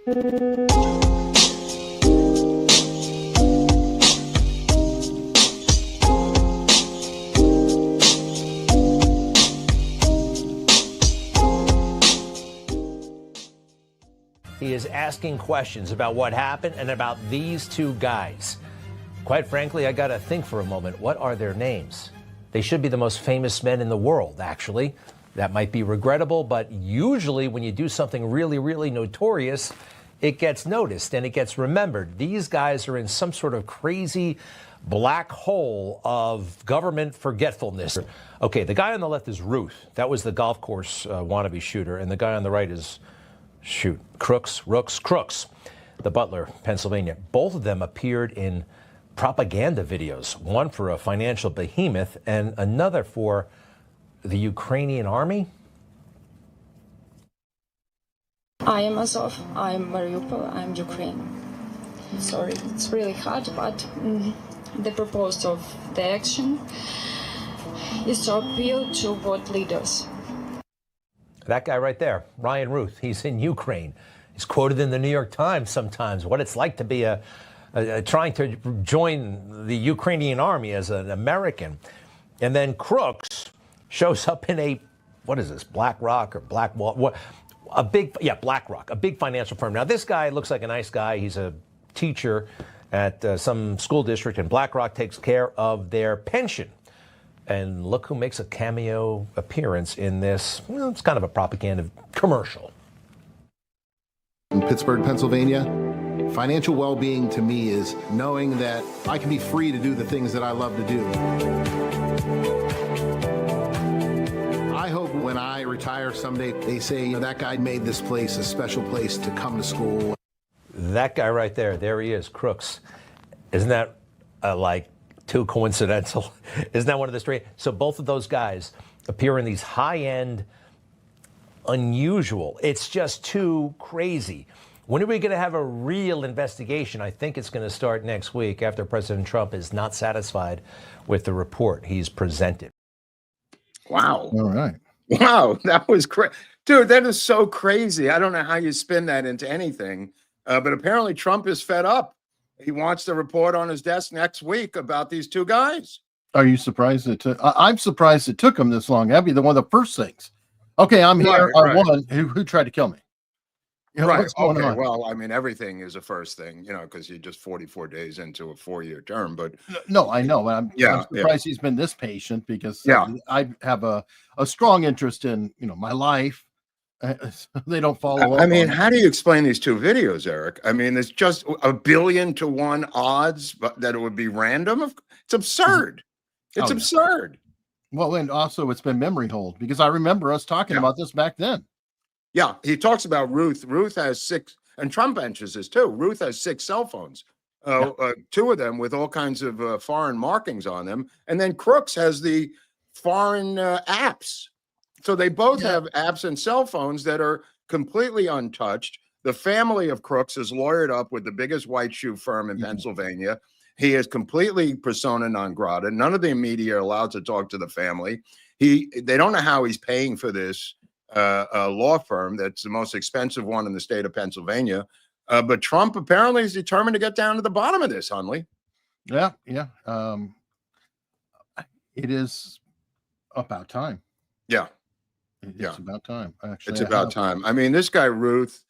He is asking questions about what happened and about these two guys. Quite frankly, I got to think for a moment. What are their names? They should be the most famous men in the world, actually. That might be regrettable, but usually when you do something really, really notorious, it gets noticed and it gets remembered. These guys are in some sort of crazy black hole of government forgetfulness. Okay, the guy on the left is Ruth. That was the golf course wannabe shooter. And the guy on the right is... Crooks, the Butler, Pennsylvania. Both of them appeared in propaganda videos, one for a financial behemoth and another for the Ukrainian army. I am Azov, I am Mariupol, I am Ukraine. Sorry, it's really hard, but the purpose of the action is to appeal to both leaders. That guy right there, Ryan Ruth, he's in Ukraine. He's quoted in the New York Times sometimes what it's like to be trying to join the Ukrainian army as an American. And then Crooks shows up in a, what is this, BlackRock or Blackwall? BlackRock, a big financial firm. Now, this guy looks like a nice guy. He's a teacher at some school district, and BlackRock takes care of their pension. And look who makes a cameo appearance in this. Well, it's kind of a propaganda commercial. In Pittsburgh, Pennsylvania, financial well-being to me is knowing that I can be free to do the things that I love to do. I hope when I retire someday, they say, you know, that guy made this place a special place to come to school. That guy right there he is, Crooks. Isn't that like too coincidental? Isn't that one of the three? So both of those guys appear in these high-end, unusual. It's just too crazy. When are we going to have a real investigation? I think it's going to start next week after President Trump is not satisfied with the report he's presented. Wow. All right. Wow, that was crazy. Dude, that is so crazy. I don't know how you spin that into anything, but apparently Trump is fed up. He wants the report on his desk next week about these two guys. Are you surprised it took? I'm surprised it took him this long. That'd be one of the first things. Okay, I'm here. Right. One who tried to kill me. You know, Right. what's going on? Well, I mean, everything is a first thing, you know, because you're just 44 days into a 4-year term. But No, I know. I'm surprised he's been this patient because I have a strong interest in, you know, my life. They don't follow up. I mean, how do you explain these two videos, Eric? I mean, it's just 1 billion to 1 odds that it would be random. It's absurd. It's absurd. Well, and also it's been memory hold because I remember us talking about this back then. Yeah, he talks about Ruth. Ruth has 6, and Trump mentions this too. Ruth has 6 cell phones, 2 of them with all kinds of foreign markings on them, and then Crooks has the foreign apps. So they both have apps and cell phones that are completely untouched. The family of Crooks is lawyered up with the biggest white shoe firm in Pennsylvania. He is completely persona non grata. None of the media are allowed to talk to the family. They don't know how he's paying for this law firm that's the most expensive one in the state of Pennsylvania. But Trump apparently is determined to get down to the bottom of this, Hunley. Yeah. It is about time. Yeah. It's about time. Actually, it's about time. I mean, this guy, Ruth,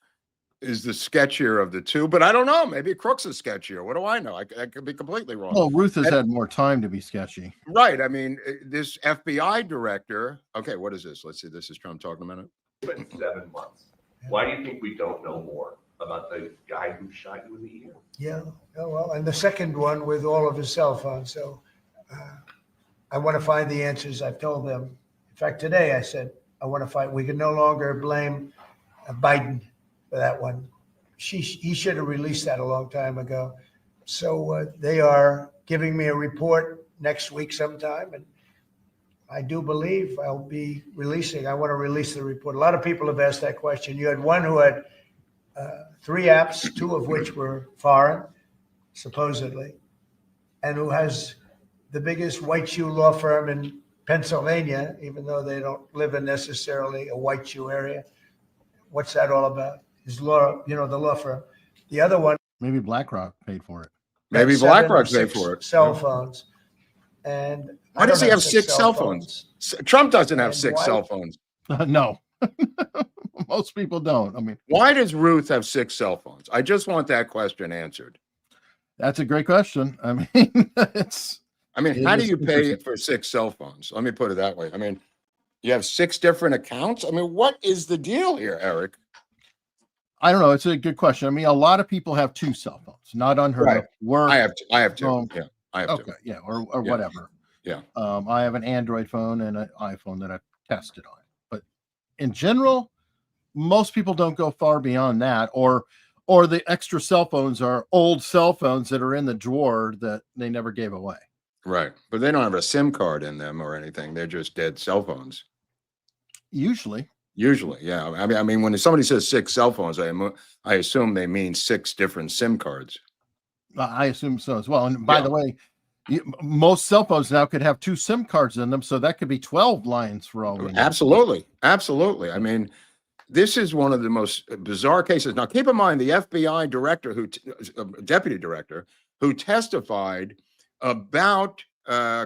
is the sketchier of the two, but I don't know. Maybe Crooks is sketchier. What do I know? I could be completely wrong. Well, Ruth has had more time to be sketchy. Right. I mean, this FBI director. Okay, what is this? Let's see. This is Trump talking a minute. It's been 7 months. Why do you think we don't know more about the guy who shot you in the ear? Yeah. Oh, well, and the second one with all of his cell phones. So I want to find the answers. I've told them. In fact, today I said, I want to find. We can no longer blame Biden for that one. He should have released that a long time ago. So they are giving me a report next week sometime, and I do believe I'll be releasing. I want to release the report. A lot of people have asked that question. You had one who had 3 apps, 2 of which were foreign, supposedly, and who has the biggest white shoe law firm in Pennsylvania, even though they don't live in necessarily a white shoe area. What's that all about? his law, the law firm. The other one, Maybe BlackRock paid for it. Maybe had 7 or BlackRock paid 6 for it. cell phones. And Why does he have 6 cell phones? Trump doesn't have And 6 why- cell phones. No, most people don't. I mean, Why does Ruth have 6 cell phones? I just want that question answered. that's a great question. I mean, how do you pay for 6 cell phones? Let me put it that way. I mean, you have 6 different accounts. I mean, what is the deal here, Eric? I don't know. It's a good question. I mean, a lot of people have 2 cell phones, not unheard of. Work. I have 2. Yeah, I have 2. Okay, yeah, or Yeah. whatever. Yeah. I have an Android phone and an iPhone that I've tested on. But in general, most people don't go far beyond that, or the extra cell phones are old cell phones that are in the drawer that they never gave away. Right. But they don't have a SIM card in them or anything. They're just dead cell phones. Usually, yeah. I mean, when somebody says 6 cell phones, I assume they mean 6 different SIM cards. I assume so as well. And by the way, most cell phones now could have 2 SIM cards in them, so that could be 12 lines for all we know. Absolutely. I mean, this is one of the most bizarre cases. Now, keep in mind the FBI director, deputy director, who testified about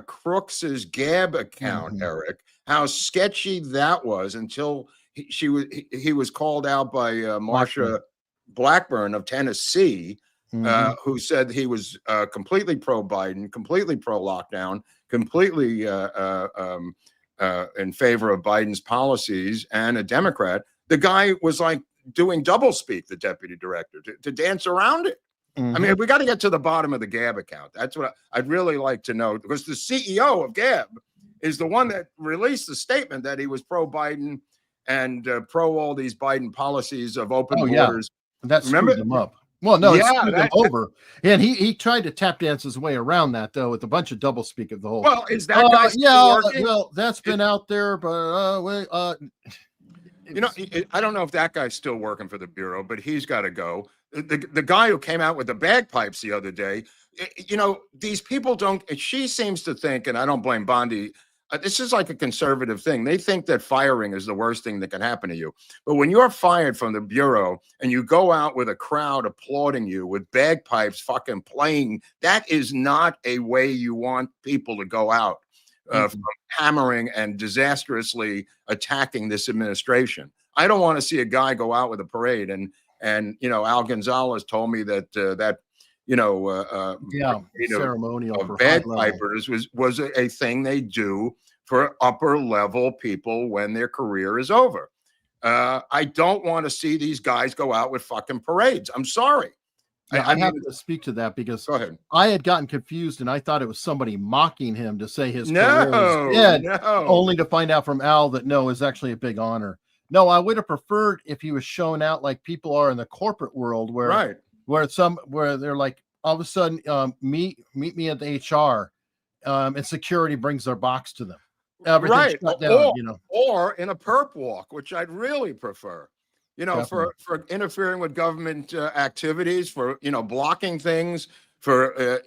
Crooks's Gab account, Eric, how sketchy that was until he was called out by Marsha Blackburn of Tennessee, who said he was completely pro-Biden, completely pro-lockdown, completely in favor of Biden's policies, and a Democrat. The guy was like doing doublespeak, the deputy director, to dance around it. I mean, we got to get to the bottom of the Gab account. That's what I'd really like to know, because the CEO of Gab is the one that released the statement that he was pro-Biden and pro all these Biden policies of open borders. That screwed them up. Well, no, it screwed them over. And he tried to tap dance his way around that, though, with a bunch of doublespeak of the whole. Well, is that guy still working? Well, that's been out there, but I don't know if that guy's still working for the Bureau, but he's got to go. The guy who came out with the bagpipes the other day, these people don't, she seems to think, and I don't blame Bondi, this is like a conservative thing. They think that firing is the worst thing that can happen to you. But when you're fired from the Bureau and you go out with a crowd applauding you with bagpipes fucking playing, that is not a way you want people to go out. From hammering and disastrously attacking this administration. I don't want to see a guy go out with a parade. And Al Gonzalez told me that ceremonial of bagpipers was a thing they do for upper level people when their career is over. I don't want to see these guys go out with fucking parades. I'm sorry. Yeah, I have to speak to that because I had gotten confused and I thought it was somebody mocking him to say his career is dead, only to find out from Al that no, is actually a big honor. No, I would have preferred if he was shown out like people are in the corporate world where they're like all of a sudden meet me at the HR and security brings their box to them. Everything's shut down, or in a perp walk, which I'd really prefer. For interfering with government activities, for, blocking things, for,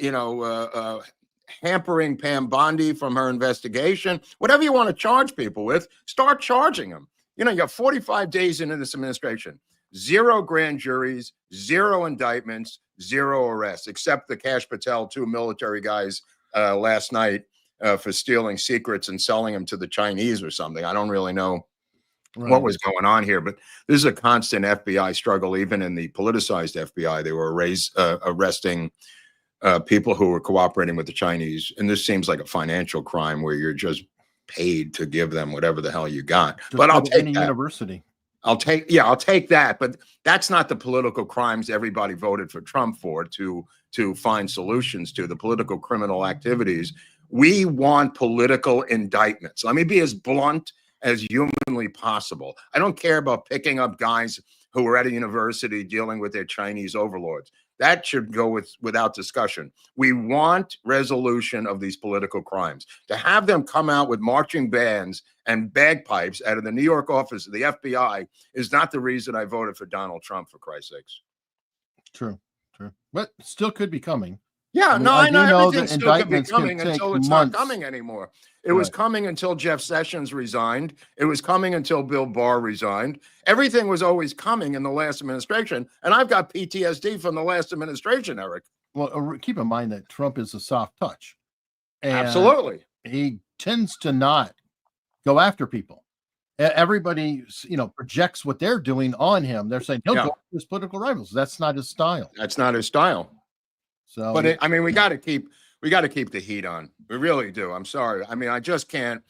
hampering Pam Bondi from her investigation, whatever you want to charge people with, start charging them. You got 45 days into this administration, 0 grand juries, 0 indictments, 0 arrests, except the Kash Patel 2 military guys last night for stealing secrets and selling them to the Chinese or something. I don't really know what was going on here, but this is a constant FBI struggle. Even in the politicized FBI, they were arresting people who were cooperating with the Chinese. And this seems like a financial crime where you're just paid to give them whatever the hell you got. But I'll take that. University. I'll take that. But that's not the political crimes everybody voted for Trump for, to find solutions to the political criminal activities. We want political indictments. Let me be as blunt as humanly possible. I don't care about picking up guys who are at a university dealing with their Chinese overlords. That should go without discussion. We want resolution of these political crimes. To have them come out with marching bands and bagpipes out of the New York office of the FBI is not the reason I voted for Donald Trump, for Christ's sakes. True. But still could be coming. Yeah, I mean, no, I know do know everything that still could be indictments can coming take until it's months. not coming anymore. It was coming until Jeff Sessions resigned. It was coming until Bill Barr resigned. Everything was always coming in the last administration. And I've got PTSD from the last administration, Eric. Well, keep in mind that Trump is a soft touch. And absolutely. He tends to not go after people. Everybody, projects what they're doing on him. They're saying he'll go after his political rivals. That's not his style. That's not his style. So, but we got to keep the heat on. We really do. I'm sorry. I mean, I just can't.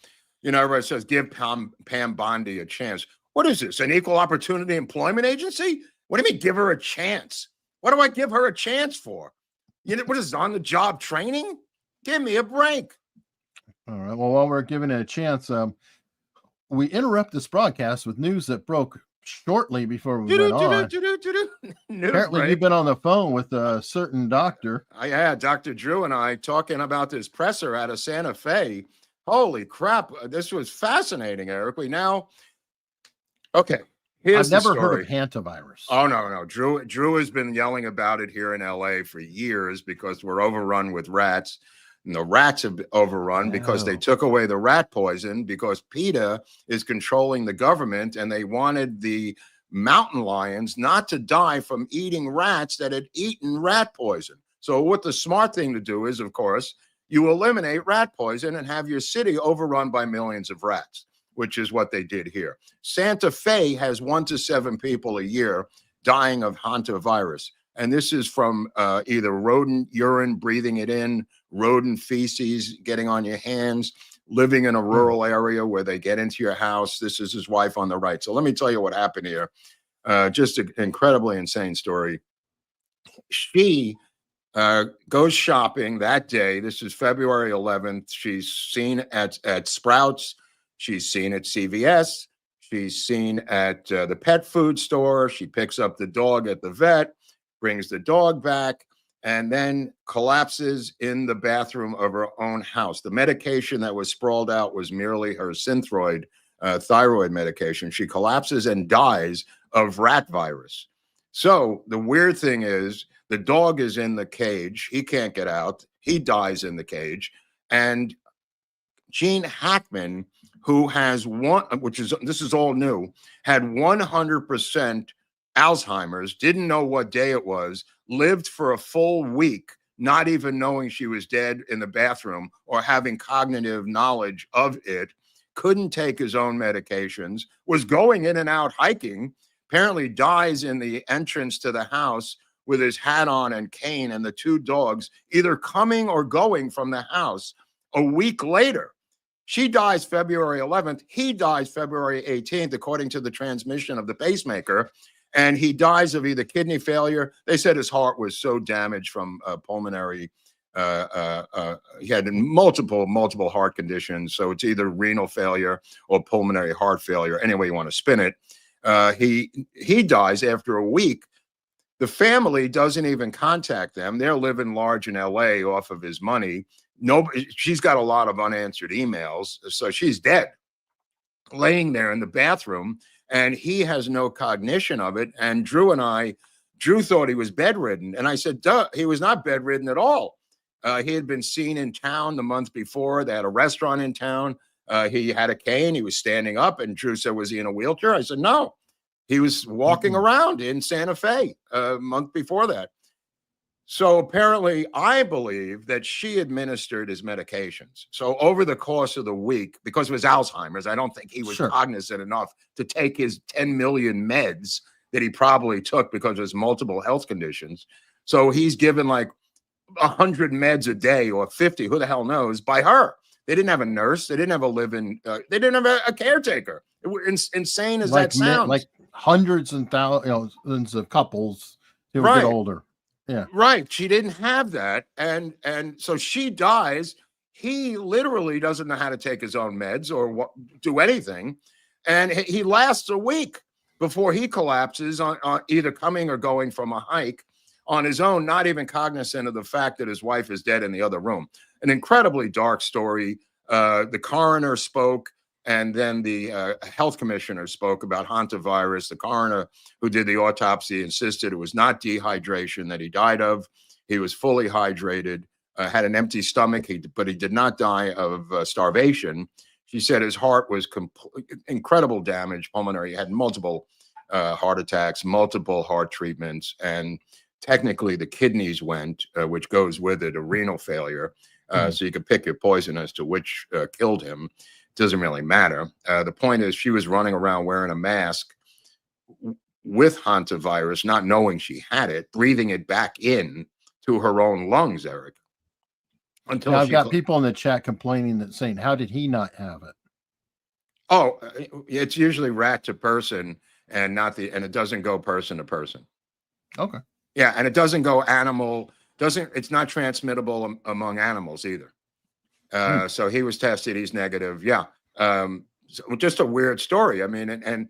Everybody says give Pam Bondi a chance. What is this? An equal opportunity employment agency? What do you mean give her a chance? What do I give her a chance for? What is on the job training? Give me a break. All right. Well, while we're giving it a chance, we interrupt this broadcast with news that broke shortly before we went on. Apparently, you've been on the phone with a certain doctor. I had Dr. Drew and I talking about this presser out of Santa Fe. Holy crap. This was fascinating, Eric. Okay. I've never heard of hantavirus. Oh, no. Drew has been yelling about it here in LA for years because we're overrun with rats. And the rats have been overrun because they took away the rat poison because PETA is controlling the government and they wanted the mountain lions not to die from eating rats that had eaten rat poison. So what the smart thing to do is, of course, you eliminate rat poison and have your city overrun by millions of rats, which is what they did here. Santa Fe has 1 to 7 people a year dying of hantavirus. And this is from either rodent urine, breathing it in, rodent feces, getting on your hands, living in a rural area where they get into your house. This is his wife on the right. So let me tell you what happened here. Just an incredibly insane story. She goes shopping that day. This is February 11th. She's seen at Sprouts. She's seen at CVS. She's seen at the pet food store. She picks up the dog at the vet, brings the dog back, and then collapses in the bathroom of her own house. The medication that was sprawled out was merely her Synthroid thyroid medication. She collapses and dies of rat virus. So the weird thing is the dog is in the cage. He can't get out. He dies in the cage. And Gene Hackman, who has this is all new, had 100% Alzheimer's, didn't know what day it was, lived for a full week, not even knowing she was dead in the bathroom or having cognitive knowledge of it, couldn't take his own medications, was going in and out hiking, apparently dies in the entrance to the house with his hat on and cane and the 2 dogs either coming or going from the house a week later. She dies February 11th. He dies February 18th, according to the transmission of the pacemaker. And he dies of either kidney failure. They said his heart was so damaged from pulmonary. He had multiple heart conditions. So it's either renal failure or pulmonary heart failure, any way you want to spin it. He dies after a week. The family doesn't even contact them. They're living large in LA off of his money. She's got a lot of unanswered emails. So she's dead, laying there in the bathroom. And he has no cognition of it. And Drew thought he was bedridden. And I said, duh, he was not bedridden at all. He had been seen in town the month before. They had a restaurant in town. He had a cane. He was standing up. And Drew said, was he in a wheelchair? I said, no. He was walking around in Santa Fe a month before that. So apparently, I believe that she administered his medications. So over the course of the week, because of his Alzheimer's, I don't think he was cognizant enough to take his 10 million meds that he probably took because of his multiple health conditions. So he's given like 100 meds a day or 50, who the hell knows, by her. They didn't have a nurse. They didn't have a live-in. They didn't have a caretaker. Insane as that sounds. Like hundreds and thousands of couples who get older. Yeah. Right. She didn't have that. And so she dies. He literally doesn't know how to take his own meds or do anything. And he lasts a week before he collapses on either coming or going from a hike on his own, not even cognizant of the fact that his wife is dead in the other room. An incredibly dark story. The coroner spoke. And then the health commissioner spoke about hantavirus. The coroner who did the autopsy insisted it was not dehydration that he died of. He was fully hydrated, had an empty stomach, but he did not die of starvation. She said his heart was incredible damage, pulmonary. He had multiple heart attacks, multiple heart treatments, and technically the kidneys went, which goes with it, a renal failure. So you could pick your poison as to which killed him. Doesn't really matter. The point is she was running around wearing a mask with hantavirus, not knowing she had it, breathing it back in to her own lungs, Eric. Until now I've got people in the chat complaining that saying, how did he not have it? Oh, it's usually rat to person and it doesn't go person to person. Okay. Yeah. And it doesn't go animal, it's not transmittable among animals either. So he was tested, he's negative. Yeah. So just a weird story. I mean, and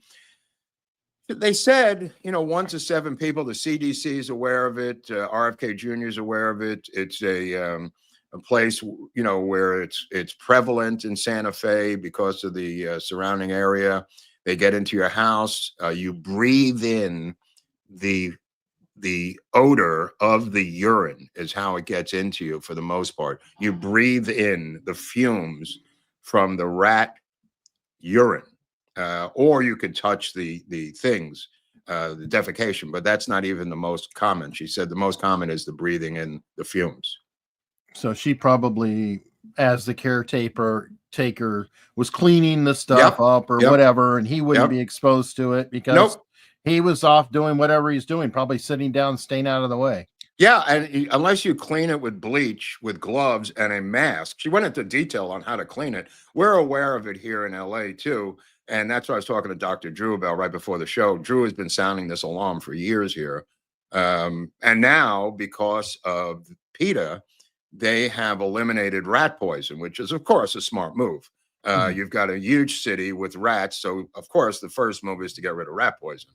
they said, 1 to 7 people, the CDC is aware of it. RFK Jr. is aware of it. It's a place, where it's prevalent in Santa Fe because of the surrounding area. They get into your house, you breathe in the odor of the urine is how it gets into you for the most part. You breathe in the fumes from the rat urine, or you could touch the things, the defecation, but that's not even the most common. She said the most common is the breathing in the fumes. So she probably, as the caretaker, was cleaning the stuff up or whatever, and he wouldn't be exposed to it because he was off doing whatever he's doing, probably sitting down, staying out of the way. Yeah, and unless you clean it with bleach, with gloves and a mask. She went into detail on how to clean it. We're aware of it here in LA too, and that's what I was talking to Dr. Drew about right before the show. Drew has been sounding this alarm for years here, and now because of PETA, they have eliminated rat poison, which is, of course, a smart move. You've got a huge city with rats, so of course the first move is to get rid of rat poison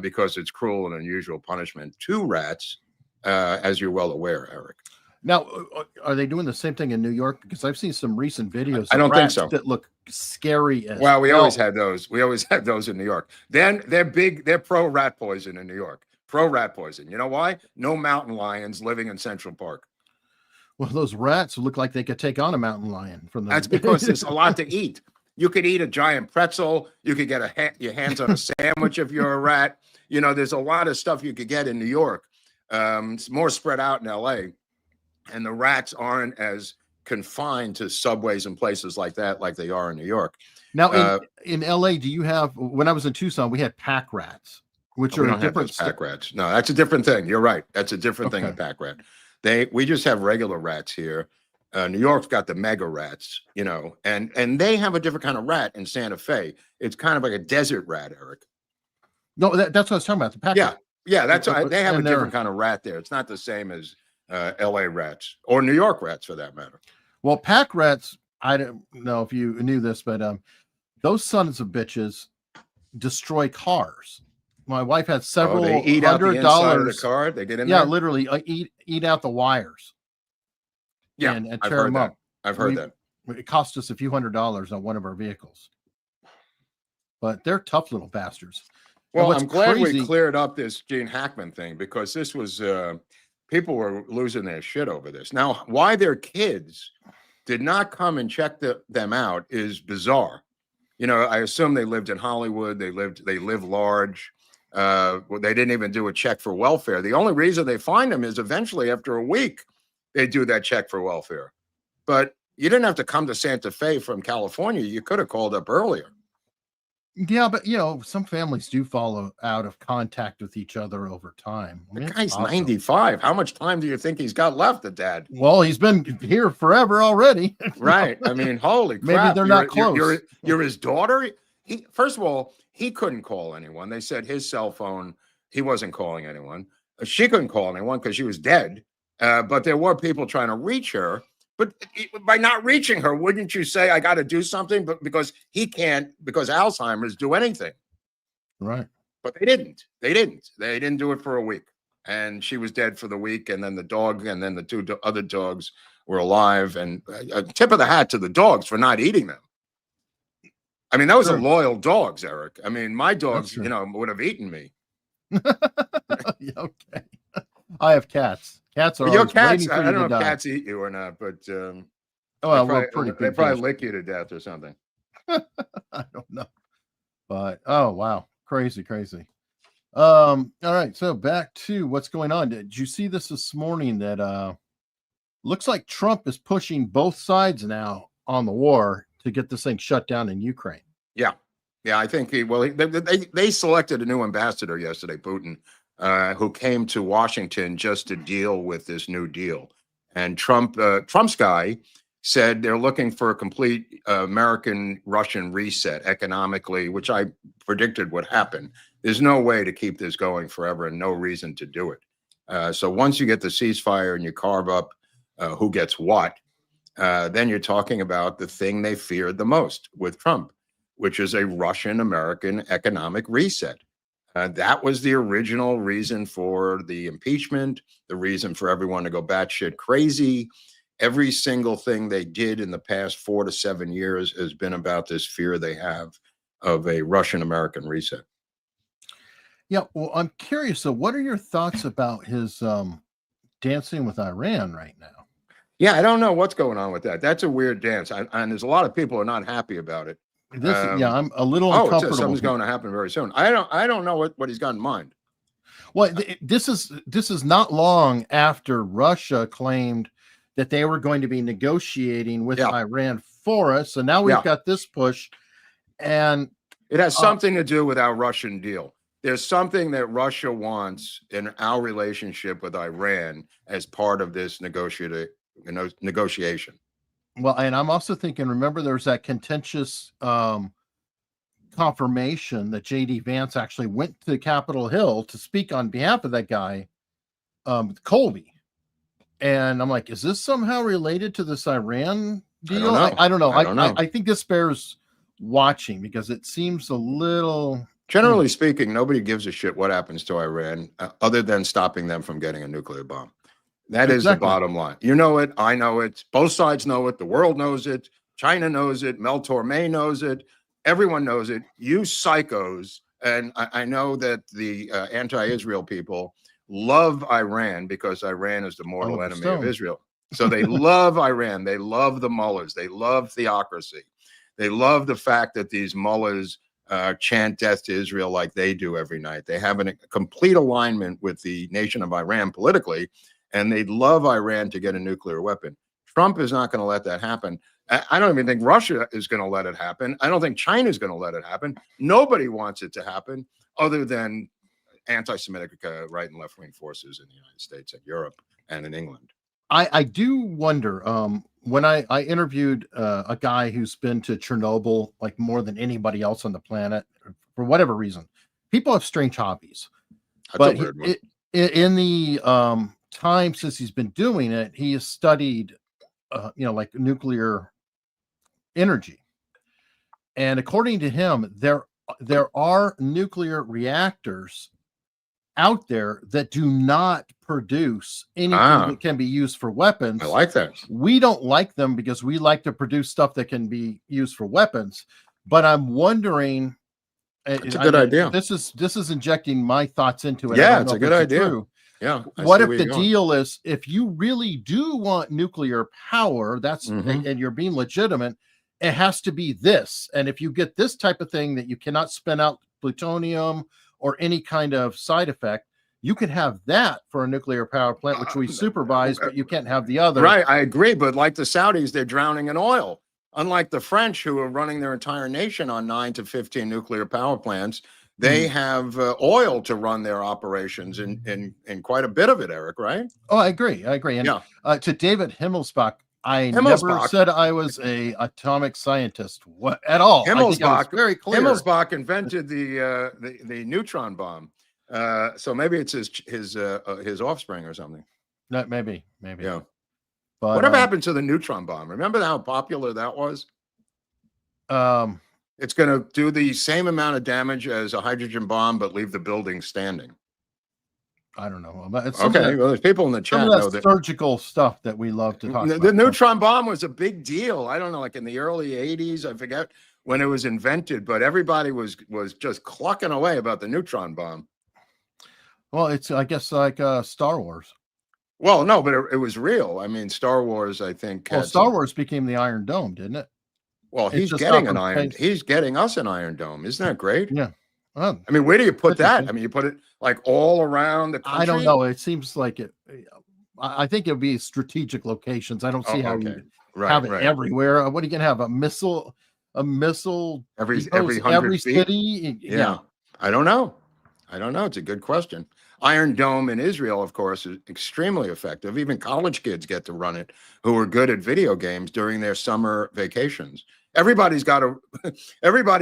because it's cruel and unusual punishment to rats, as you're well aware, Eric. Now, are they doing the same thing in New York? Because I've seen some recent videos. I don't think so. That look scary. Well, we always had those. We always had those in New York. Then they're big. They're pro rat poison in New York. Pro rat poison. You know why? No mountain lions living in Central Park. Well, those rats look like they could take on a mountain lion from them. That's because there's a lot to eat. You could eat a giant pretzel. You could get your hands on a sandwich if you're a rat. There's a lot of stuff you could get in New York. It's more spread out in LA. And the rats aren't as confined to subways and places like that like they are in New York. Now, in LA, do you have, when I was in Tucson, we had pack rats, which are different. Pack rats. No, that's a different thing. You're right. That's a different thing, a pack rat. We just have regular rats here. New York's got the mega rats, and they have a different kind of rat in Santa Fe. It's kind of like a desert rat, Eric. No, that's what I was talking about. The pack rat. Yeah, that's they have a different kind of rat there. It's not the same as LA rats or New York rats for that matter. Well, pack rats, I don't know if you knew this, but those sons of bitches destroy cars. My wife had several they eat out the inside of the car. They get in there. Yeah, literally eat out the wires. Yeah, and tear them up. I've heard that. It cost us a few $100s on one of our vehicles. But they're tough little bastards. Well, I'm glad we cleared up this Gene Hackman thing because this was people were losing their shit over this. Now, why their kids did not come and check them out is bizarre. I assume they lived in Hollywood. They live large. They didn't even do a check for welfare. The only reason they find them is eventually after a week, they do that check for welfare. But you didn't have to come to Santa Fe from California. You could have called up earlier. Yeah, but some families do fall out of contact with each other over time. The guy's 95. How much time do you think he's got left, the dad? Well, he's been here forever already. Right. I mean, holy crap. Maybe they're not close. You're his daughter. First of all, he couldn't call anyone. They said his cell phone, he wasn't calling anyone. She couldn't call anyone because she was dead. But there were people trying to reach her. But by not reaching her, wouldn't you say, I got to do something? But because he can't, because Alzheimer's, do anything. Right. But they didn't. They didn't do it for a week. And she was dead for the week. And then the dog and then the two other dogs were alive. And a tip of the hat to the dogs for not eating them. I mean, those are loyal dogs, Eric. I mean, my dogs, would have eaten me. Okay. I have cats. Cats are Your always cats, waiting for I you don't to know if die. cats eat you or not, but Oh, well, we're pretty they big probably deals. lick you to death or something. I don't know. But oh wow, crazy. All right, so back to what's going on. Did you see this morning that looks like Trump is pushing both sides now on the war to get this thing shut down in Ukraine? Yeah. I think they selected a new ambassador yesterday, Putin, who came to Washington just to deal with this new deal. And Trump's guy said they're looking for a complete American-Russian reset economically, which I predicted would happen. There's no way to keep this going forever and no reason to do it. So once you get the ceasefire and you carve up who gets what, then you're talking about the thing they feared the most with Trump, which is a Russian-American economic reset. That was the original reason for the impeachment, the reason for everyone to go batshit crazy. Every single thing they did in the past 4 to 7 years has been about this fear they have of a Russian-American reset. Yeah, well, I'm curious. So, what are your thoughts about his dancing with Iran right now? Yeah, I don't know what's going on with that. That's a weird dance, and there's a lot of people who are not happy about it. Yeah, I'm a little uncomfortable. Something's going to happen very soon. I don't know what he's got in mind. Well, this is not long after Russia claimed that they were going to be negotiating with Iran for us. So now we've got this push, and it has something to do with our Russian deal. There's something that Russia wants in our relationship with Iran as part of this negotiation. Well, and I'm also thinking, remember, there's that contentious confirmation that J.D. Vance actually went to Capitol Hill to speak on behalf of that guy, Colby. And I'm like, is this somehow related to this Iran deal? I don't know. I think this bears watching because it seems a little... Generally speaking, nobody gives a shit what happens to Iran other than stopping them from getting a nuclear bomb. That is the bottom line. You know it. I know it. Both sides know it. The world knows it. China knows it. Mel Torme knows it. Everyone knows it. You psychos. And I know that the anti-Israel people love Iran because Iran is the mortal enemy of Israel. So they love Iran. They love the mullahs. They love theocracy. They love the fact that these mullahs chant death to Israel like they do every night. They have a complete alignment with the nation of Iran politically, and they'd love Iran to get a nuclear weapon. Trump is not going to let that happen. I don't even think Russia is going to let it happen. I don't think China is going to let it happen. Nobody wants it to happen other than anti-Semitic right and left-wing forces in the United States and Europe and in England. I do wonder, when I interviewed a guy who's been to Chernobyl like more than anybody else on the planet for whatever reason. People have strange hobbies. That's a weird one. In the time since he's been doing it, he has studied like nuclear energy. And according to him, there are nuclear reactors out there that do not produce anything that can be used for weapons. I like that. We don't like them because we like to produce stuff that can be used for weapons. But I'm wondering, it's a good idea. This is injecting my thoughts into it. Yeah, it's a good idea. True. Yeah. What if the deal is, if you really do want nuclear power, and you're being legitimate, it has to be this. And if you get this type of thing that you cannot spin out plutonium or any kind of side effect, you could have that for a nuclear power plant, which we supervise, but you can't have the other. Right, I agree. But like the Saudis, they're drowning in oil. Unlike the French, who are running their entire nation on 9 to 15 nuclear power plants, they have oil to run their operations in quite a bit of it, Eric, right? Oh, I agree. And to David Himmelsbach, I never said I was a atomic scientist at all. Himmelsbach, very clear. Himmelsbach invented the neutron bomb. So maybe it's his offspring or something. Maybe. Yeah. But whatever happened to the neutron bomb? Remember how popular that was? It's going to do the same amount of damage as a hydrogen bomb, but leave the building standing. I don't know. It's okay. Well, there's people in the chat know that surgical stuff that we love to talk about. The neutron bomb was a big deal. I don't know, like in the early 80s, I forget when it was invented, but everybody was just clucking away about the neutron bomb. Well, it's, I guess, like Star Wars. Well, no, but it was real. I mean, Star Wars, I think. Well, Star Wars became the Iron Dome, didn't it? Well, It's just up in space. He's getting us an Iron Dome. Isn't that great? Yeah. I mean, where do you put that? I mean, you put it like all around the country? I don't know. It seems like it. I think it would be strategic locations. I don't see how you have it everywhere. What are you going to have? A missile every 100 feet? City? Yeah. I don't know. It's a good question. Iron Dome in Israel, of course, is extremely effective. Even college kids get to run it who are good at video games during their summer vacations. Everybody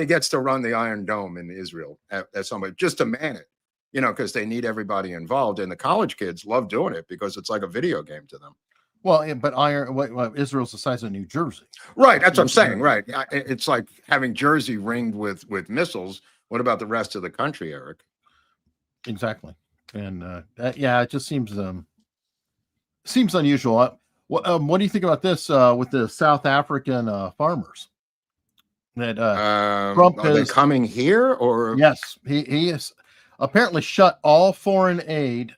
gets to run the Iron Dome in Israel at somebody just to man it, because they need everybody involved. And the college kids love doing it because it's like a video game to them. Well, but Israel's the size of New Jersey. Right. That's what I'm saying. Right. It's like having Jersey ringed with missiles. What about the rest of the country, Eric? Exactly. And it just seems unusual. What do you think about this with the South African farmers? That Trump are they coming here, or yes, he is apparently shut all foreign aid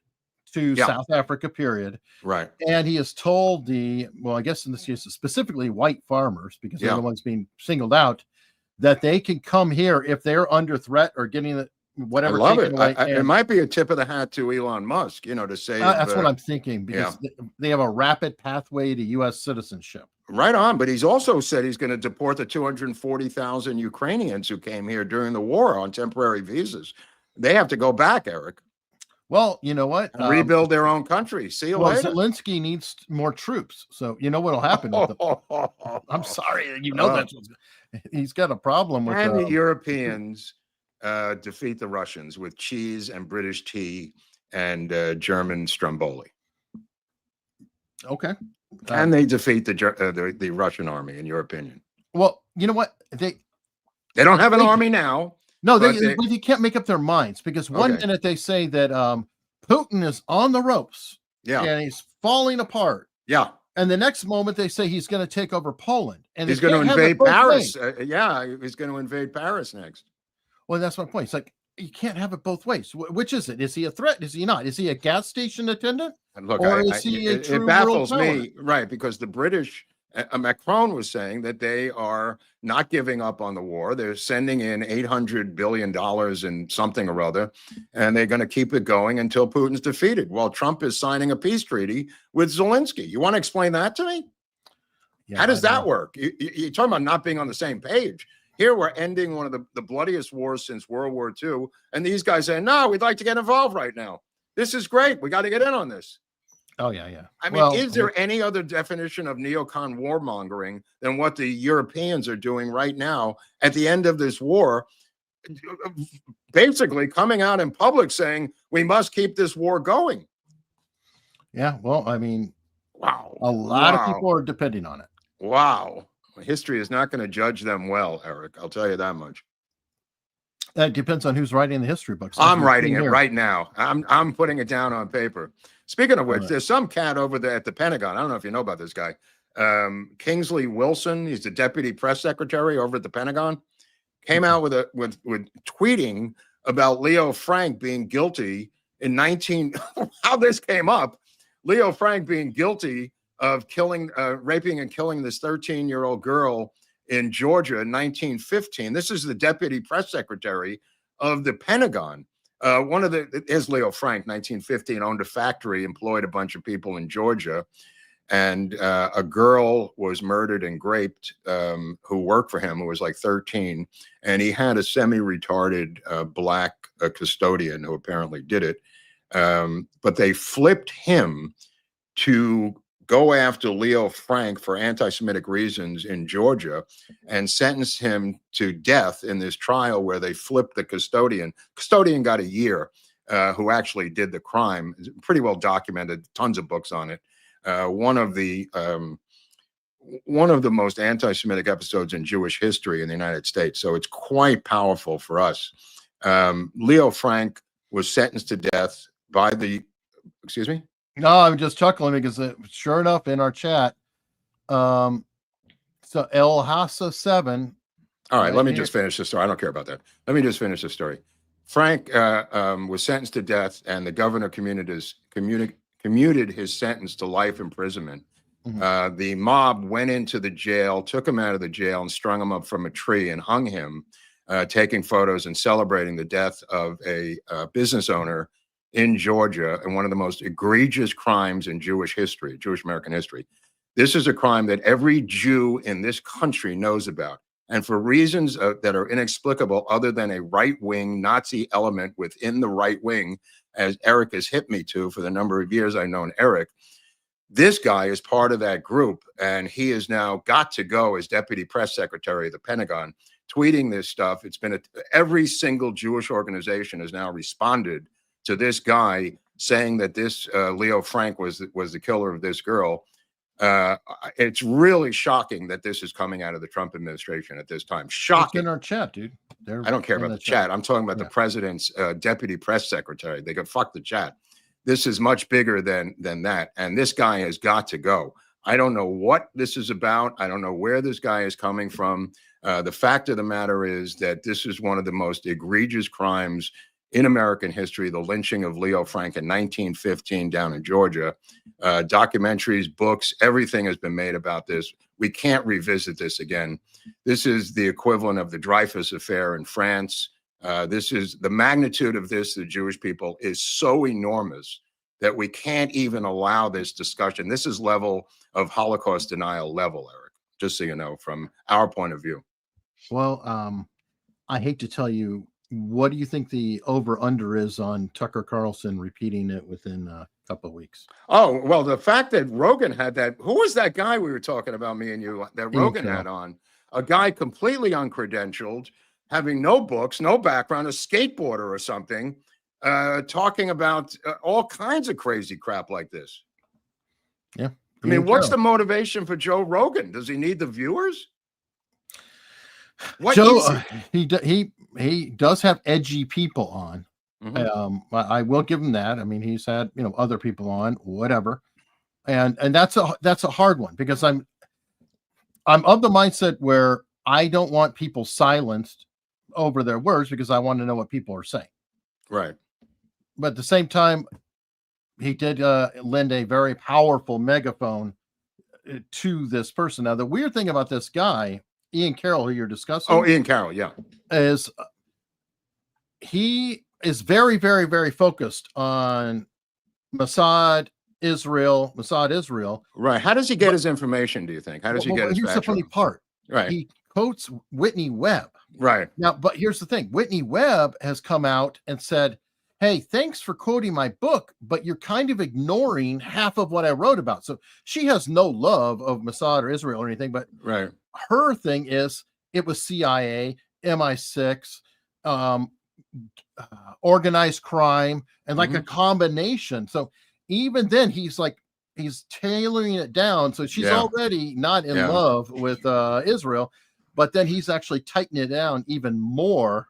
to South Africa, period. Right. And he has told I guess in this case specifically white farmers, because they're the ones being singled out, that they can come here if they're under threat or getting whatever. I love it. It might be a tip of the hat to Elon Musk, to say that's what I'm thinking, because they have a rapid pathway to U.S. citizenship. Right on, but he's also said he's going to deport the 240,000 Ukrainians who came here during the war on temporary visas. They have to go back, Eric. Well, you know what? Rebuild their own country. See you later. Zelensky needs more troops, so you know what'll happen with them. I'm sorry, that's he's got a problem with. And the Europeans defeat the Russians with cheese and British tea and German Stromboli. Okay. Can they defeat the Russian army, in your opinion? Well, you know what? They don't have an army now. No, they can't make up their minds, because one minute they say that Putin is on the ropes, and he's falling apart, and the next moment they say he's going to take over Poland, and he's going to invade Paris. He's going to invade Paris next. Well, that's my point. It's like, you can't have it both ways. Which is it? Is he a threat? Is he not? Is he a gas station attendant? Look, or is he a true it baffles world me, right? Because the British, Macron was saying that they are not giving up on the war. They're sending in $800 billion and something or other, and they're going to keep it going until Putin's defeated, while Trump is signing a peace treaty with Zelensky. You want to explain that to me? How does that work? You're talking about not being on the same page. Here we're ending one of the bloodiest wars since World War II, and these guys say, no, we'd like to get involved right now. This is great. We got to get in on this. Oh, yeah. I mean, is there any other definition of neocon warmongering than what the Europeans are doing right now at the end of this war? Basically coming out in public saying, we must keep this war going. Yeah, well, I mean, wow. A lot of people are depending on it. Wow. History is not going to judge them well, Eric. I'll tell you that much. That depends on who's writing the history books. I'm writing it right now. I'm putting it down on paper. Speaking of which, there's some cat over there at the Pentagon. I don't know if you know about this guy. Kingsley Wilson. He's the deputy press secretary over at the Pentagon. Came out with tweeting about Leo Frank being guilty in how this came up. Leo Frank being guilty of raping and killing this 13-year-old girl in Georgia in 1915. This is the deputy press secretary of the Pentagon. Is Leo Frank, 1915, owned a factory, employed a bunch of people in Georgia, and a girl was murdered and raped who worked for him, who was like 13, and he had a semi-retarded black custodian who apparently did it, but they flipped him to go after Leo Frank for anti-Semitic reasons in Georgia and sentenced him to death in this trial where they flipped the custodian. Custodian got a year, who actually did the crime. It's pretty well documented, tons of books on it. One of the most anti-Semitic episodes in Jewish history in the United States. So it's quite powerful for us. Leo Frank was sentenced to death by the, excuse me? No, I'm just chuckling because sure enough, in our chat, so El Hassa 7. All right, let me just finish the story. I don't care about that. Let me just finish the story. Frank was sentenced to death, and the governor commuted his sentence to life imprisonment. The mob went into the jail, took him out of the jail, and strung him up from a tree and hung him, taking photos and celebrating the death of a business owner in Georgia, and one of the most egregious crimes in Jewish history, Jewish American history. This is a crime that every Jew in this country knows about. And for reasons that are inexplicable, other than a right-wing Nazi element within the right wing, as Eric has hit me to for the number of years I've known Eric, this guy is part of that group, and he has now got to go as deputy press secretary of the Pentagon, tweeting this stuff. It's been every single Jewish organization has now responded to this guy saying that this Leo Frank was the killer of this girl. It's really shocking that this is coming out of the Trump administration at this time. Shocking. It's in our chat, dude. I don't care about the chat. I'm talking about the president's deputy press secretary. They could fuck the chat. This is much bigger than that. And this guy has got to go. I don't know what this is about. I don't know where this guy is coming from. The fact of the matter is that this is one of the most egregious crimes in American history, the lynching of Leo Frank in 1915 down in Georgia. Documentaries, books, everything has been made about this. We can't revisit this again. This is the equivalent of the Dreyfus affair in France. This is the magnitude of this, the Jewish people, is so enormous that we can't even allow this discussion. This is level of Holocaust denial level, Eric, just so you know, from our point of view. Well, I hate to tell you, what do you think the over-under is on Tucker Carlson repeating it within a couple of weeks? Oh, well, the fact that Rogan had that, who was that guy we were talking about, me and you, that Rogan had on? A guy completely uncredentialed, having no books, no background, a skateboarder or something, talking about all kinds of crazy crap like this. Yeah. I mean, what's the motivation for Joe Rogan? Does he need the viewers? What Joe, he does have edgy people on. I will give him that. I mean, he's had, other people on, whatever. And that's a hard one, because I'm of the mindset where I don't want people silenced over their words, because I want to know what people are saying. Right. But at the same time, he did lend a very powerful megaphone to this person. Now, the weird thing about this guy, Ian Carroll, who you're discussing. Oh, Ian Carroll, yeah. He is very, very, very focused on Mossad Israel. Right. How does he get his information, do you think? How does he get his Here's the funny part. Right. He quotes Whitney Webb. Right. Now, but here's the thing. Whitney Webb has come out and said, hey, thanks for quoting my book, but you're kind of ignoring half of what I wrote about. So she has no love of Mossad or Israel or anything, but right. Her thing is it was CIA, MI6, organized crime, and like a combination. So even then, he's tailoring it down. So she's already not in love with Israel, but then he's actually tightening it down even more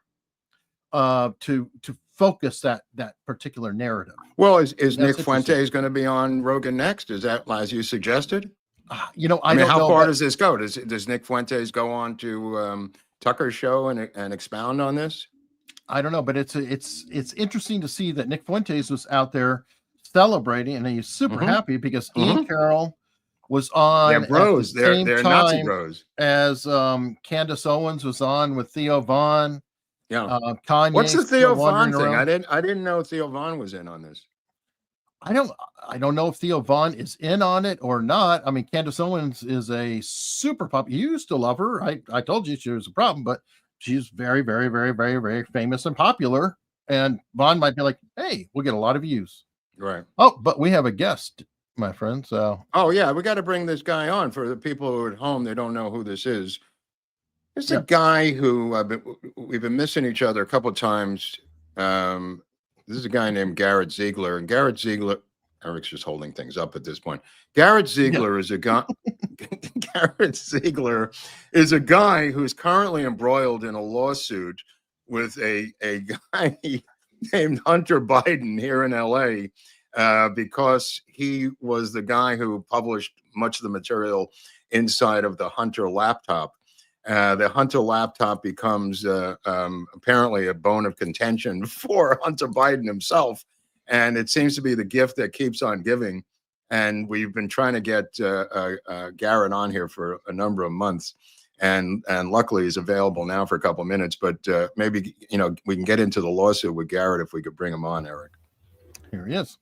to focus that particular narrative. Well, is Nick Fuentes going to be on Rogan next? Is that as you suggested? I mean, how far does this go? Does Nick Fuentes go on to Tucker's show and expound on this? I don't know, but it's interesting to see that Nick Fuentes was out there celebrating, and he's super happy because Ian Carroll was on. They're bros. They're Nazi bros. As Candace Owens was on with Theo Von. Yeah. Kanye. What's the Theo Von thing? I didn't know Theo Von was in on this. I don't know if Theo Von is in on it or not. I mean, Candace Owens is a super pop. You used to love her. I told you she was a problem, but she's very, very, very, very, very famous and popular. And Von might be like, hey, we'll get a lot of views. Right. Oh, but we have a guest, my friend. So. Oh, yeah. We got to bring this guy on for the people who are at home. They don't know who this is. It's a guy who we've been missing each other a couple of times. This is a guy named Garrett Ziegler, and Garrett Ziegler, Eric's just holding things up at this point. Garrett Ziegler is a guy. Garrett Ziegler is a guy who's currently embroiled in a lawsuit with a guy named Hunter Biden here in LA because he was the guy who published much of the material inside of the Hunter laptop. the Hunter laptop becomes apparently a bone of contention for Hunter Biden himself. And it seems to be the gift that keeps on giving. And we've been trying to get Garrett on here for a number of months. And luckily he's available now for a couple of minutes. But maybe, we can get into the lawsuit with Garrett if we could bring him on, Eric. Here he is.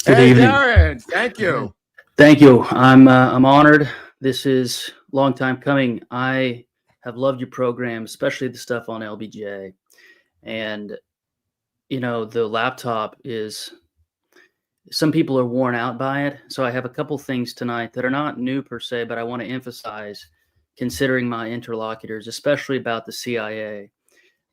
Hey, Garrett, thank you. Thank you. I'm honored. This is a long time coming. I have loved your program, especially the stuff on LBJ. And, the laptop is, some people are worn out by it. So I have a couple things tonight that are not new per se, but I want to emphasize, considering my interlocutors, especially about the CIA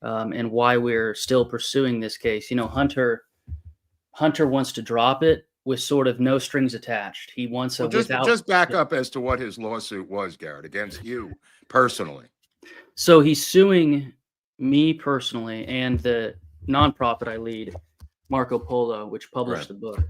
and why we're still pursuing this case. Hunter wants to drop it with sort of no strings attached. He wants just back up as to what his lawsuit was, Garrett, against you personally. So he's suing me personally and the nonprofit I lead, Marco Polo, which published the book.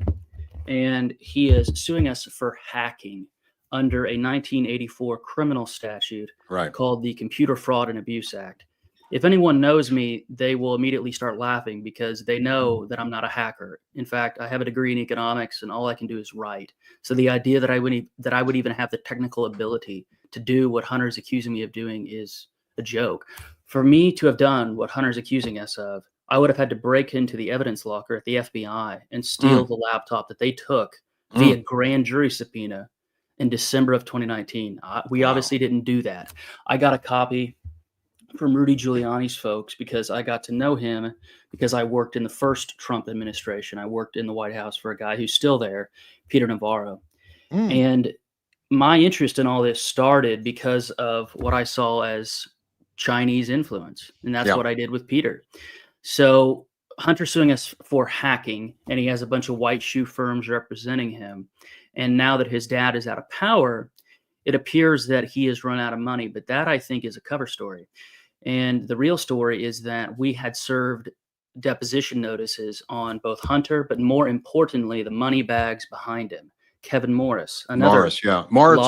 And he is suing us for hacking under a 1984 criminal statute called the Computer Fraud and Abuse Act. If anyone knows me, they will immediately start laughing because they know that I'm not a hacker. In fact, I have a degree in economics and all I can do is write. So the idea that I would even have the technical ability to do what Hunter's accusing me of doing is a joke. For me to have done what Hunter's accusing us of, I would have had to break into the evidence locker at the FBI and steal the laptop that they took via grand jury subpoena in December of 2019. We obviously didn't do that. I got a copy from Rudy Giuliani's folks because I got to know him because I worked in the first Trump administration. I worked in the White House for a guy who's still there, Peter Navarro. And my interest in all this started because of what I saw as Chinese influence. And that's what I did with Peter. So Hunter's suing us for hacking, and he has a bunch of white shoe firms representing him. And now that his dad is out of power, it appears that he has run out of money. But that, I think, is a cover story. And the real story is that we had served deposition notices on both Hunter, but more importantly, the money bags behind him. Kevin Morris. Morris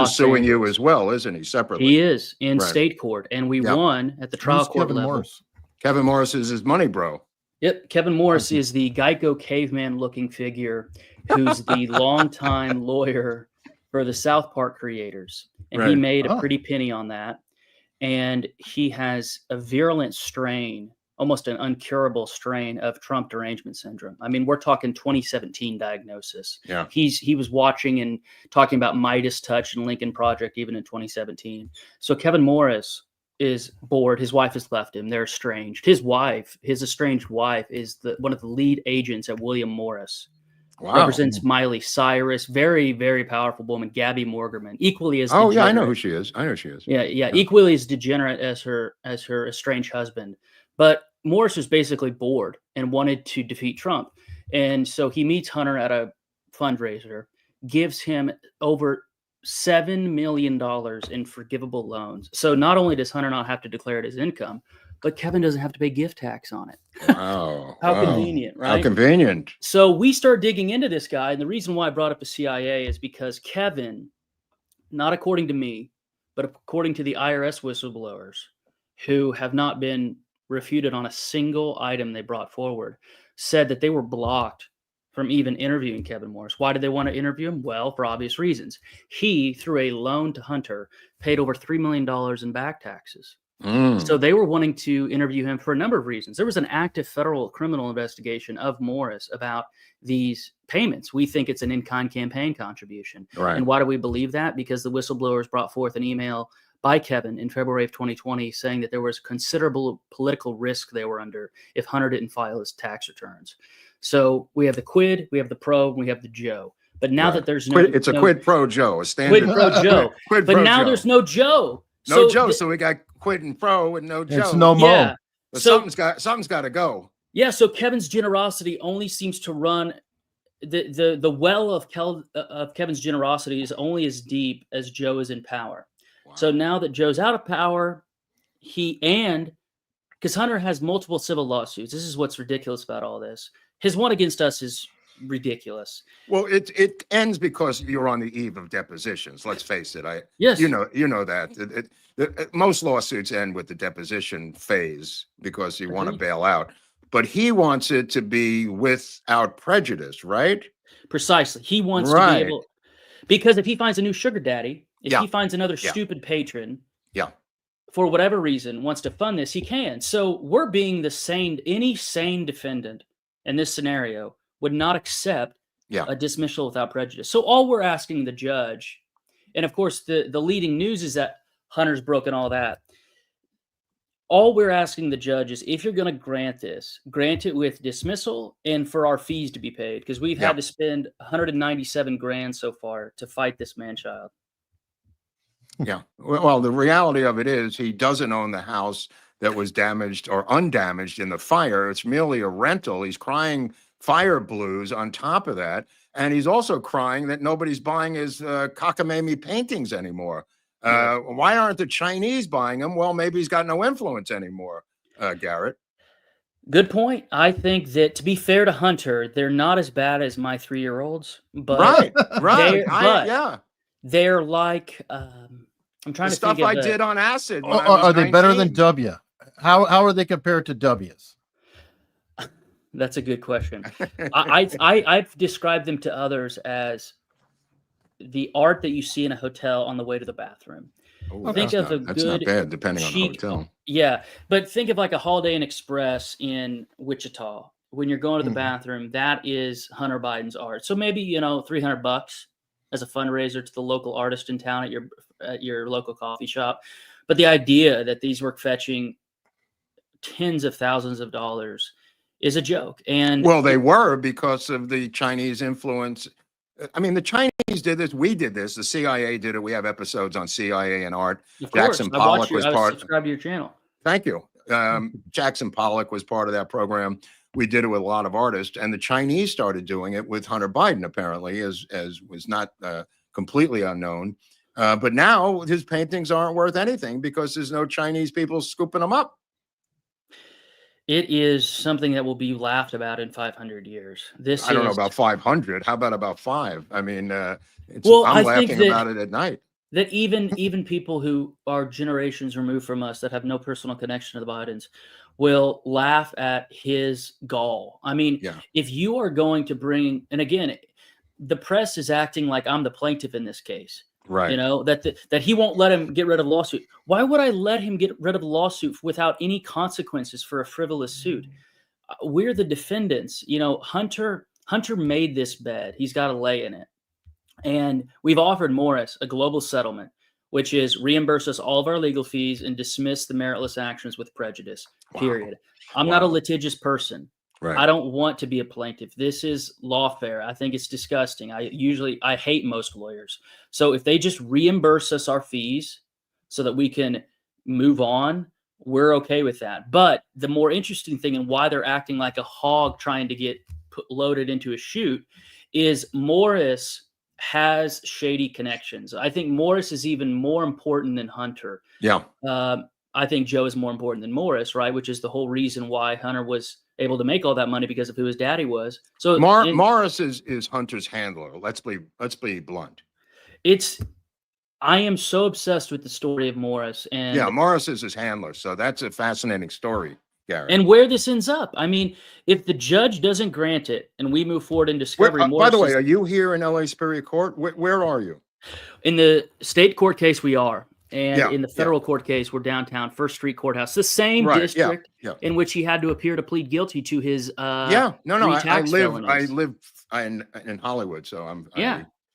is suing you as well, isn't he? Separately. He is in state court, and we won at the trial court level. Morris? Kevin Morris is his money bro. Yep. Kevin Morris is the Geico caveman looking figure who's the longtime lawyer for the South Park creators. And he made a pretty penny on that. And he has a virulent strain, almost an uncurable strain of Trump derangement syndrome. I mean, we're talking 2017 diagnosis. Yeah. He was watching and talking about Midas Touch and Lincoln Project even in 2017. So Kevin Morris is bored. His wife has left him. They're estranged. His estranged wife is one of the lead agents at William Morris. Wow. Represents Miley Cyrus, very, very powerful woman, Gabby Morgerman, equally as degenerate. I know who she is. Yeah, equally as degenerate as her estranged husband. But Morris was basically bored and wanted to defeat Trump. And so he meets Hunter at a fundraiser, gives him over $7 million in forgivable loans. So not only does Hunter not have to declare it as income, but Kevin doesn't have to pay gift tax on it. Wow. How convenient, right? How convenient. So we start digging into this guy. And the reason why I brought up the CIA is because Kevin, not according to me, but according to the IRS whistleblowers who have not been refuted on a single item they brought forward, said that they were blocked from even interviewing Kevin Morris. Why did they want to interview him? Well, for obvious reasons. He, through a loan to Hunter, paid over $3 million in back taxes. So they were wanting to interview him for a number of reasons. There was an active federal criminal investigation of Morris about these payments. We think it's an in-kind campaign contribution. Right. And why do we believe that? Because the whistleblowers brought forth an email by Kevin in February of 2020 saying that there was considerable political risk they were under if Hunter didn't file his tax returns. So we have the quid, we have the pro, and we have the Joe. But now that there's no... It's a quid pro Joe, a standard... Quid pro Joe. But now there's no Joe. No Joe, so we got quid and pro and no Joe. It's no Mo. Yeah. But So something's got to go. Yeah, so Kevin's generosity only seems to run the well of Kevin's generosity is only as deep as Joe is in power. Wow. So now that Joe's out of power, because Hunter has multiple civil lawsuits. This is what's ridiculous about all this. His one against us is ridiculous. Well, it ends because you're on the eve of depositions. Let's face it. Yes. You know that most lawsuits end with the deposition phase because you want to bail out. But he wants it to be without prejudice, right? Precisely. He wants to be able, because if he finds a new sugar daddy, if he finds another stupid patron, for whatever reason, wants to fund this, he can. So we're being any sane defendant in this scenario would not accept a dismissal without prejudice. So all we're asking the judge, and of course the leading news is that Hunter's broken all that. All we're asking the judge is, if you're going to grant this, grant it with dismissal and for our fees to be paid, because we've had to spend $197,000 so far to fight this man-child. Yeah. Well, the reality of it is he doesn't own the house that was damaged or undamaged in the fire. It's merely a rental. He's crying fire blues on top of that. And he's also crying that nobody's buying his cockamamie paintings anymore. Why aren't the Chinese buying them? Well, maybe he's got no influence anymore, Garrett. Good point. I think that, to be fair to Hunter, they're not as bad as my 3-year-olds. But right. They're like, I'm trying the to think stuff of I did on acid. Are they better than W? How are they compared to W's? That's a good question. I've described them to others as the art that you see in a hotel on the way to the bathroom. Think of that's not bad, depending on the hotel. Yeah, but think of like a Holiday Inn Express in Wichita. When you're going to the bathroom, that is Hunter Biden's art. So maybe, $300 as a fundraiser to the local artist in town at your local coffee shop. But the idea that these were fetching tens of thousands of dollars is a joke. And well, they were, because of the Chinese influence. I mean, the Chinese did this. We did this. The CIA did it. We have episodes on CIA and art. Jackson Pollock was part. Subscribe to your channel. Thank you. Jackson Pollock was part of that program. We did it with a lot of artists, and the Chinese started doing it with Hunter Biden, apparently, as was not completely unknown. But now his paintings aren't worth anything because there's no Chinese people scooping them up. It is something that will be laughed about in 500 years. I don't know about 500. How about 5? I mean, I'm laughing about it at night. That even people who are generations removed from us that have no personal connection to the Bidens will laugh at his gall. I mean, if you are going to bring, and again, the press is acting like I'm the plaintiff in this case. Right. That he won't let him get rid of the lawsuit. Why would I let him get rid of the lawsuit without any consequences for a frivolous suit? We're the defendants. Hunter made this bed. He's got to lay in it. And we've offered Morris a global settlement, which is reimburse us all of our legal fees and dismiss the meritless actions with prejudice, period. I'm not a litigious person. Right. I don't want to be a plaintiff. This is lawfare. I think it's disgusting. I hate most lawyers. So if they just reimburse us our fees so that we can move on, we're okay with that. But the more interesting thing, and why they're acting like a hog trying to get loaded into a chute, is Morris has shady connections. I think Morris is even more important than Hunter. Yeah. I think Joe is more important than Morris, right? Which is the whole reason why Hunter was able to make all that money, because of who his daddy was. So Morris is Hunter's handler. Let's be blunt. I am so obsessed with the story of Morris, and Morris is his handler. So that's a fascinating story, Garrett. And where this ends up. I mean, if the judge doesn't grant it and we move forward in discovery, by the way, are you here in LA Superior Court? Where are you? In the state court case, we are. And in the federal court case, we're downtown, First Street Courthouse, the same district in which he had to appear to plead guilty to his I live in Hollywood, so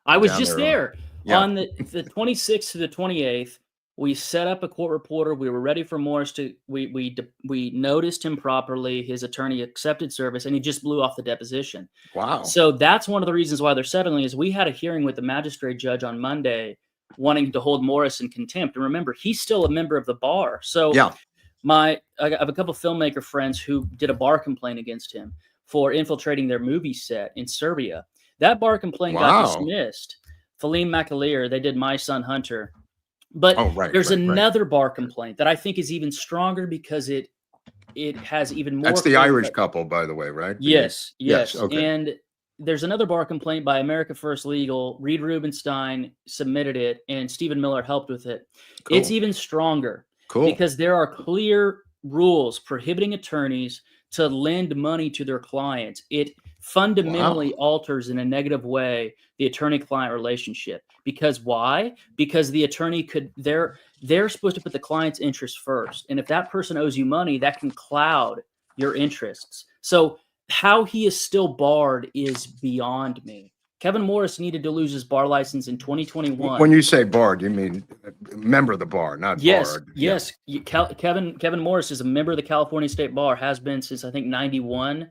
I was just there on the 26th to the 28th. We set up a court reporter. We were ready for Morris to. We noticed him properly. His attorney accepted service, and he just blew off the deposition. Wow! So that's one of the reasons why they're settling. Is we had a hearing with the magistrate judge on Monday, wanting to hold Morris in contempt. And remember, he's still a member of the bar. So I have a couple of filmmaker friends who did a bar complaint against him for infiltrating their movie set in Serbia. That bar complaint got dismissed. Philem McAleer, they did My Son Hunter. But there's another bar complaint that I think is even stronger because it has even more. That's the Irish couple, by the way, right? Yes. Okay. And there's another bar complaint by America First Legal. Reed Rubenstein submitted it, and Stephen Miller helped with it. Cool. It's even stronger Cool. because there are clear rules prohibiting attorneys to lend money to their clients. It fundamentally alters in a negative way the attorney-client relationship. Because why? Because the attorney they're supposed to put the client's interests first. And if that person owes you money, that can cloud your interests. So how he is still barred is beyond me. Kevin Morris needed to lose his bar license in 2021. When you say barred, you mean member of the bar, not barred. Yes. Kevin Morris is a member of the California State Bar, has been since I think 91.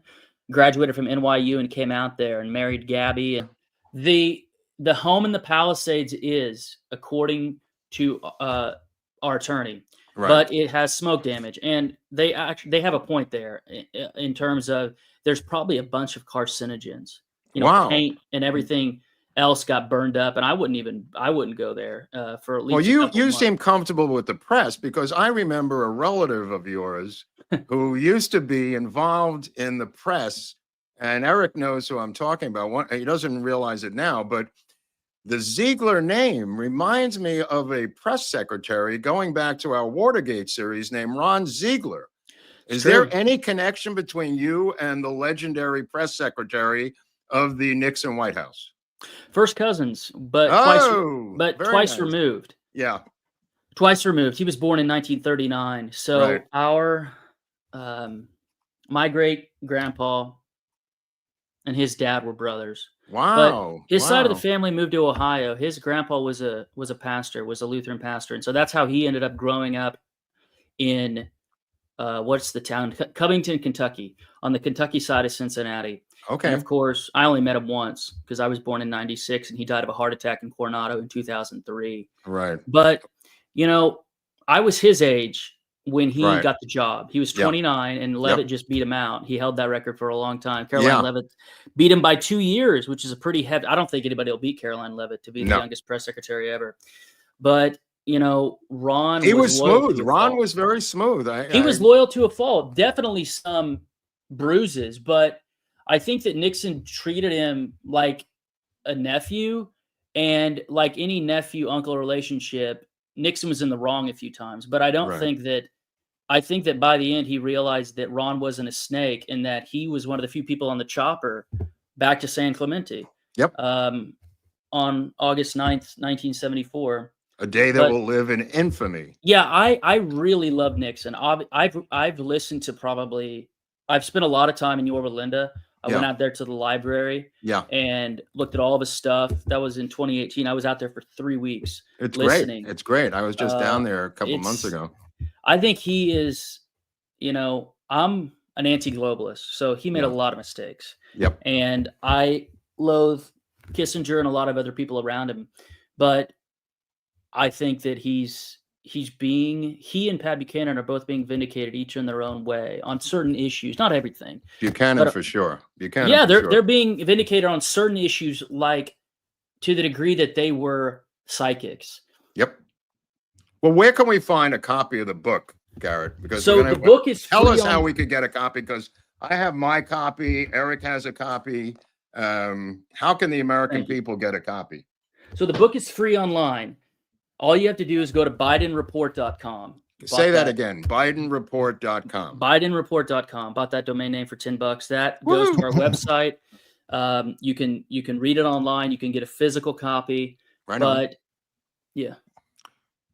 Graduated from NYU and came out there and married Gabby. And the home in the Palisades is, according to our attorney, but it has smoke damage, and they have a point there in terms of there's probably a bunch of carcinogens. Paint and everything else got burned up, and I wouldn't go there for at least. Well, you seem comfortable with the press, because I remember a relative of yours who used to be involved in the press, and Eric knows who I'm talking about. He doesn't realize it now, but the Ziegler name reminds me of a press secretary going back to our Watergate series named Ron Ziegler. Is there any connection between you and the legendary press secretary of the Nixon White House? First cousins, but twice removed. Yeah. Twice removed. He was born in 1939. So my great grandpa and his dad were brothers. Wow. But his side of the family moved to Ohio. His grandpa was a pastor, was a Lutheran pastor. And so that's how he ended up growing up in what's the town? Covington, Kentucky, on the Kentucky side of Cincinnati. Okay. And of course, I only met him once because I was born in 96 and he died of a heart attack in Coronado in 2003. Right. But, I was his age when he got the job. He was 29 and Levitt just beat him out. He held that record for a long time. Caroline Levitt beat him by 2 years, which is a pretty heavy. I don't think anybody will beat Caroline Levitt to be the youngest press secretary ever. But, Ron was smooth. Ron was very smooth. He was loyal to a fault. Definitely some bruises, but I think that Nixon treated him like a nephew, and like any nephew-uncle relationship, Nixon was in the wrong a few times. But I don't think that – I think that by the end he realized that Ron wasn't a snake and that he was one of the few people on the chopper back to San Clemente on August 9th, 1974. A day that will live in infamy. Yeah, I really love Nixon. I've listened to I've spent a lot of time in Yorba Linda. I went out there to the library and looked at all of his stuff. That was in 2018. I was out there for 3 weeks. It's listening. Great. It's great. I was just down there a couple months ago. I think he is, I'm an anti-globalist, so he made a lot of mistakes. Yep. And I loathe Kissinger and a lot of other people around him. But I think that he and Pat Buchanan are both being vindicated, each in their own way on certain issues, not everything. Buchanan for sure. They're being vindicated on certain issues, like to the degree that they were psychics. Yep. Well, where can we find a copy of the book, Garrett? Because the book is tell us how we could get a copy, because I have my copy. Eric has a copy. How can the American people get a copy? So the book is free online. All you have to do is go to bidenreport.com. Say that again, bidenreport.com. Bidenreport.com. Bought that domain name for $10. That goes to our website. You can read it online. You can get a physical copy. And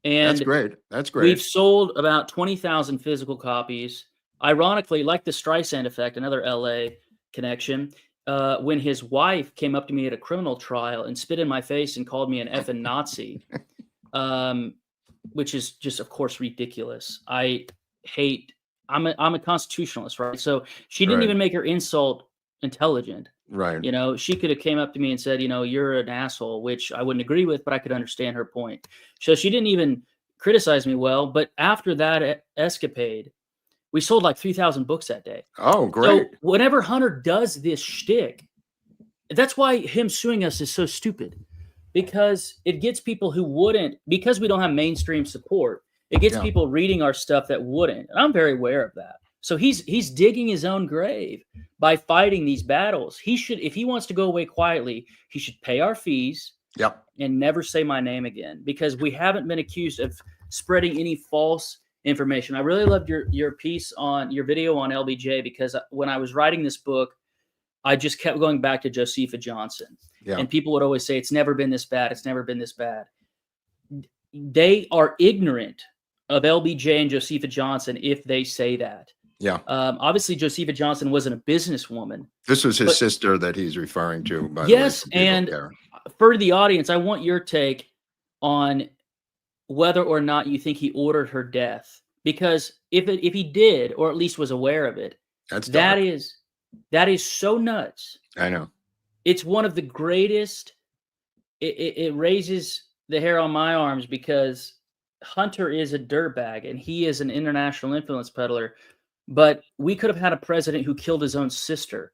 that's great. We've sold about 20,000 physical copies. Ironically, like the Streisand effect, another LA connection, when his wife came up to me at a criminal trial and spit in my face and called me an effing Nazi, which is just, of course, ridiculous. I'm a constitutionalist, right? So she didn't even make her insult intelligent. Right. She could have came up to me and said, you're an asshole, which I wouldn't agree with, but I could understand her point. So she didn't even criticize me well. But after that escapade, we sold like 3,000 books that day. Oh, great. So whenever Hunter does this shtick, that's why him suing us is so stupid. Because it gets people who wouldn't, because we don't have mainstream support, it gets people reading our stuff that wouldn't. And I'm very aware of that. So he's digging his own grave by fighting these battles. He should, if he wants to go away quietly, he should pay our fees. Yep. And never say my name again, because we haven't been accused of spreading any false information. I really loved your piece on your video on LBJ, because when I was writing this book, I just kept going back to Josepha Johnson. Yeah. And people would always say, it's never been this bad. It's never been this bad. They are ignorant of LBJ and Josepha Johnson if they say that. Yeah. Obviously, Josepha Johnson wasn't a businesswoman. This was his sister that he's referring to. By yes, the way, and for the audience, I want your take on whether or not you think he ordered her death. Because if he did, or at least was aware of it, that is so nuts. I know. It's one of the greatest. It raises the hair on my arms, because Hunter is a dirtbag and he is an international influence peddler. But we could have had a president who killed his own sister.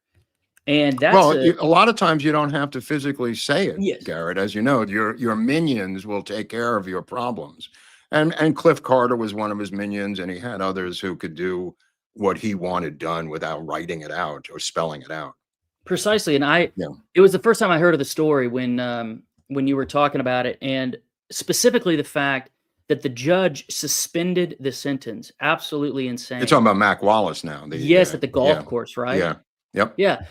And that's a lot of times you don't have to physically say it, yes. Garrett. As you know, your minions will take care of your problems. And Cliff Carter was one of his minions, and he had others who could do what he wanted done without writing it out or spelling it out. Precisely. And it was the first time I heard of the story when you were talking about it, and specifically the fact that the judge suspended the sentence. Absolutely insane. You're talking about Mac Wallace now. Yes, at the golf course, right? Yeah. Yep. Yeah.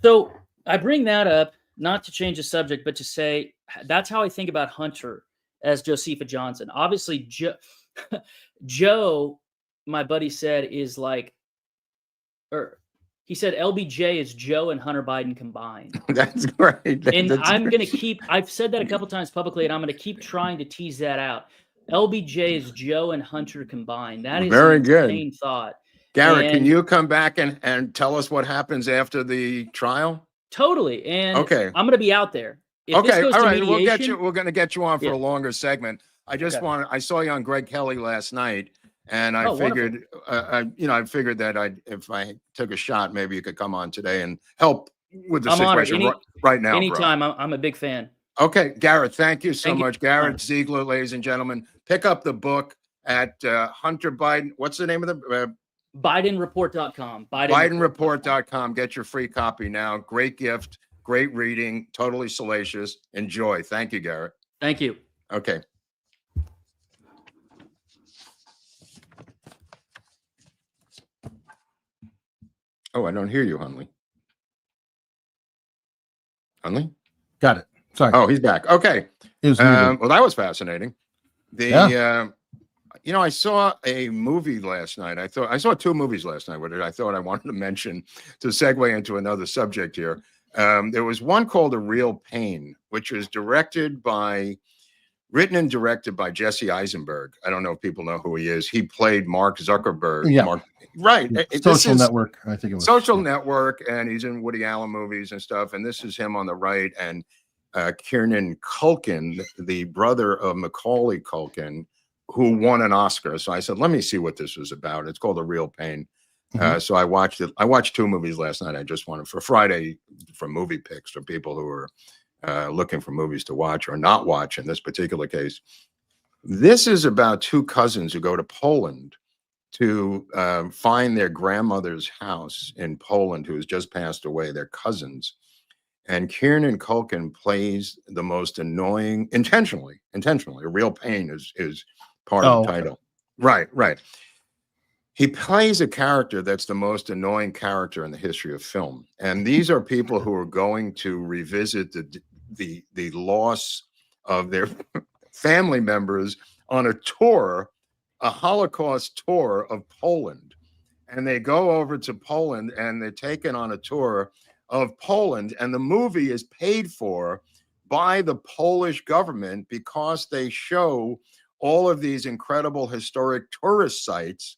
So I bring that up, not to change the subject, but to say that's how I think about Hunter as Josepha Johnson. Obviously, Joe, my buddy said, is like, or he said LBJ is Joe and Hunter Biden combined. That's great. And I'm going to keep, I've said that a couple times publicly, and I'm going to keep trying to tease that out. LBJ is Joe and Hunter combined. That is very an insane thought. Garrett, can you come back and tell us what happens after the trial? Totally. And okay, I'm going to be out there. If okay, all right. Mediation, we're going to get you on for a longer segment. I just I saw you on Greg Kelly last night, and I figured, I figured that if I took a shot, maybe you could come on today and help with the situation right now. Anytime. I'm a big fan. Okay, Garrett, thank you so much. Garrett Ziegler, ladies and gentlemen. Pick up the book at Hunter Biden. What's the name of the BidenReport.com. BidenReport.com. Get your free copy now. Great gift, great reading, totally salacious. Enjoy. Thank you, Garrett. Thank you. Okay. Oh, I don't hear you, Hunley. Hunley? Got it. Sorry. Oh, he's back. Okay. Well, that was fascinating. I saw a movie last night. I saw two movies last night, which I thought I wanted to mention to segue into another subject here. There was one called A Real Pain, which was written and directed by Jesse Eisenberg. I don't know if people know who he is. He played Mark Zuckerberg. Yeah. Right. Social Network, I think it was. Social Network, and he's in Woody Allen movies and stuff. And this is him on the right. And Kieran Culkin, the brother of Macaulay Culkin, who won an Oscar. So I said, let me see what this was about. It's called A Real Pain. So I watched it. I watched two movies last night. I just wanted for Friday for movie picks for people who are looking for movies to watch or not watch in this particular case. This is about two cousins who go to Poland to find their grandmother's house in Poland, who has just passed away, their cousins. And Kieran Culkin plays the most annoying, intentionally, A Real Pain is part of the title. Right. He plays a character that's the most annoying character in the history of film. And these are people who are going to revisit the loss of their family members on a tour, a Holocaust tour of Poland. And they go over to Poland and they're taken on a tour of Poland. And the movie is paid for by the Polish government because they show all of these incredible historic tourist sites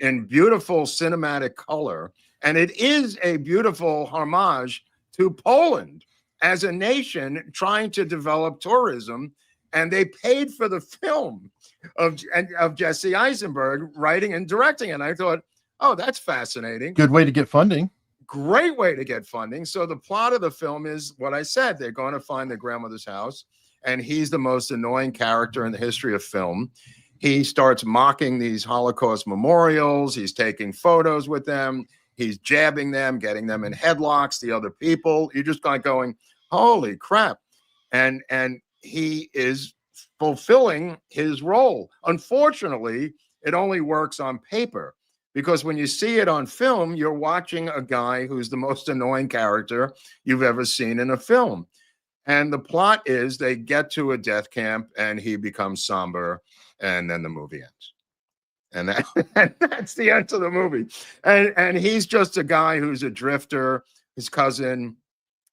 in beautiful cinematic color. And it is a beautiful homage to Poland as a nation trying to develop tourism. And they paid for the film of Jesse Eisenberg writing and directing. And I thought, oh, that's fascinating. Good way to get funding. Great way to get funding. So the plot of the film is what I said. They're going to find their grandmother's house, and he's the most annoying character in the history of film. he starts mocking these Holocaust memorials. He's taking photos with them. He's jabbing them, getting them in headlocks, the other people. You're just kind of going, holy crap. And he is fulfilling his role. Unfortunately, it only works on paper, because when you see it on film, you're watching a guy who's the most annoying character you've ever seen in a film. And the plot is they get to a death camp and he becomes somber, and then the movie ends. And that's the end of the movie. And he's just a guy who's a drifter. His cousin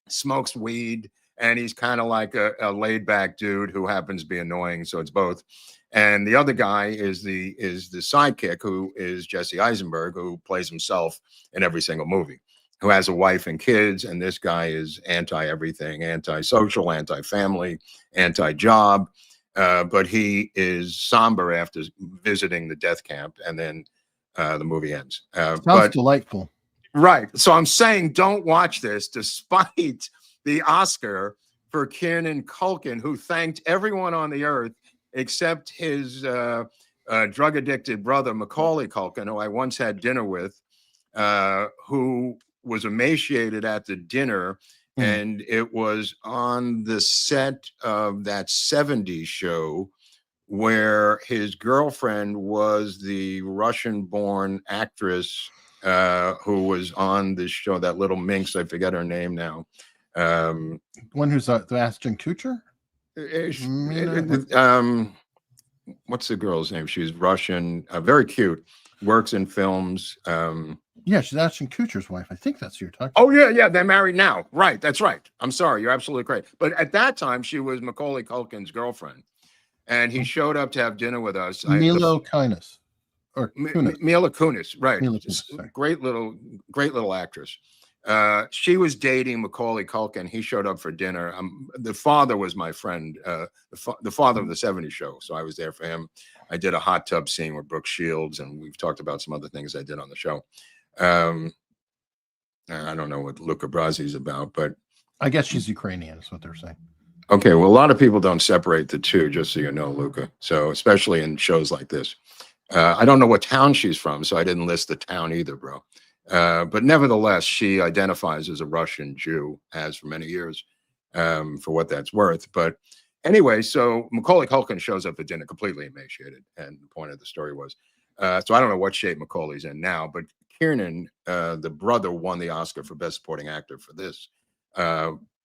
smokes weed, and he's kind of like a laid back dude who happens to be annoying. So it's both. And the other guy is the sidekick, who is Jesse Eisenberg, who plays himself in every single movie, who has a wife and kids. And this guy is anti-everything, anti-social, anti-family, anti-job. But he is somber after visiting the death camp, and then the movie ends. Sounds delightful. Right. So I'm saying don't watch this, despite the Oscar for Kieran Culkin, who thanked everyone on the earth except his drug-addicted brother, Macaulay Culkin, who I once had dinner with, who was emaciated at the dinner. And it was on the set of that 70s show where his girlfriend was the Russian-born actress who was on this show, that little minx, I forget her name now. One who's the Ashton Kutcher? What's the girl's name? She's Russian, very cute, works in films. Yeah, she's Ashton Kutcher's wife. I think that's who you're talking about. Oh, yeah, they're married now. Right, that's right. I'm sorry, you're absolutely correct. But at that time, she was Macaulay Culkin's girlfriend. And he showed up to have dinner with us. Mila Kunis. Or Kunis. Mila Kunis, right. Mila Kunis, great little actress. She was dating Macaulay Culkin. He showed up for dinner. The father was my friend, the father of the 70s show. So I was there for him. I did a hot tub scene with Brooke Shields, and we've talked about some other things I did on the show. I don't know what Luca Brasi's about, but I guess she's Ukrainian, is what they're saying. Okay, well, a lot of people don't separate the two, just so you know, Luca. So especially in shows like this. I don't know what town she's from, so I didn't list the town either, bro. But nevertheless, she identifies as a Russian Jew, has for many years, for what that's worth. But anyway, so Macaulay Culkin shows up at dinner completely emaciated, and the point of the story was, so I don't know what shape Macaulay's in now, but Kieran, the brother, won the Oscar for Best Supporting Actor for this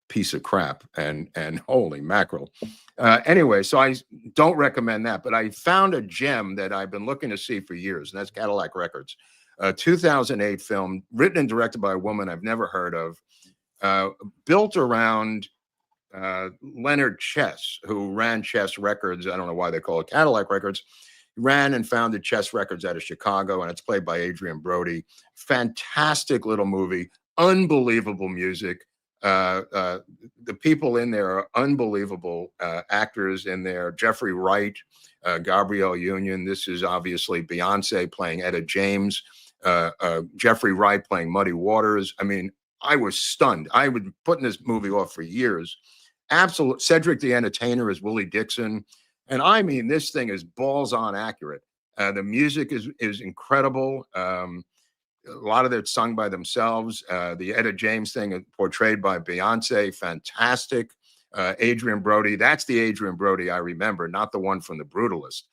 piece of crap, and holy mackerel. Anyway, so I don't recommend that, but I found a gem that I've been looking to see for years, and that's Cadillac Records. A 2008 film written and directed by a woman I've never heard of, built around Leonard Chess, who ran Chess Records. I don't know why they call it Cadillac Records. Ran and founded Chess Records out of Chicago, and it's played by Adrian Brody. Fantastic little movie, unbelievable music. The people in there are unbelievable actors in there. Jeffrey Wright, Gabrielle Union. This is obviously Beyonce playing Etta James. Jeffrey Wright playing Muddy Waters. I mean, I was stunned. I would putting this movie off for years. Absolute. Cedric the Entertainer is Willie Dixon. And I mean, this thing is balls on accurate. The music is incredible. A lot of it sung by themselves. The Etta James thing is portrayed by Beyonce, fantastic. Adrian Brody, that's the Adrian Brody I remember, not the one from The Brutalist,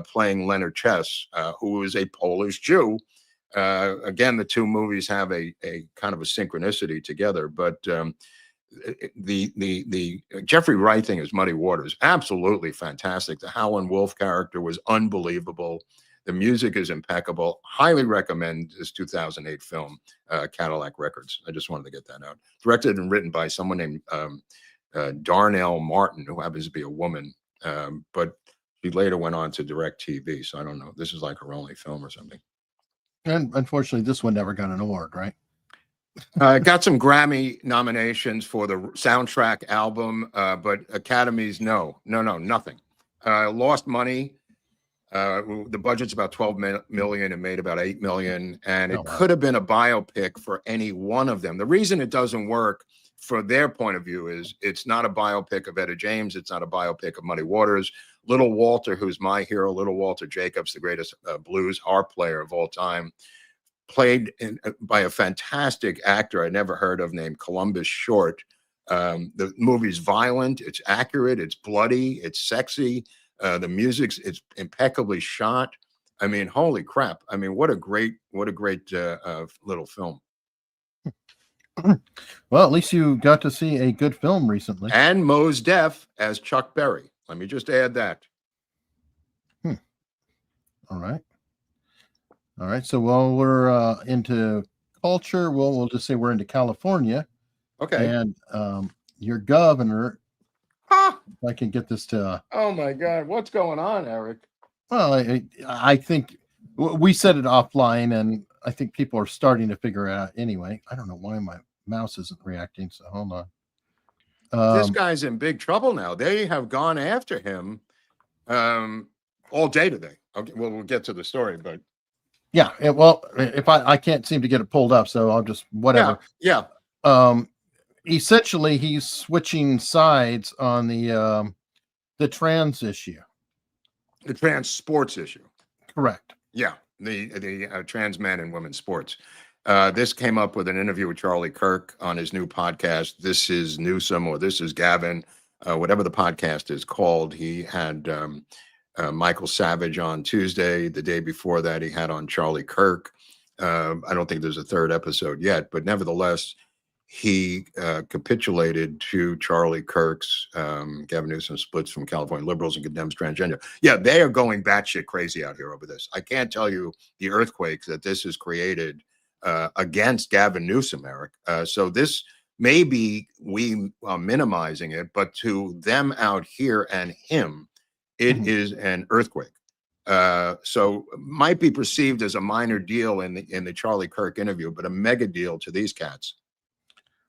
playing Leonard Chess, who is a Polish Jew. Again, the two movies have a kind of a synchronicity together, but the Jeffrey Wright thing is Muddy Waters, absolutely fantastic. The Howlin' Wolf character was unbelievable. The music is impeccable. Highly recommend this 2008 film, Cadillac Records. I just wanted to get that out. Directed and written by someone named Darnell Martin, who happens to be a woman, but she later went on to direct TV. So I don't know. This is like her only film or something. And unfortunately, this one never got an award, right? Got some Grammy nominations for the soundtrack album, but Academies, nothing. Lost money. The budget's about 12 million and made about 8 million. And it could have been a biopic for any one of them. The reason it doesn't work for their point of view is it's not a biopic of Etta James. It's not a biopic of Muddy Waters. Little Walter, who's my hero, Little Walter Jacobs, the greatest blues harp player of all time, played by a fantastic actor I never heard of named Columbus Short. The movie's violent, it's accurate, it's bloody, it's sexy. The it's impeccably shot. I mean, holy crap! I mean, what a great little film. Well, at least you got to see a good film recently. And Mos Def as Chuck Berry. Let me just add that. All right. So while we're into culture, we'll just say we're into California. Okay. And your governor, if I can get this to. Oh my God, what's going on, Eric? Well, I think we said it offline, and I think people are starting to figure it out anyway. I don't know why my mouse isn't reacting. So hold on. This guy's in big trouble now. They have gone after him all day today. Okay, well, we'll get to the story, but yeah. Well, if I can't seem to get it pulled up, so I'll just whatever. Yeah. Essentially, he's switching sides on the trans issue, the trans sports issue. Correct. Yeah, the trans men and women's sports. This came up with an interview with Charlie Kirk on his new podcast. This is Newsom, or this is Gavin, whatever the podcast is called. He had Michael Savage on Tuesday. The day before that, he had on Charlie Kirk. I don't think there's a third episode yet, but nevertheless, he capitulated to Charlie Kirk's Gavin Newsom splits from California liberals and condemns transgender. Yeah, they are going batshit crazy out here over this. I can't tell you the earthquakes that this has created against Gavin Newsom, Eric. So this may be we are minimizing it, but to them out here and him, it is an earthquake. So might be perceived as a minor deal in the Charlie Kirk interview, but a mega deal to these cats.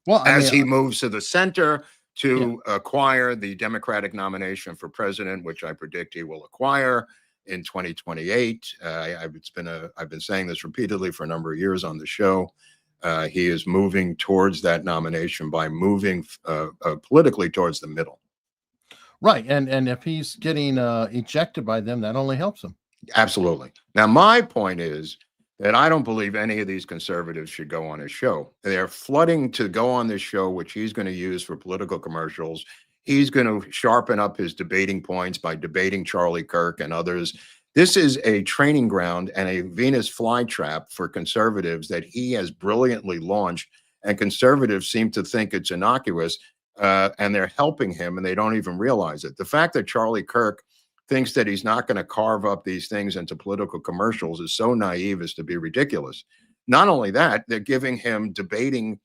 Well, as he moves to the center to acquire the Democratic nomination for president, which I predict he will acquire in 2028. I've been saying this repeatedly for a number of years on the show. He is moving towards that nomination by moving politically towards the middle. Right, and if he's getting ejected by them, that only helps him. Absolutely. Now, my point is that I don't believe any of these conservatives should go on his show. They're flooding to go on this show, which he's going to use for political commercials. He's going to sharpen up his debating points by debating Charlie Kirk and others. This is a training ground and a Venus flytrap for conservatives that he has brilliantly launched, and conservatives seem to think it's innocuous, and they're helping him, and they don't even realize it. The fact that Charlie Kirk thinks that he's not going to carve up these things into political commercials is so naive as to be ridiculous. Not only that, they're giving him debating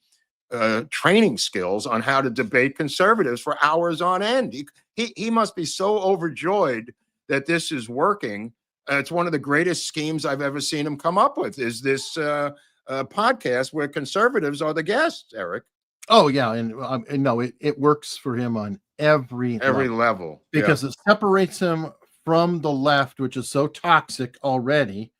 training skills on how to debate conservatives for hours on end. He must be so overjoyed that this is working. It's one of the greatest schemes I've ever seen him come up with, is this podcast where conservatives are the guests, Eric. Oh, yeah. And no, it works for him on every level because it separates him from the left, which is so toxic already.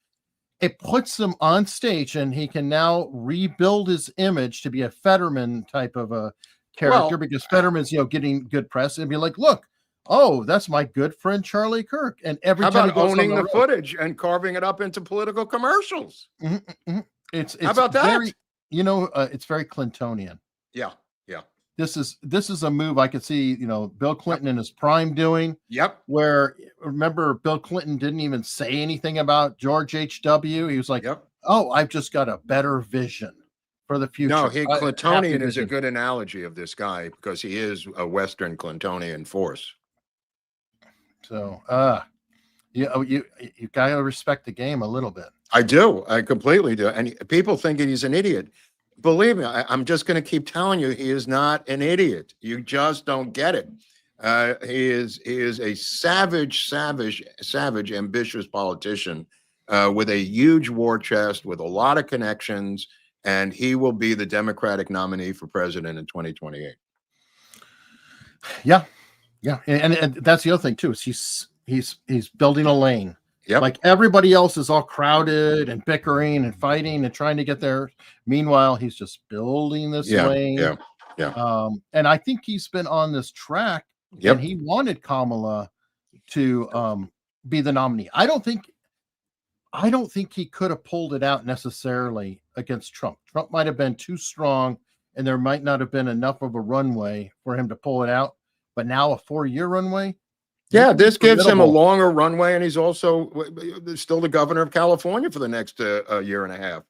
It puts him on stage, and he can now rebuild his image to be a Fetterman type of a character, because Fetterman's, getting good press, and be like, look, oh, that's my good friend Charlie Kirk. And every time he goes owning the footage and carving it up into political commercials. It's how about that? It's very Clintonian. Yeah. This is a move I could see, Bill Clinton in his prime doing. Yep. Where, remember, Bill Clinton didn't even say anything about George H.W. He was like, oh, I've just got a better vision for the future. No, Clintonian is a good analogy of this guy, because he is a Western Clintonian force. So, you got to respect the game a little bit. I do. I completely do. And people think he's an idiot. Believe me, I'm just going to keep telling you, he is not an idiot. You just don't get it. He is a savage, ambitious politician with a huge war chest, with a lot of connections, and he will be the Democratic nominee for president in 2028. Yeah, and that's the other thing too. Is he's building a lane. Yep. Like everybody else is all crowded and bickering and fighting and trying to get there. Meanwhile, he's just building this lane. Yeah. And I think he's been on this track. Yep. And he wanted Kamala to be the nominee. I don't think he could have pulled it out necessarily against Trump. Trump might have been too strong, and there might not have been enough of a runway for him to pull it out. But now a 4-year runway. Yeah, this gives him a longer runway, and he's also still the governor of California for the next year and a half.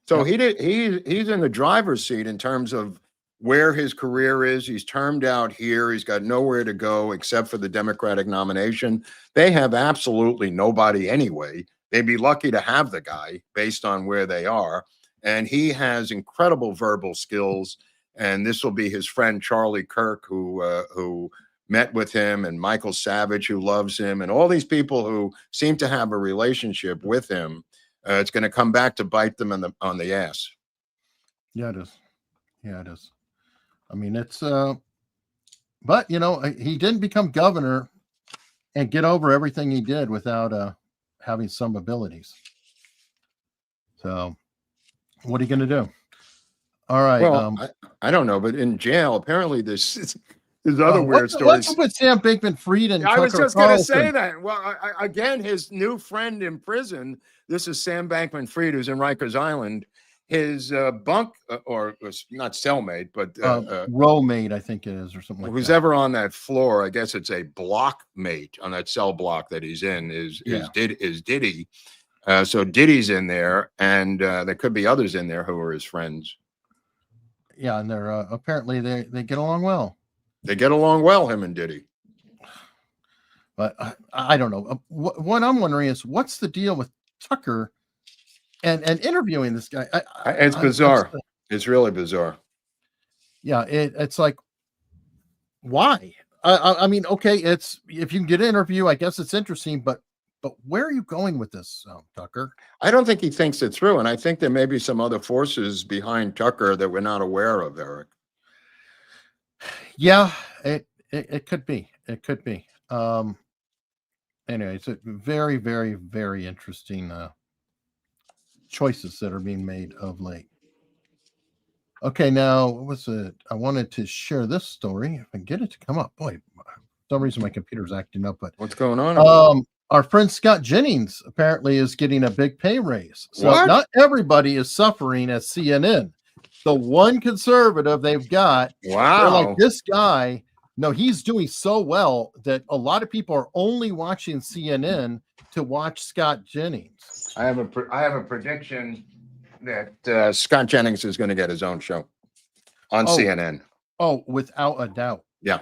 So he's in the driver's seat in terms of where his career is. He's termed out here. He's got nowhere to go except for the Democratic nomination. They have absolutely nobody anyway. They'd be lucky to have the guy based on where they are. And he has incredible verbal skills. And this will be his friend Charlie Kirk, who met with him, and Michael Savage, who loves him, and all these people who seem to have a relationship with him. It's going to come back to bite them on the ass. Yeah, it is. Yeah, it is. I mean, it's but you know, he didn't become governor and get over everything he did without having some abilities. So what are you going to do? All right. Well, I don't know, but in jail, apparently there's other weird stories. What's up with Sam Bankman-Fried and I was Tucker just going to Carlson? say that. Well, again, his new friend in prison. This is Sam Bankman-Fried, who's in Rikers Island. His bunk, or not cellmate, but roommate, I think it is, or something like who's that. ever on that floor. I guess it's a block mate on that cell block that he's in. Is Diddy. So Diddy's in there, and there could be others in there who are his friends. Yeah, and they're apparently they get along well. They get along well, him and Diddy. But I don't know. What I'm wondering is, what's the deal with Tucker and interviewing this guy? It's bizarre. It's really bizarre. Yeah, it's like, why? I mean, okay, it's if you can get an interview, I guess it's interesting, but where are you going with this, Tucker? I don't think he thinks it through, and I think there may be some other forces behind Tucker that we're not aware of, Eric. Yeah, it could be. It could be. Anyway, it's a very, very, very interesting choices that are being made of late. Okay, now what was it? I wanted to share this story. If I can get it to come up, boy, for some reason my computer's acting up. But what's going on? Our friend Scott Jennings apparently is getting a big pay raise. So what? Not everybody is suffering at CNN. The one conservative they've got, wow, like this guy. No, he's doing so well that a lot of people are only watching CNN to watch Scott Jennings. I have a prediction that Scott Jennings is going to get his own show on CNN. Oh, without a doubt. Yeah.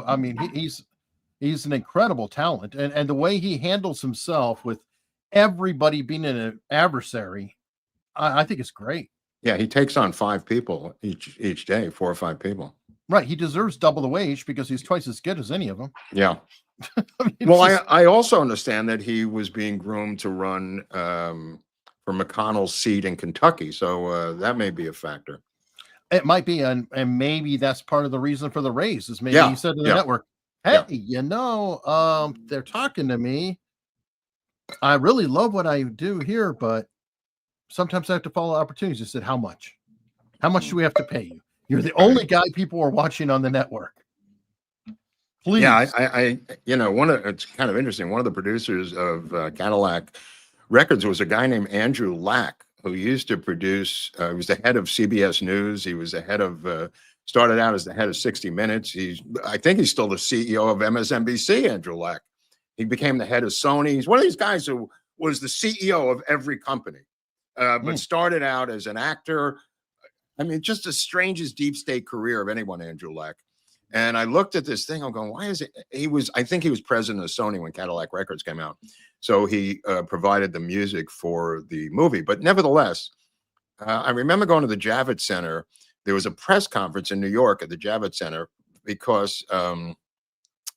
I mean, he's an incredible talent, and the way he handles himself with everybody being an adversary, I think it's great. Yeah, he takes on 5 people each day, 4 or 5 people. Right, he deserves double the wage because he's twice as good as any of them. Yeah. I mean, well, I also understand that he was being groomed to run for McConnell's seat in Kentucky, so that may be a factor. It might be, and maybe that's part of the reason for the raise. Is maybe he said to the network, "Hey, you know, they're talking to me. I really love what I do here, but sometimes I have to follow opportunities." He said, "How much? How much do we have to pay you? You're the only guy people are watching on the network. Please." Yeah, I it's kind of interesting. One of the producers of Cadillac Records was a guy named Andrew Lack, who used to produce. He was the head of CBS News. He was the head of. Started out as the head of 60 Minutes. I think he's still the CEO of MSNBC. Andrew Lack. He became the head of Sony. He's one of these guys who was the CEO of every company, but started out as an actor. I mean, just the strangest deep state career of anyone, Andrew Lack. And I looked at this thing. I'm going, why is it? I think he was president of Sony when Cadillac Records came out. So he provided the music for the movie. But nevertheless, I remember going to the Javits Center. There was a press conference in New York at the Javits Center because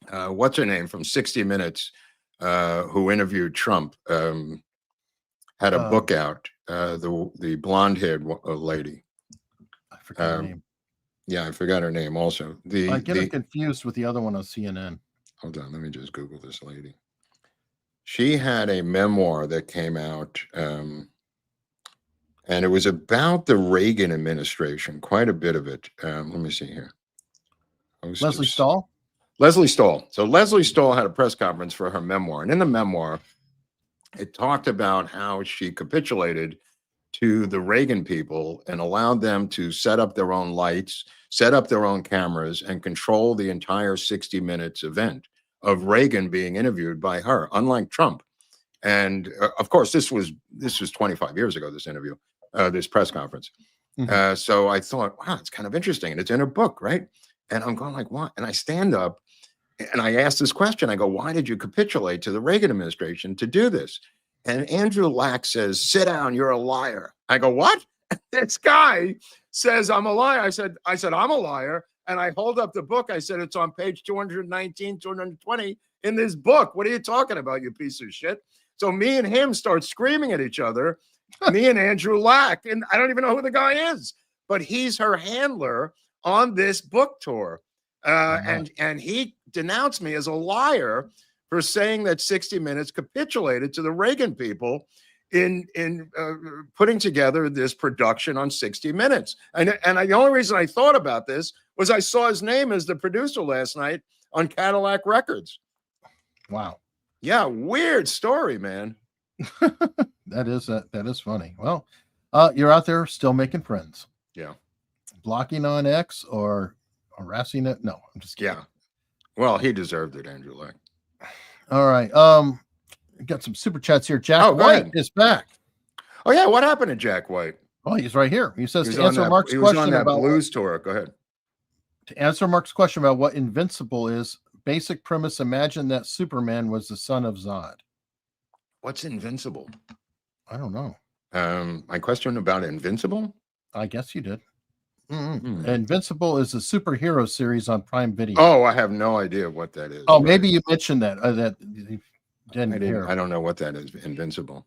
what's her name from 60 Minutes, who interviewed Trump, had a book out, the blonde-haired lady. I forgot her name. Yeah, I forgot her name also. I get her confused with the other one on CNN. Hold on, let me just Google this lady. She had a memoir that came out, and it was about the Reagan administration, quite a bit of it. Let me see here. Leslie Stahl? Leslie Stahl. So Leslie Stahl had a press conference for her memoir, and in the memoir, it talked about how she capitulated to the Reagan people and allowed them to set up their own lights, set up their own cameras, and control the entire 60 minutes event of Reagan being interviewed by her, unlike Trump. And of course, this was 25 years ago, this interview, this press conference. So I thought, wow, it's kind of interesting. And it's in her book, right? And I'm going like, what? And I stand up and I ask this question. I go, why did you capitulate to the Reagan administration to do this? And Andrew Lack says, sit down, you're a liar. I go, what? This guy says I'm a liar. I said, I'm a liar. And I hold up the book. I said, it's on page 219, 220 in this book. What are you talking about, you piece of shit? So me and him start screaming at each other, me and Andrew Lack. And I don't even know who the guy is, but he's her handler on this book tour. And he denounced me as a liar for saying that 60 Minutes capitulated to the Reagan people in putting together this production on 60 Minutes. And the only reason I thought about this was I saw his name as the producer last night on Cadillac Records. Wow. Yeah, weird story, man. That is funny. Well, you're out there still making friends. Yeah. Blocking on X or harassing it? No, I'm just kidding. Yeah. Well, he deserved it, Andrew Lack. All right. Got some super chats here. Jack White is back. Oh yeah, what happened to Jack White? Oh, he's right here. He says to answer Mark's question about blues tour. Go ahead. To answer Mark's question about what Invincible is, basic premise: imagine that Superman was the son of Zod. What's Invincible? I don't know. My question about Invincible? I guess you did. Invincible is a superhero series on Prime Video. Oh, I have no idea what that is. Oh, maybe you mentioned that. That you didn't hear. I don't know what that is. Invincible.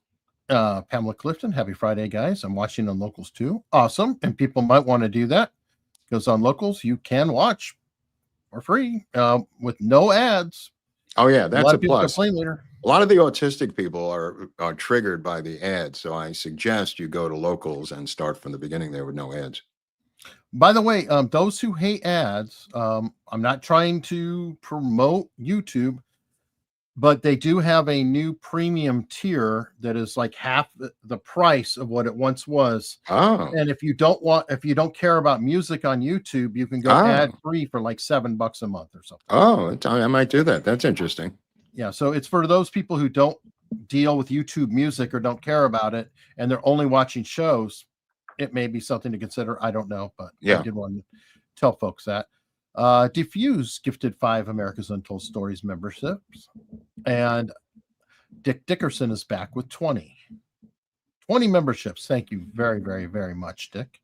Pamela Clifton, happy Friday, guys. I'm watching on Locals too. Awesome. And people might want to do that because on Locals, you can watch for free with no ads. Oh, yeah, that's a plus. Later. A lot of the autistic people are triggered by the ads. So I suggest you go to Locals and start from the beginning there with no ads. By the way, those who hate ads, I'm not trying to promote YouTube, but they do have a new premium tier that is like half the price of what it once was. Oh. And if you don't care about music on YouTube, you can go ad free for like $7 a month or something. Oh, I might do that. That's interesting. Yeah. So it's for those people who don't deal with YouTube music or don't care about it, and they're only watching shows. It may be something to consider. I don't know, but yeah. I did want to tell folks that. Diffuse gifted 5 America's Untold Stories memberships. And Dick Dickerson is back with 20 memberships. Thank you very, very, very much, Dick.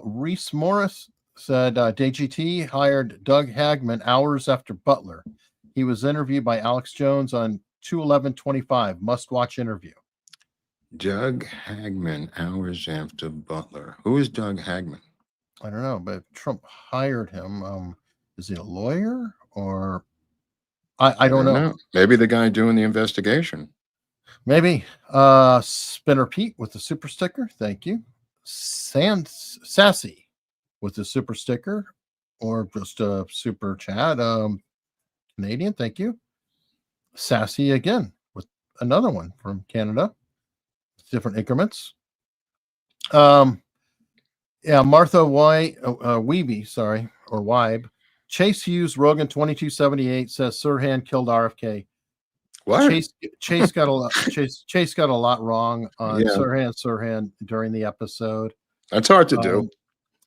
Reese Morris said DGT hired Doug Hagman hours after Butler. He was interviewed by Alex Jones on 2/11/25. Must-watch interview. Doug Hagman hours after Butler. Who is Doug Hagman? I don't know, but Trump hired him. Is he a lawyer or I don't know. Maybe the guy doing the investigation. Maybe. Spinner Pete with the super sticker. Thank you. Sassy with the super sticker or just a super chat. Canadian. Thank you. Sassy again with another one from Canada. Different increments. Martha Weeby, sorry, or Weib. Chase Hughes, Rogan 2278 says Sirhan killed RFK. What? Chase got a lot. Chase got a lot wrong on Sirhan during the episode. That's hard to do.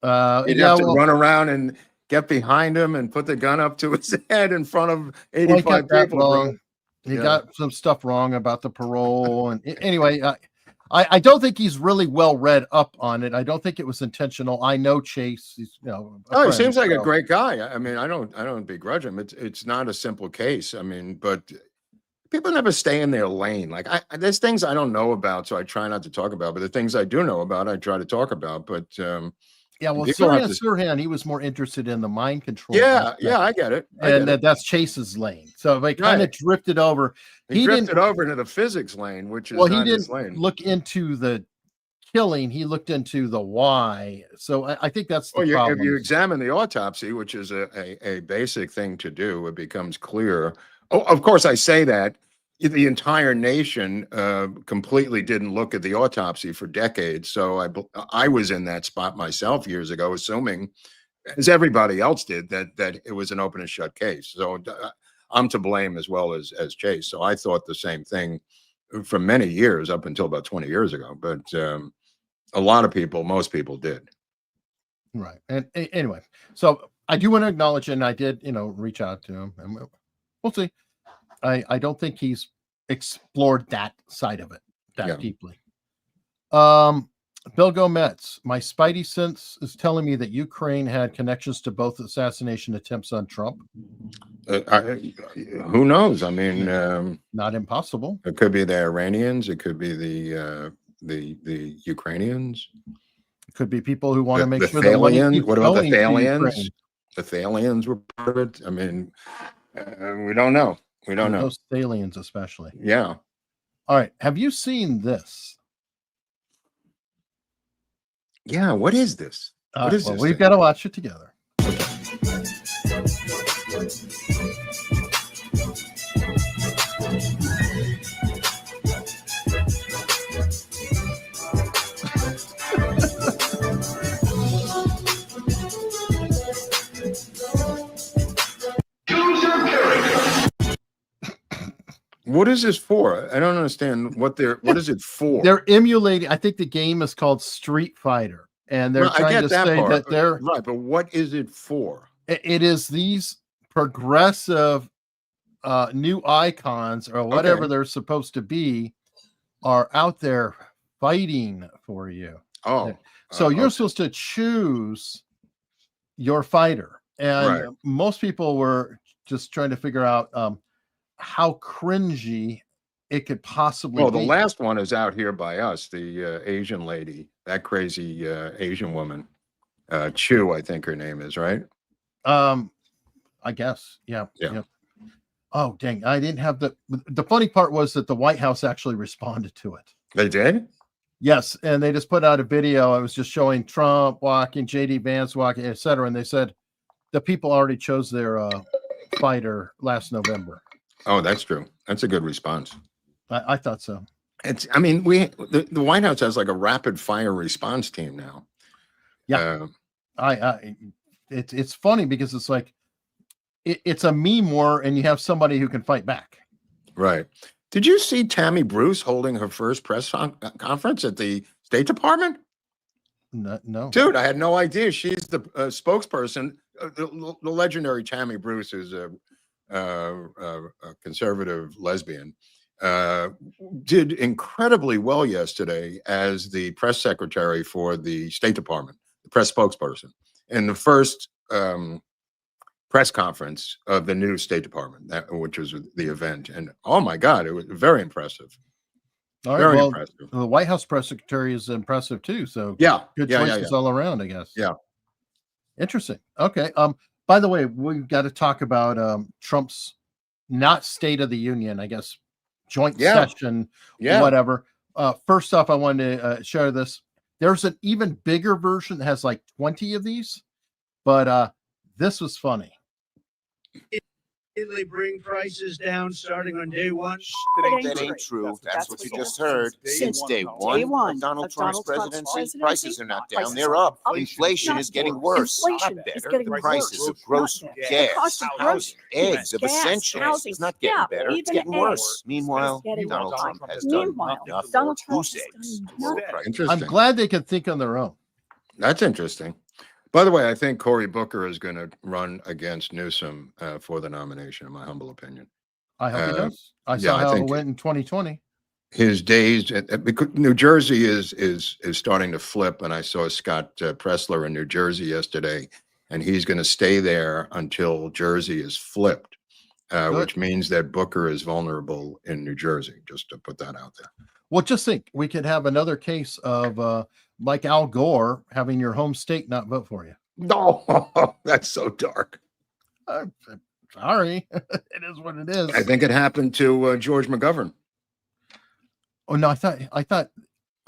You'd have to run around and get behind him and put the gun up to his head in front of 85 people. He got some stuff wrong about the parole, and anyway. I don't think he's really well read up on it. I don't think it was intentional. I know Chase. He's, he seems like a great guy. I mean, I don't begrudge him. It's not a simple case. I mean, but people never stay in their lane. Like there's things I don't know about, so I try not to talk about. But the things I do know about, I try to talk about. But Sirhan, he was more interested in the mind control. Yeah, I get it. That's Chase's lane. So they kind of drifted over. He drifted over into the physics lane, which is not his lane. Look into the killing, he looked into the why. So I think that's the Well, problem. if you examine the autopsy, which is a basic thing to do, it becomes clear. Oh, of course, I say that the entire nation completely didn't look at the autopsy for decades. So I was in that spot myself years ago, assuming, as everybody else did, that it was an open and shut case. So I'm to blame as well as Chase. So I thought the same thing for many years, up until about 20 years ago. But a lot of people, most people did. Right. And anyway, so I do want to acknowledge, and I did, reach out to him, and we'll see. I don't think he's explored that side of it that deeply. Bill Gomez, my spidey sense is telling me that Ukraine had connections to both assassination attempts on Trump. Who knows? I mean, not impossible. It could be the Iranians. It could be the Ukrainians. It could be people who want to make sure Thalians. What about the Thalians? The Thalians were part of it. I mean, we don't know. We don't know. Those Thalians, especially. Yeah. All right. Have you seen this? Yeah. What is this? What is this? We've got to watch it together. What is this for? I don't understand what is it for? They're emulating. I think the game is called Street Fighter, and they're trying to say that they're right. But what is it for? It is these progressive new icons or whatever they're supposed to be are out there fighting for you. Oh, so you're supposed to choose your fighter, and most people were just trying to figure out how cringy it could possibly be. Well, the last one is out here by us, the Asian lady, that crazy Asian woman, Chu, I think her name is, right? I guess. Yeah. Oh, dang. I didn't have the funny part was that the White House actually responded to it. They did? Yes. And they just put out a video. I was just showing Trump walking, JD Vance walking, etc. And they said the people already chose their fighter last November. Oh, that's true. That's a good response. I thought so. I mean, the White House has like a rapid fire response team now. Yeah. It's funny because it's like it's a meme war, and you have somebody who can fight back. Right. Did you see Tammy Bruce holding her first press conference at the State Department? No. Dude, I had no idea. She's the spokesperson. The legendary Tammy Bruce is a conservative lesbian, did incredibly well yesterday as the press secretary for the State Department, the press spokesperson, in the first press conference of the new State Department, which was the event. And oh my God, it was very impressive. Very impressive. The White House press secretary is impressive too. So good choices all around, I guess. Yeah. Interesting. Okay. By the way, we've got to talk about Trump's not State of the Union, I guess, joint session, whatever. First off, I wanted to share this. There's an even bigger version that has like 20 of these, but this was funny. They bring prices down starting on day one. That ain't true. That's what you just heard. Since day one of Donald Trump's presidency, prices are not down, they're up. Inflation is getting worse, not better. The prices of grocery, gas, housing, eggs, of essentials, it's not getting better, it's getting worse. Meanwhile, Donald Trump has done nothing. Goose eggs. I'm glad they could think on their own. That's interesting. By the way, I think Cory Booker is going to run against Newsom for the nomination, in my humble opinion. I hope he does. I saw how it went in 2020. His days, because New Jersey is starting to flip, and I saw Scott Pressler in New Jersey yesterday, and he's going to stay there until Jersey is flipped, which means that Booker is vulnerable in New Jersey, just to put that out there. Well, just think, we could have another case of like Al Gore having your home state not vote for you. No, that's so dark. Sorry, it is what it is. I think it happened to George McGovern. Oh no, I thought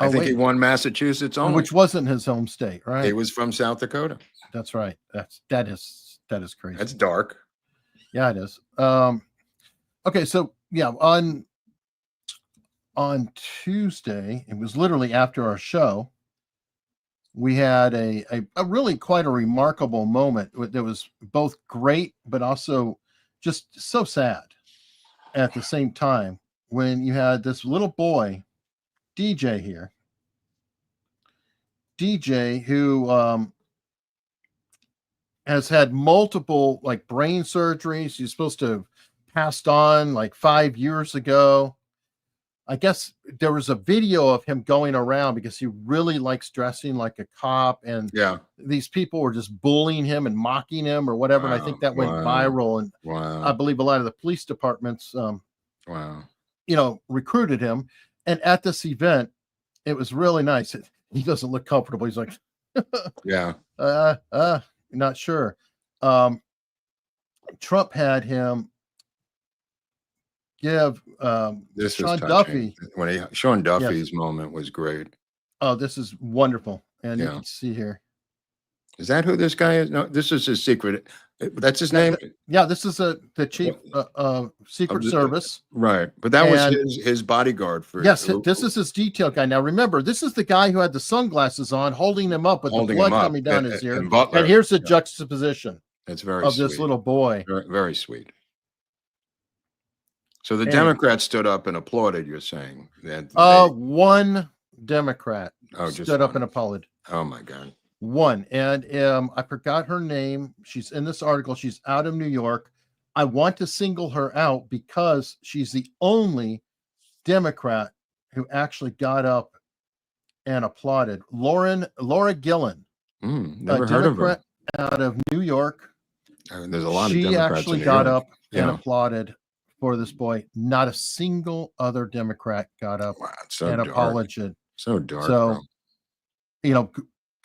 I think he won Massachusetts only. Which wasn't his home state, right? He was from South Dakota. That's right. That is crazy. That's dark. Yeah, it is. Okay, so yeah, on Tuesday, it was literally after our show, we had a really quite a remarkable moment that was both great but also just so sad at the same time, when you had this little boy DJ here, who has had multiple like brain surgeries. He's supposed to have passed on like 5 years ago. I guess there was a video of him going around because he really likes dressing like a cop, and these people were just bullying him and mocking him or whatever. And I think that went viral, and I believe a lot of the police departments, recruited him. And at this event, it was really nice. He doesn't look comfortable. He's like, not sure. Trump had him give Sean Duffy. Sean Duffy's moment was great. Oh, this is wonderful. And you can see here. Is that who this guy is? No, this is his secret. That's his name. Yeah, this is the chief Secret Service. Right, but that was his bodyguard for. Yes, this is his detail guy. Now remember, this is the guy who had the sunglasses on, holding him up with the blood coming down his ear. And here's the juxtaposition. It's very of sweet. This little boy. Very, very sweet. So the Democrats stood up and applauded. You're saying that? One Democrat stood up and applauded. Oh my God. One. And I forgot her name. She's in this article. She's out of New York. I want to single her out because she's the only Democrat who actually got up and applauded. Laura Gillen, never heard of her. Out of New York. There's a lot of Democrats. She actually got up and applauded for this boy. Not a single other Democrat got up and apologized. So dark. So,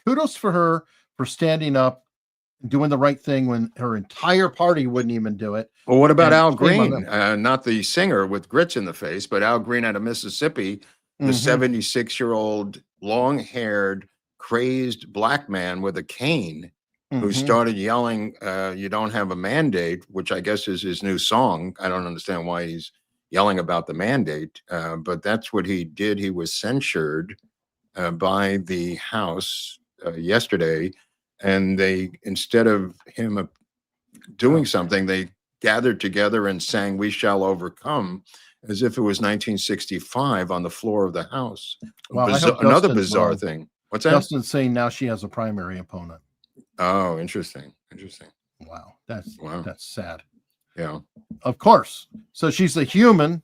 kudos for her for standing up, doing the right thing when her entire party wouldn't even do it. Well, what about Al Green? Not the singer with grits in the face, but Al Green out of Mississippi, the 76-year-old, long-haired, crazed black man with a cane who started yelling, "You don't have a mandate," which I guess is his new song. I don't understand why he's yelling about the mandate, but that's what he did. He was censured by the House yesterday, and they, instead of him doing something, they gathered together and sang "We Shall Overcome" as if it was 1965 on the floor of the House. Well, another bizarre thing. What's that? Justin's saying now she has a primary opponent. Oh, interesting. Wow, that's sad. Yeah, of course. So she's a human.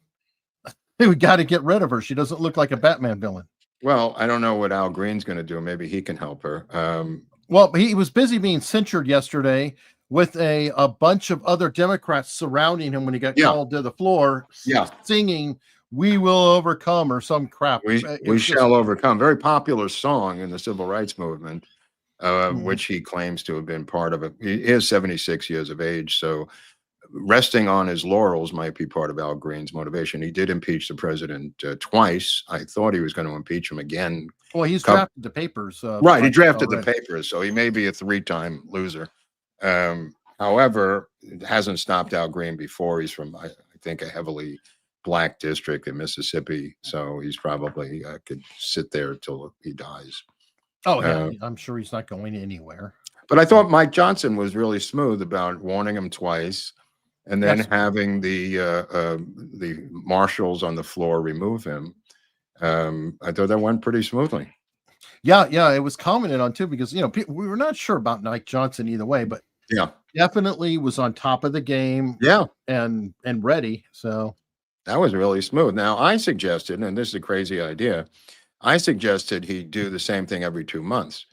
We got to get rid of her. She doesn't look like a Batman villain. Well, I don't know what Al Green's going to do. Maybe he can help her. Well, he was busy being censured yesterday with a bunch of other Democrats surrounding him when he got called to the floor, singing "We Will Overcome" or some crap. We shall overcome. Very popular song in the civil rights movement, which he claims to have been part of it. He is 76 years of age, so resting on his laurels might be part of Al Green's motivation. He did impeach the president twice. I thought he was going to impeach him again. Well, he's drafted the papers. Right, he drafted the papers, so he may be a three-time loser. However, it hasn't stopped Al Green before. He's from, I think, a heavily black district in Mississippi, so he's probably could sit there till he dies. Oh, yeah, I'm sure he's not going anywhere. But I thought Mike Johnson was really smooth about warning him twice, and then having the marshals on the floor remove him. I thought that went pretty smoothly. Yeah, it was commented on too, because we were not sure about Mike Johnson either way, but definitely was on top of the game. Yeah, and ready. So that was really smooth. Now I suggested, and this is a crazy idea, I suggested he do the same thing every 2 months.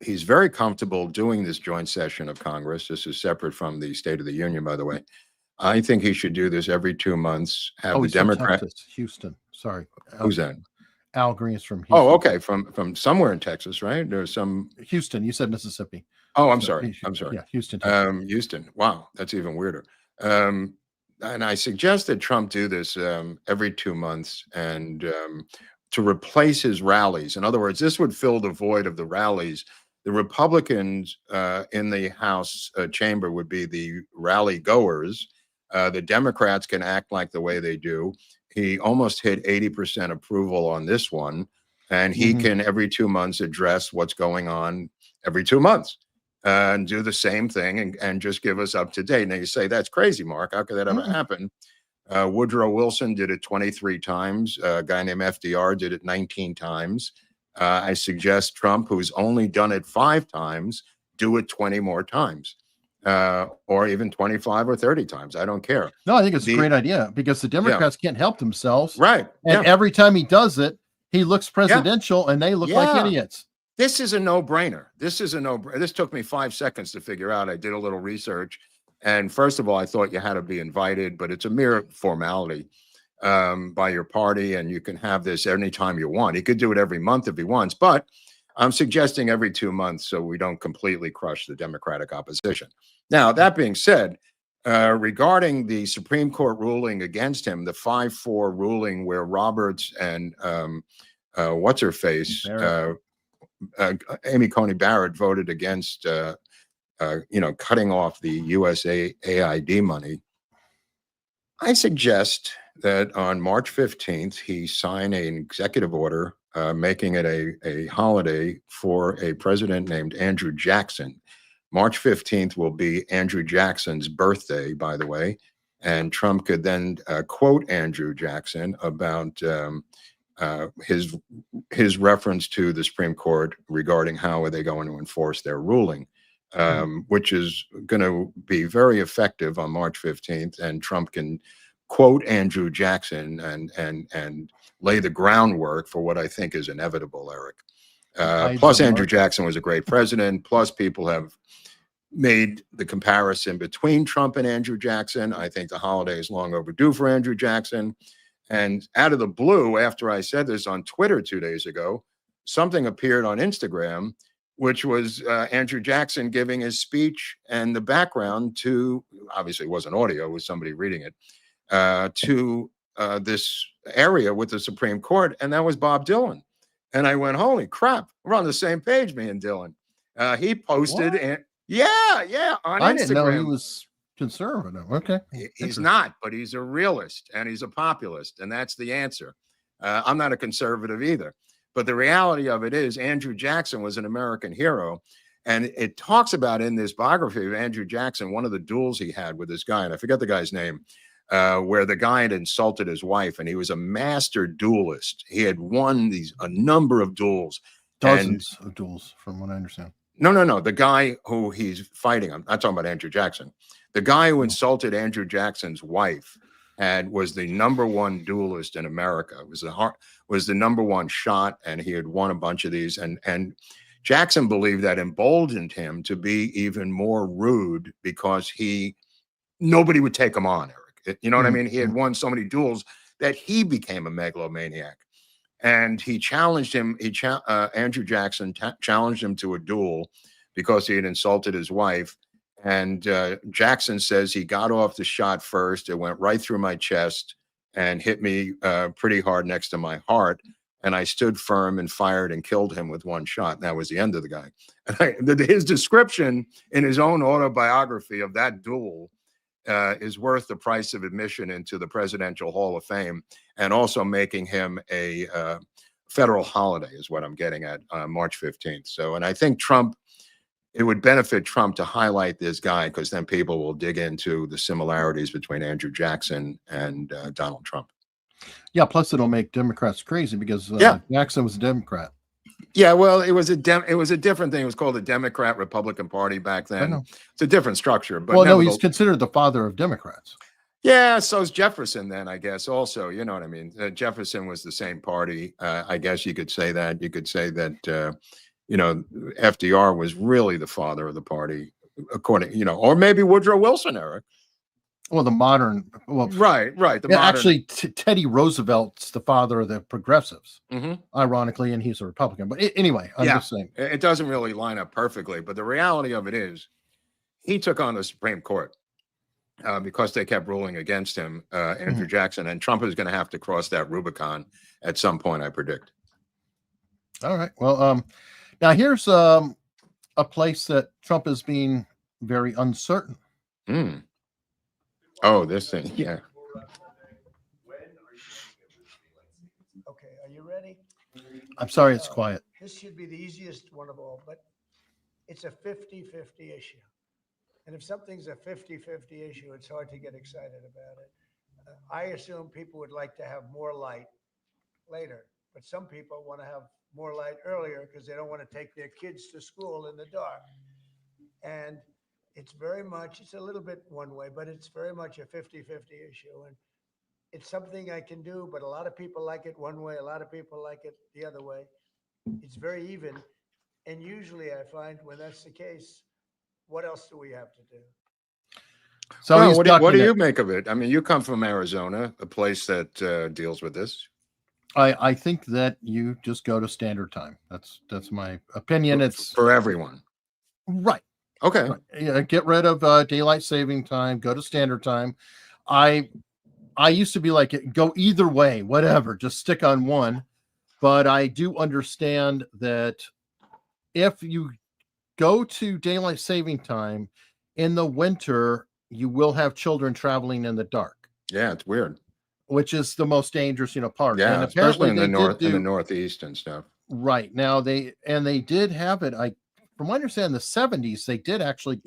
He's very comfortable doing this joint session of Congress. This is separate from the State of the Union, by the way. I think he should do this every 2 months. Have the Democrats. Houston. Sorry. Who's that? Al Green is from Houston. Oh, okay. From somewhere in Texas, right? There's some Houston. You said Mississippi. Oh, I'm sorry. Yeah, Houston. Houston. Wow, that's even weirder. And I suggested Trump do this every 2 months and to replace his rallies. In other words, this would fill the void of the rallies. The Republicans in the House chamber would be the rally goers. The Democrats can act like the way they do. He almost hit 80% approval on this one, and he can every 2 months address what's going on every 2 months and do the same thing and just give us up to date. Now you say, that's crazy, Mark. How could that ever happen? Woodrow Wilson did it 23 times. A guy named FDR did it 19 times. I suggest Trump, who's only done it 5 times, do it 20 more times, or even 25 or 30 times. I don't care. No, I think it's a great idea because the Democrats can't help themselves. Right. And every time he does it, he looks presidential and they look like idiots. This is a no-brainer. This took me 5 seconds to figure out. I did a little research. And first of all, I thought you had to be invited, but it's a mere formality by your party, and you can have this anytime you want. He could do it every month if he wants, but I'm suggesting every 2 months so we don't completely crush the Democratic opposition. Now, that being said, regarding the Supreme Court ruling against him, the 5-4 ruling where Roberts and what's-her-face, Amy Coney Barrett voted against cutting off the USAID money, I suggest that on March 15th, he sign an executive order making it a holiday for a president named Andrew Jackson. March 15th will be Andrew Jackson's birthday, by the way, and Trump could then quote Andrew Jackson about his reference to the Supreme Court regarding how are they going to enforce their ruling. Which is going to be very effective on March 15th, and Trump can quote Andrew Jackson and lay the groundwork for what I think is inevitable, Eric. Plus, Andrew Jackson was a great president. Plus, people have made the comparison between Trump and Andrew Jackson. I think the holiday is long overdue for Andrew Jackson. And out of the blue, after I said this on Twitter 2 days ago, something appeared on Instagram, which was Andrew Jackson giving his speech, and the background to, obviously it wasn't audio, it was somebody reading it, to this area with the Supreme Court, and that was Bob Dylan. And I went, holy crap, we're on the same page, me and Dylan. He posted, on Instagram. I didn't know he was conservative. Okay. He's not, but he's a realist, and he's a populist, and that's the answer. I'm not a conservative either. But the reality of it is Andrew Jackson was an American hero. And it talks about in this biography of Andrew Jackson, one of the duels he had with this guy, and I forget the guy's name, where the guy had insulted his wife, and he was a master duelist. He had won a number of duels. Dozens of duels, from what I understand. No. The guy who he's fighting, I'm not talking about Andrew Jackson. The guy who insulted Andrew Jackson's wife was the #1 duelist in America. It was the #1 shot, and he had won a bunch of these. And Jackson believed that emboldened him to be even more rude because nobody would take him on, Eric. You know what I mean? He had won so many duels that he became a megalomaniac. And he challenged him. Andrew Jackson challenged him to a duel because he had insulted his wife. And Jackson says he got off the shot first. It went right through my chest and hit me pretty hard next to my heart. And I stood firm and fired and killed him with one shot. And that was the end of the guy. And his description in his own autobiography of that duel is worth the price of admission into the Presidential Hall of Fame, and also making him a federal holiday is what I'm getting at, March 15th. So, and I think it would benefit Trump to highlight this guy, because then people will dig into the similarities between Andrew Jackson and Donald Trump. Yeah, plus it'll make Democrats crazy because Jackson was a Democrat. Yeah, well, it was a different thing. It was called the Democrat-Republican Party back then. It's a different structure. But well, no, he's considered the father of Democrats. Yeah, so's Jefferson then, I guess, also. You know what I mean? Jefferson was the same party. I guess you could say that. You could say that, FDR was really the father of the party, according, or maybe Woodrow Wilson, Eric. Well, the modern, right. Actually, Teddy Roosevelt's the father of the progressives, ironically, and he's a Republican. But anyway, I'm just saying. It doesn't really line up perfectly, but the reality of it is he took on the Supreme Court. because they kept ruling against him, Andrew Jackson, and Trump is going to have to cross that Rubicon at some point, I predict. All right. Well, now here's a place that Trump is being very uncertain. Oh, this thing, yeah. Okay, are you ready? I'm sorry, it's quiet. This should be the easiest one of all, but it's a 50-50 issue. And if something's a 50-50 issue, it's hard to get excited about it. I assume people would like to have more light later, but some people want to have more light earlier because they don't want to take their kids to school in the dark. And it's a little bit one way, but it's very much a 50-50 issue. And it's something I can do, but a lot of people like it one way, a lot of people like it the other way. It's very even. And usually I find when that's the case, what else do we have to do? So well, what do you make of it? I mean, you come from Arizona, a place that deals with this. I think that you just go to standard time. That's my opinion. It's for everyone. Right. Okay. Right. Yeah, get rid of daylight saving time, go to standard time. I used to be like, go either way, whatever, just stick on one. But I do understand that if you go to daylight saving time in the winter, you will have children traveling in the dark. Yeah, it's weird. Which is the most dangerous, part. Yeah, and especially in the northeast and stuff. Right. Now they did have it. From what I understand, in the 70s, they did actually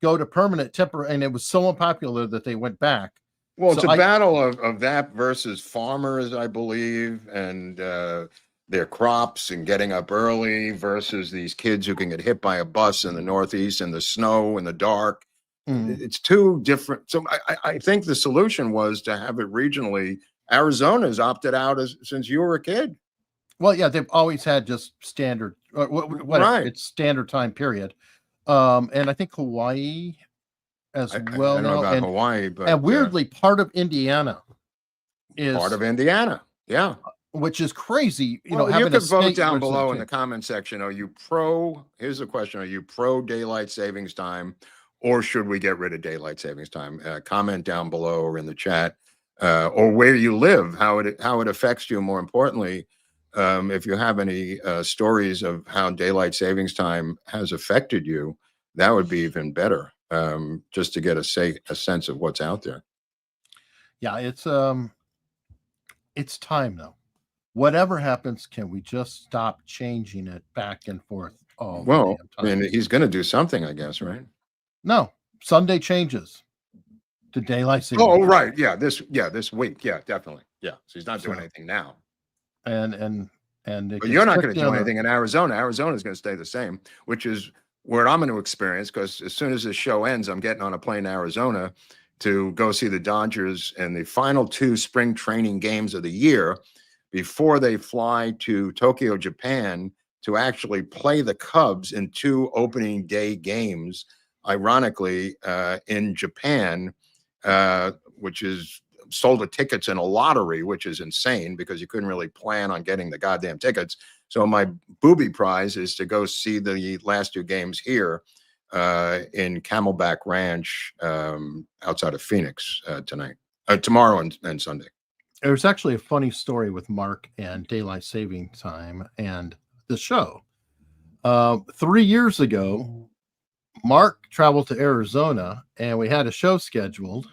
go to permanent temporary, and it was so unpopular that they went back. Well, it's a battle of that versus farmers, I believe, and their crops and getting up early versus these kids who can get hit by a bus in the northeast in the snow in the dark. It's two different. So I think the solution was to have it regionally. Arizona's opted out since you were a kid. Well, yeah, they've always had just standard, right? It's standard time period, and I think Hawaii as well. I don't know about Hawaii, but and weirdly, part of Indiana is part of Indiana. Yeah, which is crazy. You could vote down below in the comment section. Are you pro? Here's the question: are you pro daylight savings time, or should we get rid of daylight savings time? Comment down below or in the chat, or where you live, how it affects you. More importantly. If you have any stories of how daylight savings time has affected you, that would be even better, just to get a sense of what's out there. Yeah, it's time though. Whatever happens, can we just stop changing it back and forth? Well, I mean, he's going to do something, I guess, right? No, Sunday changes to daylight savings. Oh, right, yeah, this week, yeah, definitely, yeah. So he's not doing anything now. And but you're not going to do anything in Arizona. Arizona is going to stay the same, which is where I'm going to experience, because as soon as this show ends, I'm getting on a plane to Arizona to go see the Dodgers in the final 2 spring training games of the year before they fly to Tokyo, Japan, to actually play the Cubs in 2 opening day games, ironically, in Japan, which is sold the tickets in a lottery, which is insane because you couldn't really plan on getting the goddamn tickets. So my booby prize is to go see the last 2 games here in Camelback Ranch outside of Phoenix tomorrow and Sunday. There's actually a funny story with Mark and daylight saving time and the show. 3 years ago, Mark traveled to Arizona and we had a show scheduled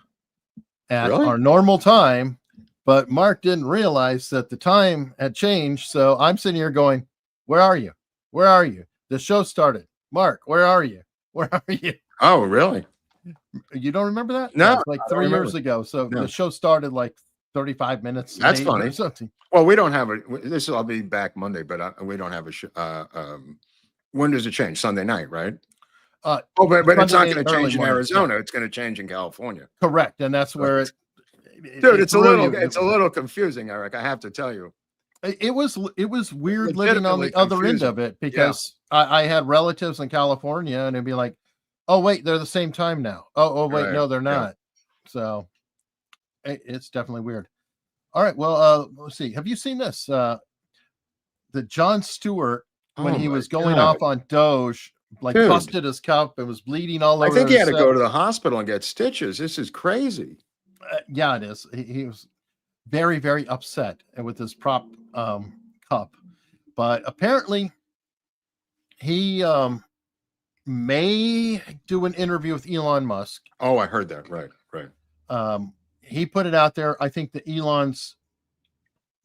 at our normal time, but Mark didn't realize that the time had changed. So I'm sitting here going, where are you? Where are you? The show started. Mark, where are you? Where are you? Oh, really? You don't remember that? No, like 3 years ago. So the show started like 35 minutes. That's funny. Well, we don't have I'll be back Monday, but we don't have a show. When does it change? Sunday night, right? But it's not going to change in Arizona. It's going to change in California. Correct, and that's where dude, it's a little confusing, Eric. I have to tell you. It was weird living on the other end of it because I had relatives in California, and it'd be like, oh wait, they're the same time now. Oh wait, no, they're not. So it's definitely weird. All right, well, let's see. Have you seen this? The Jon Stewart when he was going off on Doge like Dude. busted his cup and was bleeding all over. I think he had to his go set. to the hospital and get stitches. This is crazy. Yeah, it is. He was very, very upset with his prop cup, but apparently he may do an interview with Elon Musk. Oh, I heard that. Right. He put it out there. I think that Elon's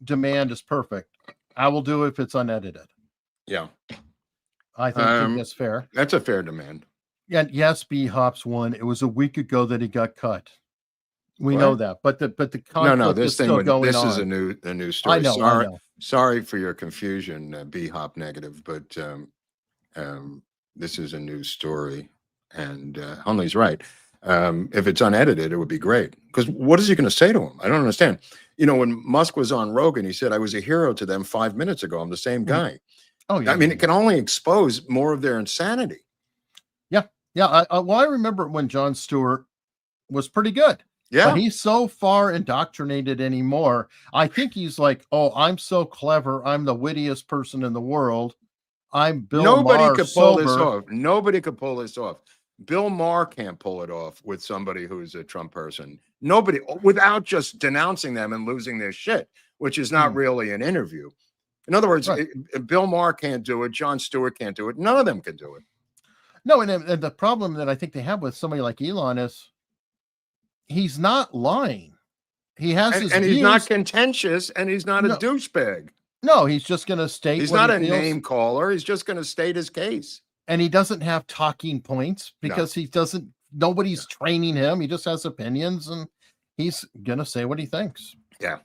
demand is perfect. I will do it if it's unedited. Yeah. I think that's fair. That's a fair demand. Yeah. Yes, B Hops won. It was a week ago that he got cut. We What? know that, but the conflict This is thing. still going This on. is a new story. I know. Sorry for your confusion, B Hop negative, but this is a new story, and Hunley's right. If it's unedited, it would be great. Because what is he going to say to him? I don't understand. You know, when Musk was on Rogan, he said, "I was a hero to them 5 minutes ago. I'm the same guy." Oh, yeah. I mean, it can only expose more of their insanity. Yeah. Well, I remember when Jon Stewart was pretty good. Yeah. But he's so far indoctrinated anymore. I think he's like, oh, I'm so clever. I'm the wittiest person in the world. I'm Bill Nobody Maher could pull sober. this off. Nobody could pull this off. Bill Maher can't pull it off with somebody who's a Trump person. Nobody, without just denouncing them and losing their shit, which is not really an interview. In other words, Bill Maher can't do it. Jon Stewart can't do it. None of them can do it. No, and the problem that I think they have with somebody like Elon is he's not lying. He has his and he's views. not contentious, and he's not a douchebag. No, he's just going to state. He's what not he a feels. name caller. He's just going to state his case. And he doesn't have talking points because he doesn't. Nobody's training him. He just has opinions, and he's going to say what he thinks. Yeah.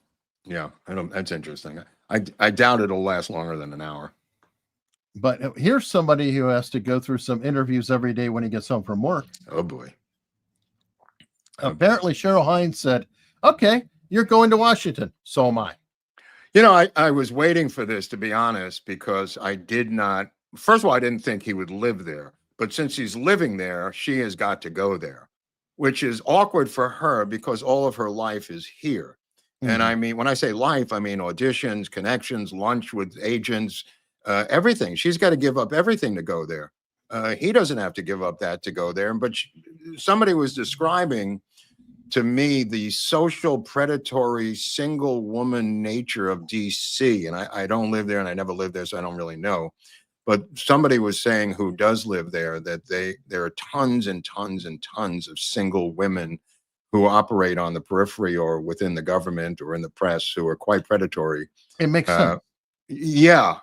That's interesting. I doubt it'll last longer than an hour. But here's somebody who has to go through some interviews every day when he gets home from work. Oh boy. Apparently, Cheryl Hines said, "Okay, you're going to Washington. So am I." You know, I was waiting for this, to be honest, because I did not. First of all, I didn't think he would live there. But since he's living there, she has got to go there, which is awkward for her because all of her life is here. And I mean, when I say life, I mean auditions, connections, lunch with agents, everything. She's got to give up everything to go there. He doesn't have to give up that to go there. But somebody was describing to me the social predatory single woman nature of DC. And I don't live there and I never lived there, so I don't really know. But somebody was saying who does live there that there are tons and tons and tons of single women who operate on the periphery or within the government or in the press who are quite predatory. It makes sense. Yeah.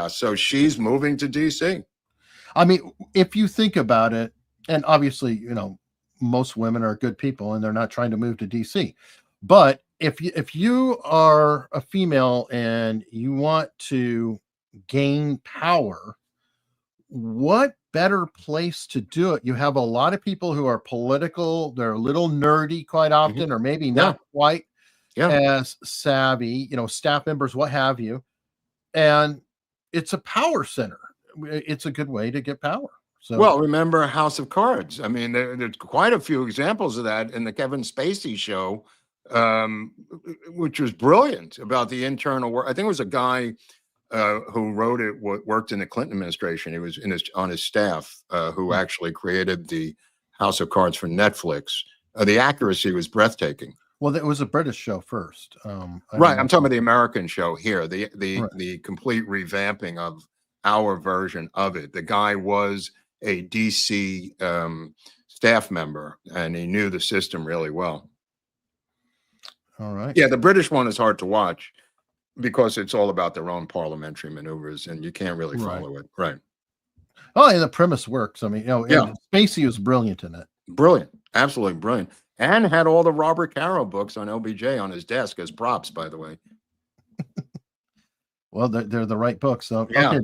So she's moving to DC. I mean, if you think about it, and obviously, you know, most women are good people and they're not trying to move to DC. But if you are a female and you want to gain power, what better place to do it? You have a lot of people who are political, they're a little nerdy quite often, or maybe not quite as savvy, you know, staff members, what have you. And it's a power center. It's a good way to get power. So, well, remember House of Cards. I mean, there's quite a few examples of that in the Kevin Spacey show, which was brilliant about the internal work. I think it was a guy who wrote it, worked in the Clinton administration. He was on his staff, who actually created the House of Cards for Netflix. The accuracy was breathtaking. Well, it was a British show first. Right. I'm talking about the American show here, the complete revamping of our version of it. The guy was a DC staff member, and he knew the system really well. All right. Yeah, the British one is hard to watch because it's all about their own parliamentary maneuvers, and you can't really follow it. Right. Oh, and the premise works. I mean, you know, Spacey was brilliant in it. Brilliant. Absolutely brilliant. And had all the Robert Caro books on LBJ on his desk as props, by the way. Well, they're the right books. So, okay.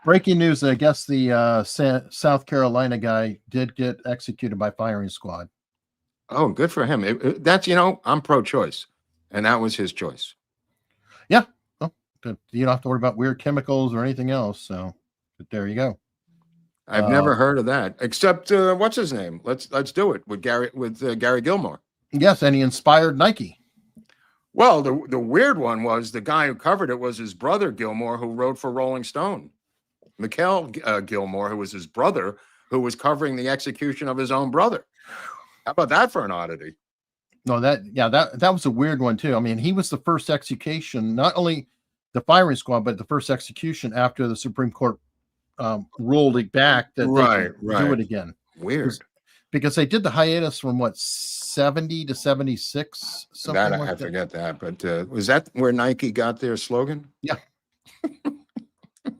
Breaking news. I guess the South Carolina guy did get executed by firing squad. Oh, good for him. That's, you know, I'm pro-choice, and that was his choice. Yeah. Well, you don't have to worry about weird chemicals or anything else. So, but there you go. I've never heard of that, except what's his name? Let's do it with Gary Gilmore. Yes, and he inspired Nike. Well, the weird one was the guy who covered it was his brother Gilmore, who wrote for Rolling Stone. Gilmore, who was his brother, who was covering the execution of his own brother. How about that for an oddity? No, that was a weird one too. I mean, he was the first execution, not only the firing squad, but the first execution after the Supreme Court ruled it back that they could do it again. Weird. Because they did the hiatus from what, 70 to 76, something That, like I that. forget that, but was that where Nike got their slogan? Yeah.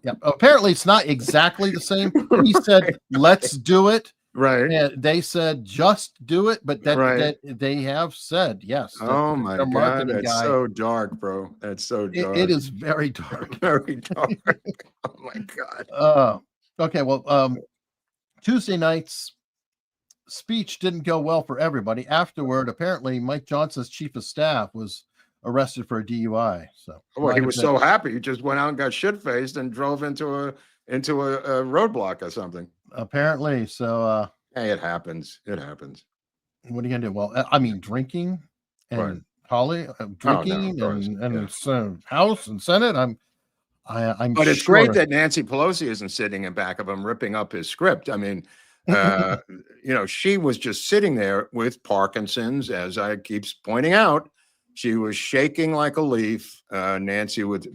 Yeah. Apparently, it's not exactly the same. He said, "Let's do it." Right. And they said, "Just do it." But that they have said, yes. Oh my God, that's so dark, bro. That's so dark. It is very dark. Very dark. Oh my God. Okay. Well, Tuesday night's speech didn't go well for everybody. Afterward, apparently, Mike Johnson's chief of staff was arrested for a DUI. So, well, he was so happy, he just went out and got shit faced and drove into a roadblock or something. Apparently, so. Hey, it happens. It happens. What are you gonna do? Well, I mean, drinking and drinking and House and Senate. I'm. But it's great that Nancy Pelosi isn't sitting in back of him ripping up his script. I mean, she was just sitting there with Parkinson's, as I keep pointing out. She was shaking like a leaf, Nancy, with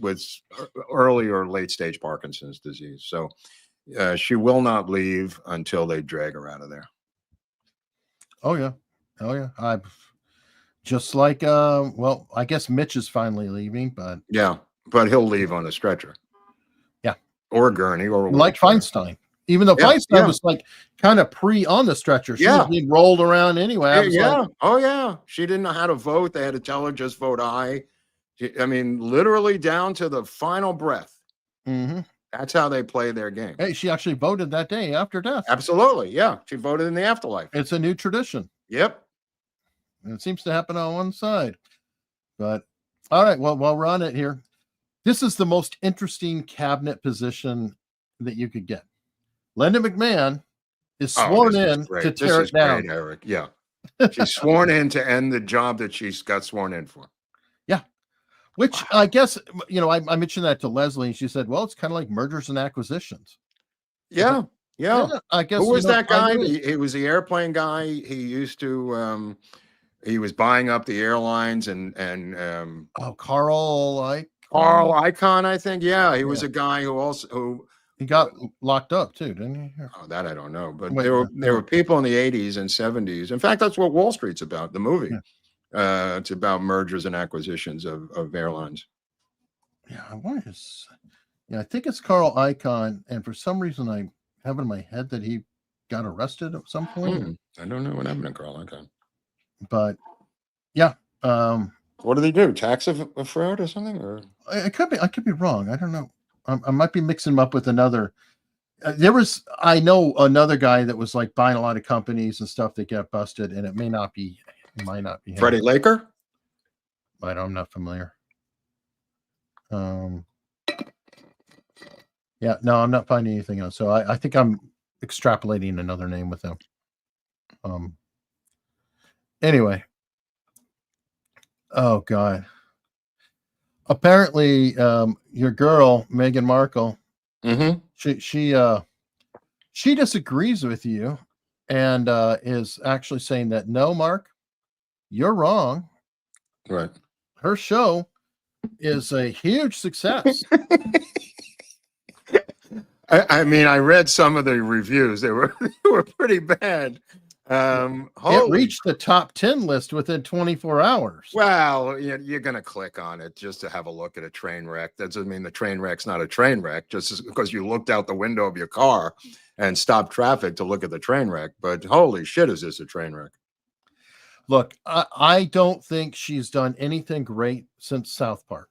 early or late stage Parkinson's disease. So she will not leave until they drag her out of there. Oh yeah. I just like I guess Mitch is finally leaving, but but he'll leave on a stretcher. Yeah. Or a gurney or like Feinstein. Even though Feinstein was like kind of on the stretcher. She was being rolled around anyway. She didn't know how to vote. They had to tell her just vote aye. I mean, literally down to the final breath. Mm-hmm. That's how they play their game. Hey, she actually voted that day after death. Absolutely. Yeah. She voted in the afterlife. It's a new tradition. Yep. And it seems to happen on one side. But all right. Well, while we're on it here, this is the most interesting cabinet position that you could get. Linda McMahon is sworn in to tear it down. Great, Eric. Yeah. She's sworn in to end the job that she's got sworn in for. Yeah. Which I guess, I mentioned that to Leslie and she said, well, it's kind of like mergers and acquisitions. Yeah. I guess. Who was that guy? He was the airplane guy. He used to, he was buying up the airlines and Carl Icahn, I think. Yeah. He was a guy who he got locked up too, didn't he? Oh, that I don't know. But there were people in the 80s and 70s. In fact, that's what Wall Street's about, the movie. Yeah. It's about mergers and acquisitions of airlines. Yeah, I think it's Carl Icahn, and for some reason I have in my head that he got arrested at some point. I don't know what happened to Carl Icahn. But yeah. What did he do? Tax fraud or something? Or I could be wrong. I don't know. I might be mixing him up with another. I know another guy that was like buying a lot of companies and stuff that got busted, and it might not be him. Freddie Laker? I'm not familiar. I'm not finding anything else. So I think I'm extrapolating another name with him. Anyway. Oh God. Apparently, your girl Meghan Markle, she disagrees with you, and is actually saying that no, Mark, you're wrong. Right. Her show is a huge success. I mean, I read some of the reviews; they were pretty bad. It reached the top 10 list within 24 hours. Well, you're going to click on it just to have a look at a train wreck. That doesn't mean the train wreck's not a train wreck, just because you looked out the window of your car and stopped traffic to look at the train wreck. But holy shit, is this a train wreck? Look, I don't think she's done anything great since South Park.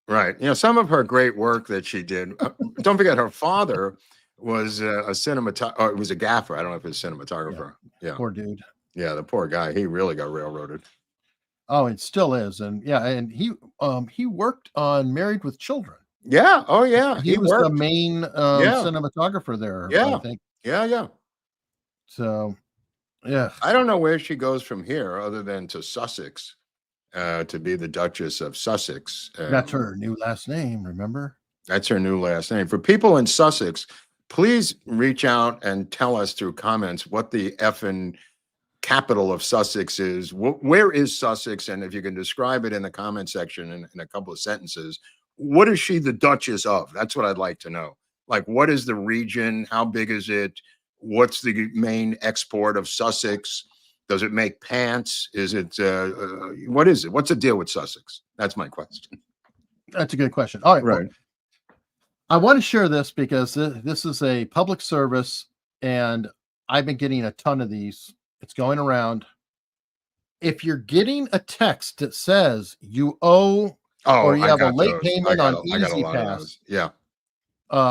Right. Some of her great work that she did. Don't forget, her father was a cinematographer. It was a gaffer. I don't know if it's a cinematographer. Yeah. Poor dude. Yeah, the poor guy. He really got railroaded. Oh, it still is. And he worked on Married with Children. Yeah. Oh, yeah. He was the main cinematographer there. Yeah. I think. Yeah. So, yeah. I don't know where she goes from here other than to Sussex, to be the Duchess of Sussex. That's her new last name, remember? That's her new last name. For people in Sussex, please reach out and tell us through comments what the effing capital of Sussex is. Where is Sussex? And if you can describe it in the comment section in a couple of sentences, what is she the Duchess of? That's what I'd like to know. Like, what is the region? How big is it? What's the main export of Sussex? Does it make pants? Is it, what is it? What's the deal with Sussex? That's my question. That's a good question. All right. Right. Well, I want to share this because this is a public service, and I've been getting a ton of these. It's going around. If you're getting a text that says you owe or you have a late payment on Easy Pass, yeah.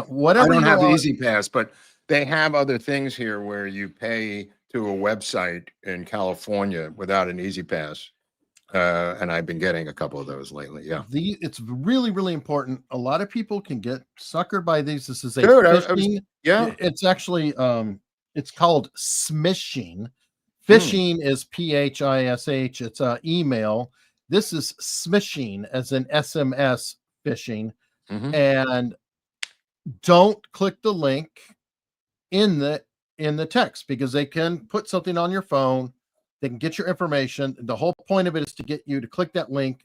Whatever. I don't have Easy Pass, but they have other things here where you pay to a website in California without an Easy Pass. And I've been getting a couple of those lately. Yeah. It's really, really important. A lot of people can get suckered by these. This is a phishing. Yeah. It's actually, it's called smishing. Phishing is PHISH. It's email. This is smishing, as in SMS phishing. And don't click the link in the text, because they can put something on your phone. They can get your information. The whole point of it is to get you to click that link,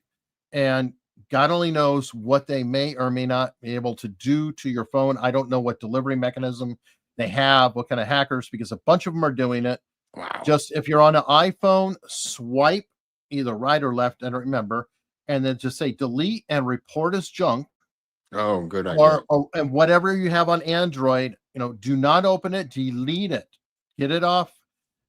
and God only knows what they may or may not be able to do to your phone. I don't know what delivery mechanism they have, what kind of hackers, because a bunch of them are doing it. Wow. Just if you're on an iPhone, swipe either right or left, and remember, and then just say delete and report as junk. Oh, good idea. And whatever you have on Android, do not open it, delete it, get it off,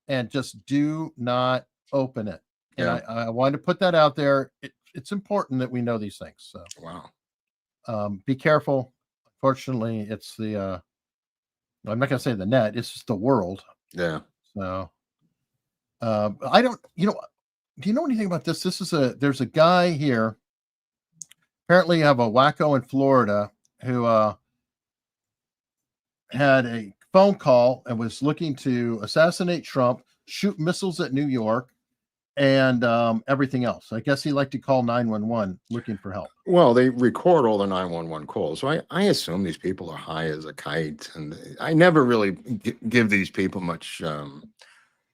and just do not open it. And I wanted to put that out there. It's important that we know these things. So wow. Be careful. Unfortunately, it's the I'm not gonna say the net, it's just the world. Yeah. So I don't, do you know anything about this? There's a guy here. Apparently you have a wacko in Florida who had a phone call and was looking to assassinate Trump, shoot missiles at New York, and everything else. I guess he liked to call 911 looking for help. Well, they record all the 911 calls. So I assume these people are high as a kite. And I never really give these people much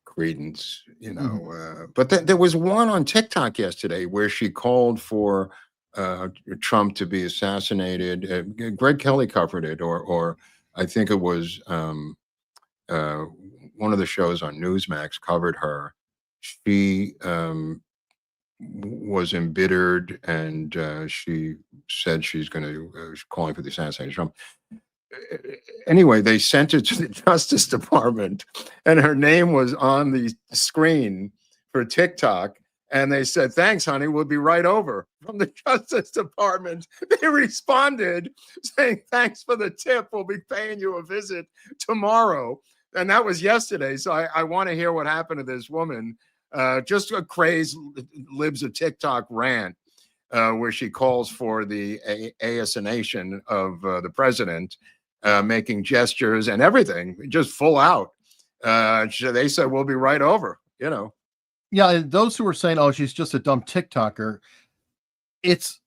credence, But there was one on TikTok yesterday where she called for Trump to be assassinated. Greg Kelly covered it, or I think it was one of the shows on Newsmax covered her. She was embittered, and she said she's going to calling for the assassination of Trump. Anyway, they sent it to the Justice Department, and her name was on the screen for TikTok. And they said, "Thanks, honey. We'll be right over." From the Justice Department, they responded saying, "Thanks for the tip. We'll be paying you a visit tomorrow." And that was yesterday. So I want to hear what happened to this woman. Just a crazed libs of TikTok rant where she calls for the assassination of the president, making gestures and everything, just full out. They said, "We'll be right over," Yeah, and those who were saying, "Oh, she's just a dumb TikToker," it's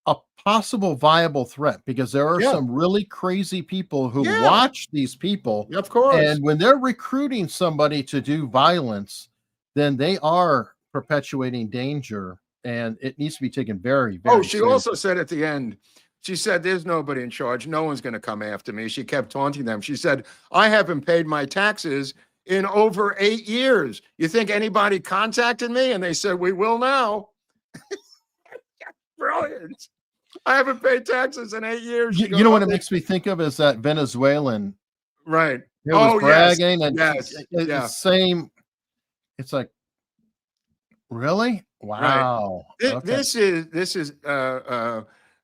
a possible viable threat, because there are some really crazy people who watch these people. Of course. And when they're recruiting somebody to do violence, then they are perpetuating danger, and it needs to be taken very, very she seriously. also said at the end, she said, "There's nobody in charge. No one's going to come after me." She kept taunting them. She said, "I haven't paid my taxes in over 8 years. You think anybody contacted me?" And they said, "We will now." Brilliant. "I haven't paid taxes in 8 years." You know what it makes me think of is that Venezuelan. Right. It was bragging, yes. and the same. It's like, really? Wow. Right. Okay. This is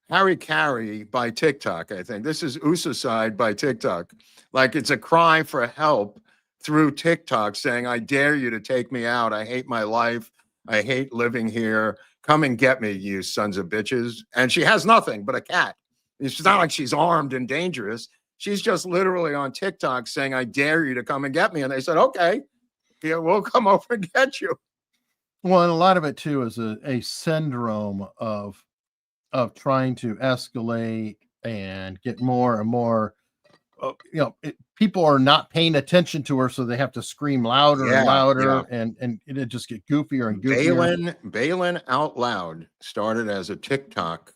Harry Carey by TikTok, I think. This is Usacide by TikTok. Like, it's a cry for help through TikTok saying, "I dare you to take me out. I hate my life. I hate living here. Come and get me, you sons of bitches." And she has nothing but a cat. It's not like she's armed and dangerous. She's just literally on TikTok saying, "I dare you to come and get me." And they said, "Okay, we'll come over and get you." Well, and a lot of it too is a syndrome of of trying to escalate and get more and more, people are not paying attention to her, so they have to scream louder and louder, and it just get goofier and goofier. Balin Out Loud started as a TikTok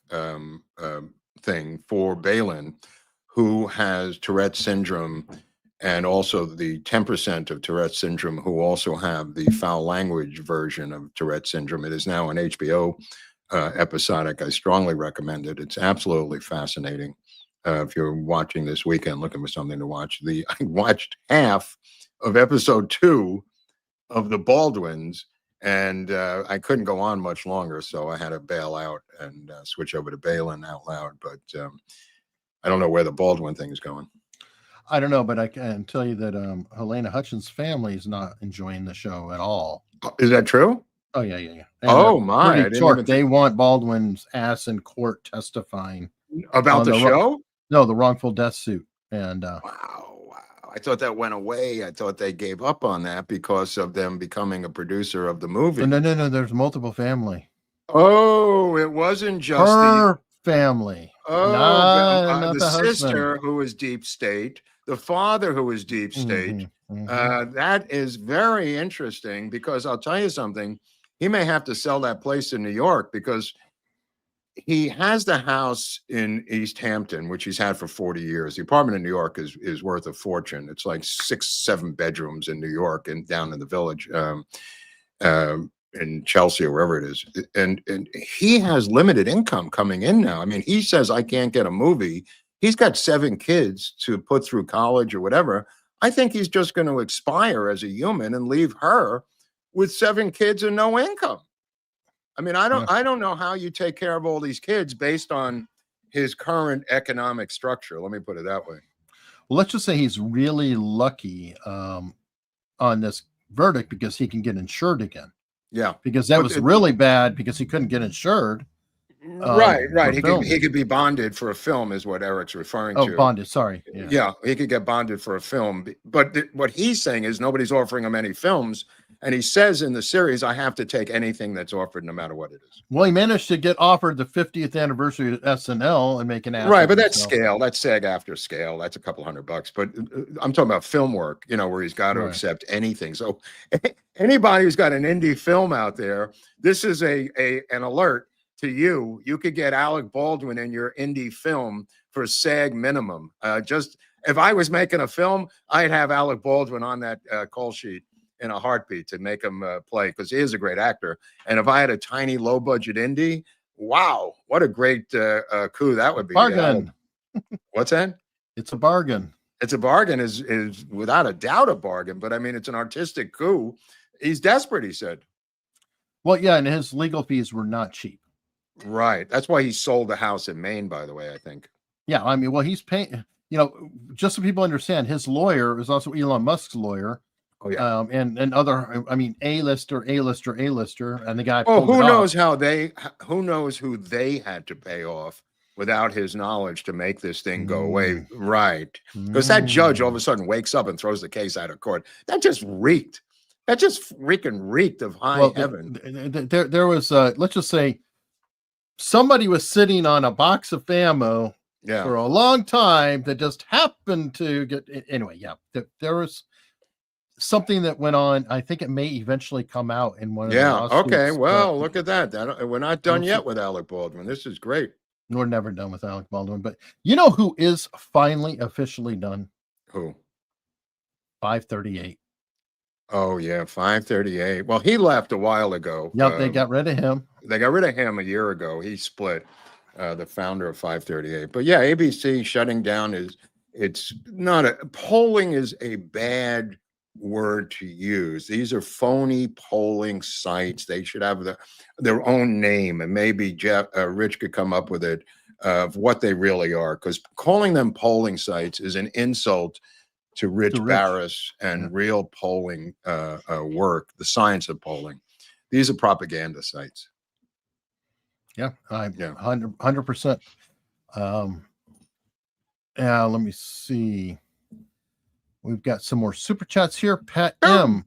thing for Balin, who has Tourette's syndrome, and also the 10% of Tourette's syndrome who also have the foul language version of Tourette's syndrome. It is now an HBO episodic. I strongly recommend it. It's absolutely fascinating. If you're watching this weekend, looking for something to watch, I watched half of episode 2 of The Baldwins, and I couldn't go on much longer, so I had to bail out and switch over to Balin Out Loud. But I don't know where the Baldwin thing is going. I don't know, but I can tell you that Helena Hutchins' family is not enjoying the show at all. Is that true? Oh, yeah. And oh, my. They want Baldwin's ass in court testifying. About the show? No, the wrongful death suit. And Wow. I thought that went away. I thought they gave up on that because of them becoming a producer of the movie. No. There's multiple family. Oh, it wasn't just her family. Oh, not the sister who was deep state, the father who was deep state. That is very interesting, because I'll tell you something. He may have to sell that place in New York, because he has the house in East Hampton, which he's had for 40 years. The apartment in New York is worth a fortune. It's like 6-7 bedrooms in New York and down in the Village, in Chelsea or wherever it is. And he has limited income coming in now. I mean, he says, I can't get a movie. He's got 7 kids to put through college or whatever. I think he's just going to expire as a human and leave her with 7 kids and no income. I mean, I don't know how you take care of all these kids based on his current economic structure. Let me put it that way. Well, let's just say he's really lucky on this verdict, because he can get insured again. Yeah, because that was really bad, because he couldn't get insured. Right. He could be bonded for a film, is what Eric's referring to. Oh, bonded. Sorry. Yeah, he could get bonded for a film. But what he's saying is nobody's offering him any films. And he says in the series, I have to take anything that's offered, no matter what it is. Well, he managed to get offered the 50th anniversary of SNL and make an ass. Right, but that's scale. That's SAG after scale. That's a couple $100. But I'm talking about film work, where he's got to accept anything. So anybody who's got an indie film out there, this is an alert to you. You could get Alec Baldwin in your indie film for SAG minimum. Just if I was making a film, I'd have Alec Baldwin on that call sheet in a heartbeat to make him play, because he is a great actor. And if I had a tiny low budget indie, wow, what a great coup that would be. Bargain. What's that? It's a bargain. It's a bargain, is without a doubt a bargain. But I mean, it's an artistic coup. He's desperate, he said. Well, yeah, and his legal fees were not cheap. Right. That's why he sold the house in Maine, by the way, I think. Yeah, I mean, well, he's paying, just so people understand, his lawyer is also Elon Musk's lawyer. Oh, yeah. And other, I mean, A-lister, and the guy. Oh, who knows who knows who they had to pay off without his knowledge to make this thing go away. Right. Because that judge all of a sudden wakes up and throws the case out of court. That just reeked. That just freaking reeked of high heaven. There was, let's just say, somebody was sitting on a box of ammo for a long time that just happened to get, anyway, there was something that went on. I think it may eventually come out in one of the lawsuits. Okay. Well, look at that. We're not done yet with Alec Baldwin. This is great. We're never done with Alec Baldwin. But you know who is finally officially done? Who? 538. Oh, yeah. 538. Well, he left a while ago. Yep, they got rid of him. They got rid of him a year ago. He split, the founder of 538. But yeah, ABC shutting down it's not polling is a bad word to use. These are phony polling sites. They should have their own name, and maybe Rich could come up with it of what they really are, because calling them polling sites is an insult to Rich Barris and real polling work, the science of polling. These are propaganda sites. Yeah, 100%. Let me see. We've got some more super chats here. Pat M.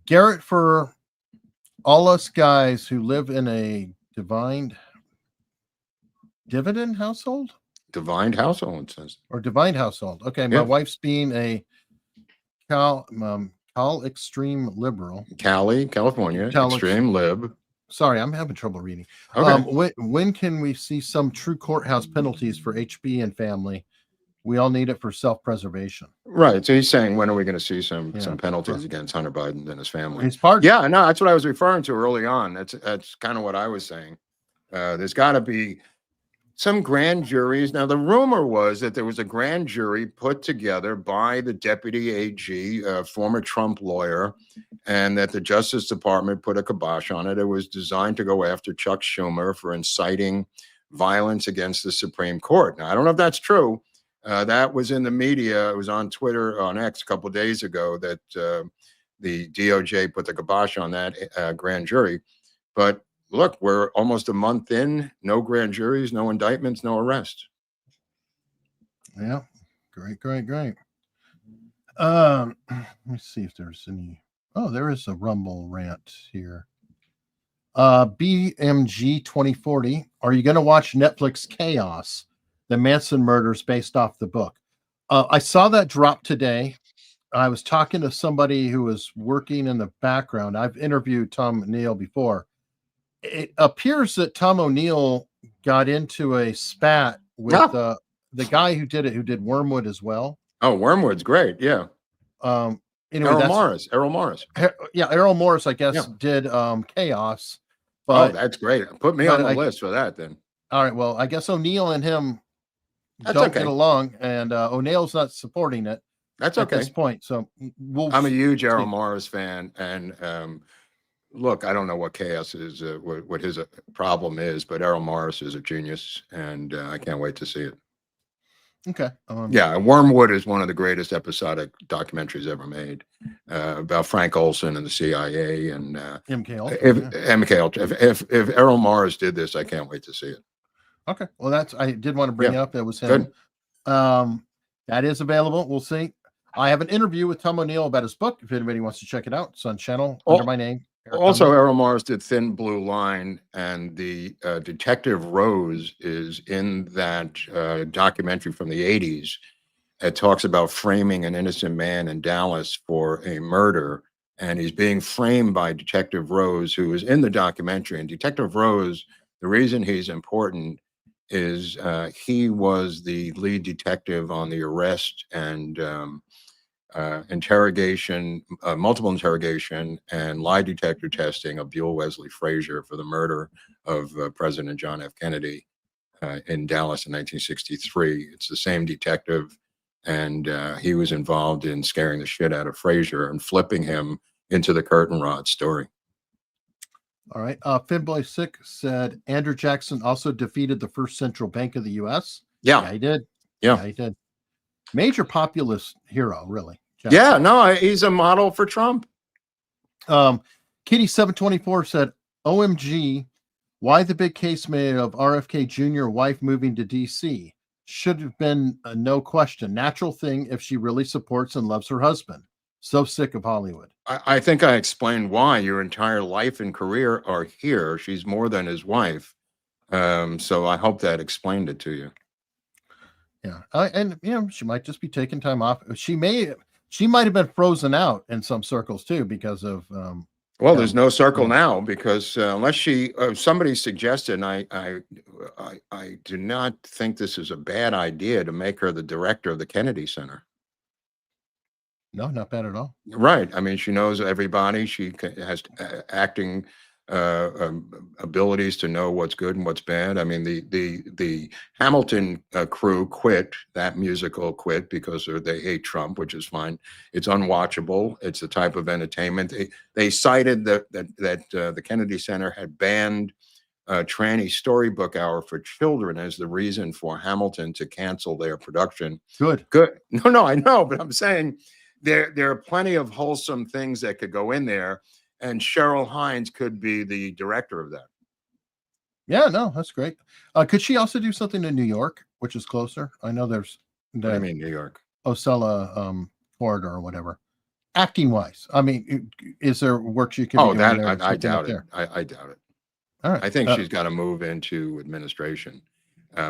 Garrett, for all us guys who live in a dividend household? Divine household, it says. Or divine household. Okay, my Yeah. wife's being a Cal extreme liberal. California, extreme lib. Sorry, I'm having trouble reading. Okay. When can we see some true courthouse penalties for HB and family? We all need it for self-preservation. Right. So he's saying, when are we going to see some penalties against Hunter Biden and his family? His pardon. Yeah, no, that's what I was referring to early on. That's kind of what I was saying. There's got to be some grand juries. Now, the rumor was that there was a grand jury put together by the deputy AG, a former Trump lawyer, and that the Justice Department put a kibosh on it. It was designed to go after Chuck Schumer for inciting violence against the Supreme Court. Now, I don't know if that's true. That was in the media. It was on Twitter, on X, a couple of days ago that the DOJ put the kibosh on that grand jury. But look, we're almost a month in, no grand juries, no indictments, no arrests. Yeah, great. Let me see if there's any. Oh, there is a Rumble rant here. BMG 2040. Are you going to watch Netflix Chaos, the Manson murders based off the book? I saw that drop today. I was talking to somebody who was working in the background. I've interviewed Tom Neal before. It appears that Tom O'Neill got into a spat with the guy who did Wormwood as well. Oh, Wormwood's great. Yeah. Anyway, Errol Morris. Errol Morris, I guess, did Chaos. But, that's great. Put me on the list for that then. All right. Well, I guess O'Neill and him don't get along, and O'Neill's not supporting it. That's at this point. So I'm a huge Errol Morris fan, and look, I don't know what Chaos is, what his problem is, but Errol Morris is a genius, and I can't wait to see it. Okay. Yeah, Wormwood is one of the greatest episodic documentaries ever made about Frank Olson and the CIA and MK Ultra. If Errol Morris did this, I can't wait to see it. Okay. Well, I did want to bring up that was him. Good. That is available. We'll see. I have an interview with Tom O'Neill about his book. If anybody wants to check it out, it's on channel under my name. Also, Errol Morris did Thin Blue Line, and the Detective Rose is in that documentary from the 80s. It talks about framing an innocent man in Dallas for a murder, and he's being framed by Detective Rose, who is in the documentary. And Detective Rose, the reason he's important is he was the lead detective on the arrest and interrogation, multiple interrogation and lie detector testing of Buell Wesley Frazier for the murder of President John F. Kennedy in Dallas in 1963. It's the same detective, and he was involved in scaring the shit out of Frazier and flipping him into the curtain rod story. All right. Finboy Sick said Andrew Jackson also defeated the first central bank of the U.S. Yeah, he did. Yeah, he did. Major populist hero, really. Jackson. Yeah, no, he's a model for Trump. Kitty 724 said, OMG, why the big case made of RFK Jr. wife moving to DC? Should have been no question. Natural thing if she really supports and loves her husband. So sick of Hollywood. I think I explained why. Your entire life and career are here. She's more than his wife. So I hope that explained it to you. Yeah. And she might just be taking time off. She might have been frozen out in some circles too, because of, well, there's no circle now because unless somebody suggested, and I do not think this is a bad idea to make her the director of the Kennedy Center. No, not bad at all. Right. I mean, she knows everybody. She has acting abilities to know what's good and what's bad. I mean, the Hamilton crew quit, that musical quit because they hate Trump, which is fine. It's unwatchable. It's the type of entertainment. They cited that the Kennedy Center had banned tranny storybook hour for children as the reason for Hamilton to cancel their production. Good. No, I know, but I'm saying there are plenty of wholesome things that could go in there. And Cheryl Hines could be the director of that. Yeah, no, that's great. Could she also do something in New York, which is closer? I know there's what do you mean New York? Osella corridor or whatever. Acting wise, I mean, is there work she could? Oh, that I doubt it. I doubt it. All right. I think she's got to move into administration.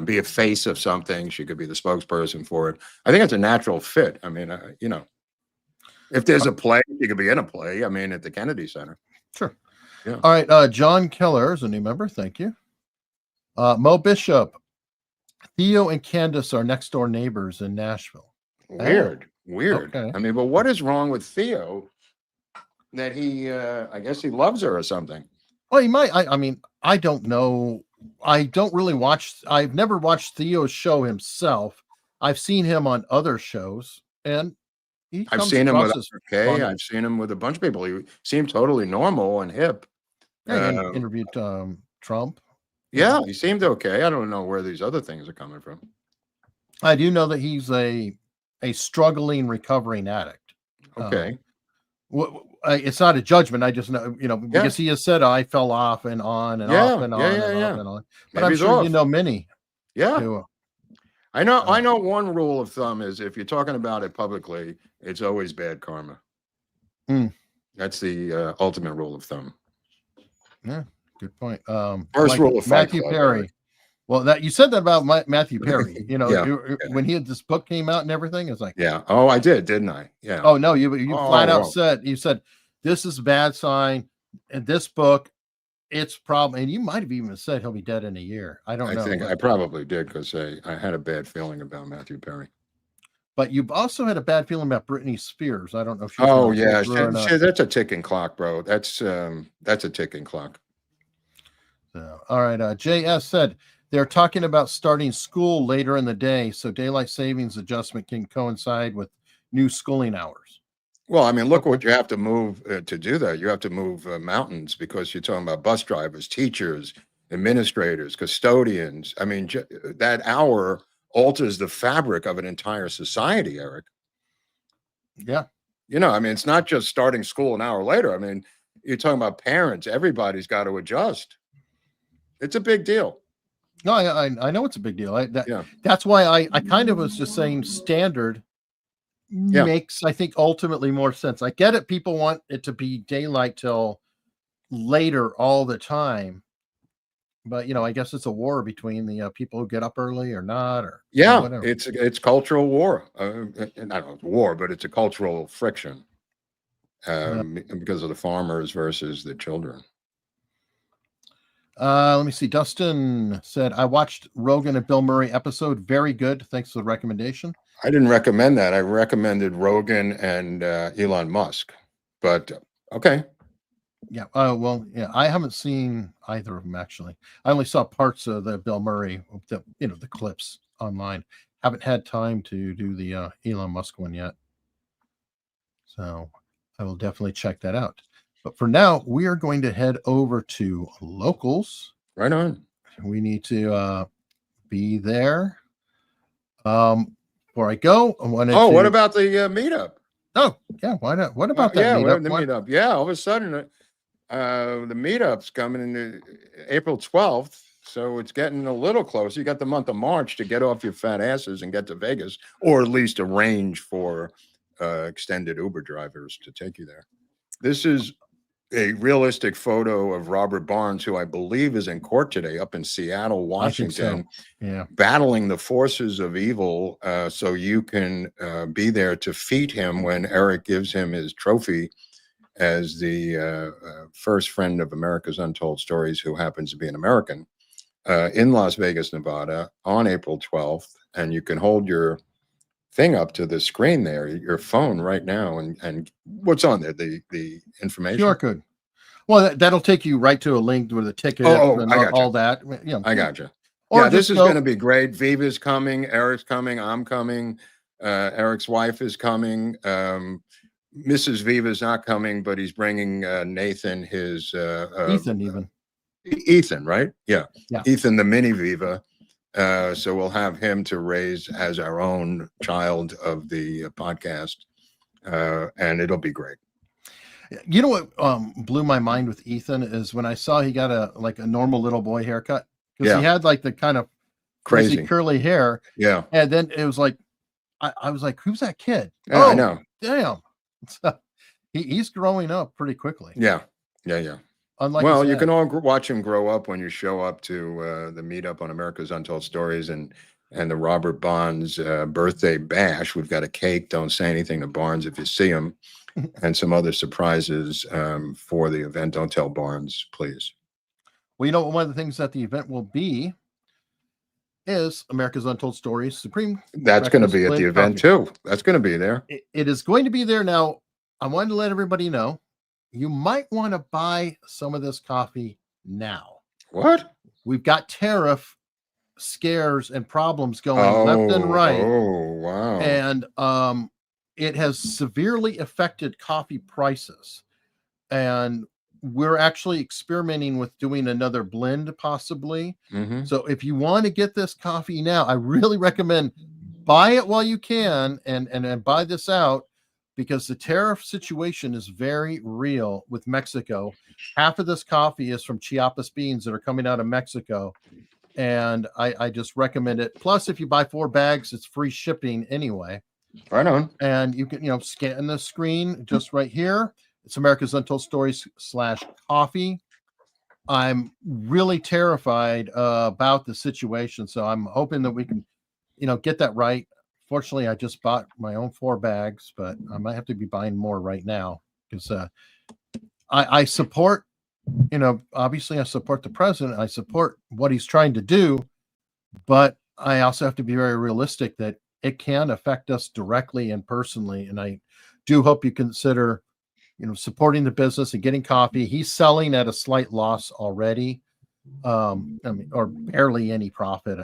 be a face of something. She could be the spokesperson for it. I think it's a natural fit. I mean, you know, if there's a play, she could be in a play. I mean, at the Kennedy Center. Sure. Yeah. All right. John Keller is a new member. Thank you. Mo Bishop. Theo and Candace are next door neighbors in Nashville. Weird. Weird. Okay. I mean, but what is wrong with Theo that he, I guess he loves her or something? Well, he might. I mean, I don't know. I don't really watch. I've never watched Theo's show himself. I've seen him on other shows, and I've seen him with RK. I've seen him with a bunch of people. He seemed totally normal and hip. Yeah, he interviewed Trump. Yeah, he seemed okay. I don't know where these other things are coming from. I do know that he's a struggling, recovering addict. Okay. It's not a judgment. I just know, because he has said I fell off and on and off and on and off and on. But I'm sure you know many. Yeah. Who, I know one rule of thumb is if you're talking about it publicly, it's always bad karma. That's the ultimate rule of thumb. Yeah, good point. First rule of Matthew Perry. Well, that you said that about Matthew Perry. When he had this book came out and everything, it's like, yeah. Oh, I did, didn't I? Yeah. Oh no, you flat out said this is a bad sign. And this book, it's probably, and you might have even said he'll be dead in a year. I don't know. I think I probably did because I had a bad feeling about Matthew Perry. But you've also had a bad feeling about Britney Spears. I don't know if she's that's a ticking clock, bro. That's a ticking clock. So, all right. JS said they're talking about starting school later in the day, so daylight savings adjustment can coincide with new schooling hours. Well, I mean, look what you have to move to do that. You have to move mountains because you're talking about bus drivers, teachers, administrators, custodians. I mean, that hour alters the fabric of an entire society, Eric. Yeah. I mean, it's not just starting school an hour later. I mean, you're talking about parents. Everybody's got to adjust. It's a big deal. No, I know it's a big deal. That's why I kind of was just saying standard makes, I think, ultimately more sense. I get it. People want it to be daylight till later all the time. But, I guess it's a war between the people who get up early or not, or whatever. It's cultural war. Not a war, but it's a cultural friction because of the farmers versus the children. Let me see. Dustin said, I watched Rogan and Bill Murray episode. Very good. Thanks for the recommendation. I didn't recommend that. I recommended Rogan and Elon Musk, but okay. Yeah. I haven't seen either of them, actually. I only saw parts of the Bill Murray, the clips online. Haven't had time to do the Elon Musk one yet. So I will definitely check that out. But for now, we are going to head over to locals. Right on. We need to be there. Before I go, what about the meetup? Oh, yeah. Why not? What about that meetup? The meetup. Yeah, all of a sudden, the meetup's coming in April 12th. So it's getting a little closer. You got the month of March to get off your fat asses and get to Vegas, or at least arrange for extended Uber drivers to take you there. This is a realistic photo of Robert Barnes, who I believe is in court today up in Seattle, Washington, battling the forces of evil. So you can be there to feed him when Eric gives him his trophy as the first friend of America's Untold Stories, who happens to be an American, in Las Vegas, Nevada on April 12th. And you can hold your thing up to the screen there, your phone right now, and what's on there, the information. QR code. Well, that'll take you right to a link with a ticket and all that. I got you. Yeah, this is going to be great. Viva's coming, Eric's coming, I'm coming, Eric's wife is coming. Mrs. Viva's not coming, but he's bringing Nathan, his Ethan, right? Yeah. Ethan, the mini Viva. So we'll have him to raise as our own child of the podcast, and it'll be great. You know what blew my mind with Ethan is when I saw he got a normal little boy haircut, because he had like the kind of crazy curly hair. Yeah. And then it was like, I was like, who's that kid? I know. Damn. So he's growing up pretty quickly. Yeah. unlike well, his you dad. can all watch him grow up when you show up to the meetup on America's Untold Stories and the Robert Bonds birthday bash. We've got a cake. Don't say anything to Barnes if you see him, and some other surprises for the event. Don't tell Barnes, please. Well, you know, one of the things that the event will be is America's Untold Stories Supreme. That's going to be at the event too. That's going to be there. It is going to be there. Now, I wanted to let everybody know, you might want to buy some of this coffee now. What? We've got tariff scares and problems going left and right. Oh, wow. And it has severely affected coffee prices. And we're actually experimenting with doing another blend possibly. Mm-hmm. So if you want to get this coffee now, I really recommend buy it while you can and buy this out, because the tariff situation is very real with Mexico. Half of this coffee is from Chiapas beans that are coming out of Mexico. And I just recommend it. Plus, if you buy 4 bags, it's free shipping anyway. Right on. And you can, scan the screen just right here. It's America's Untold Stories /coffee. I'm really terrified about the situation. So I'm hoping that we can, get that right. Fortunately, I just bought my own 4 bags, but I might have to be buying more right now because I support, obviously I support the president. I support what he's trying to do, but I also have to be very realistic that it can affect us directly and personally. And I do hope you consider, supporting the business and getting coffee. He's selling at a slight loss already, or barely any profit.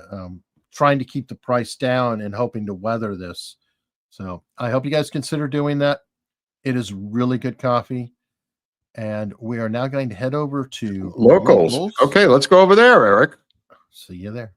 Trying to keep the price down and hoping to weather this. So I hope you guys consider doing that. It is really good coffee. And we are now going to head over to locals. Okay, let's go over there, Eric. See you there.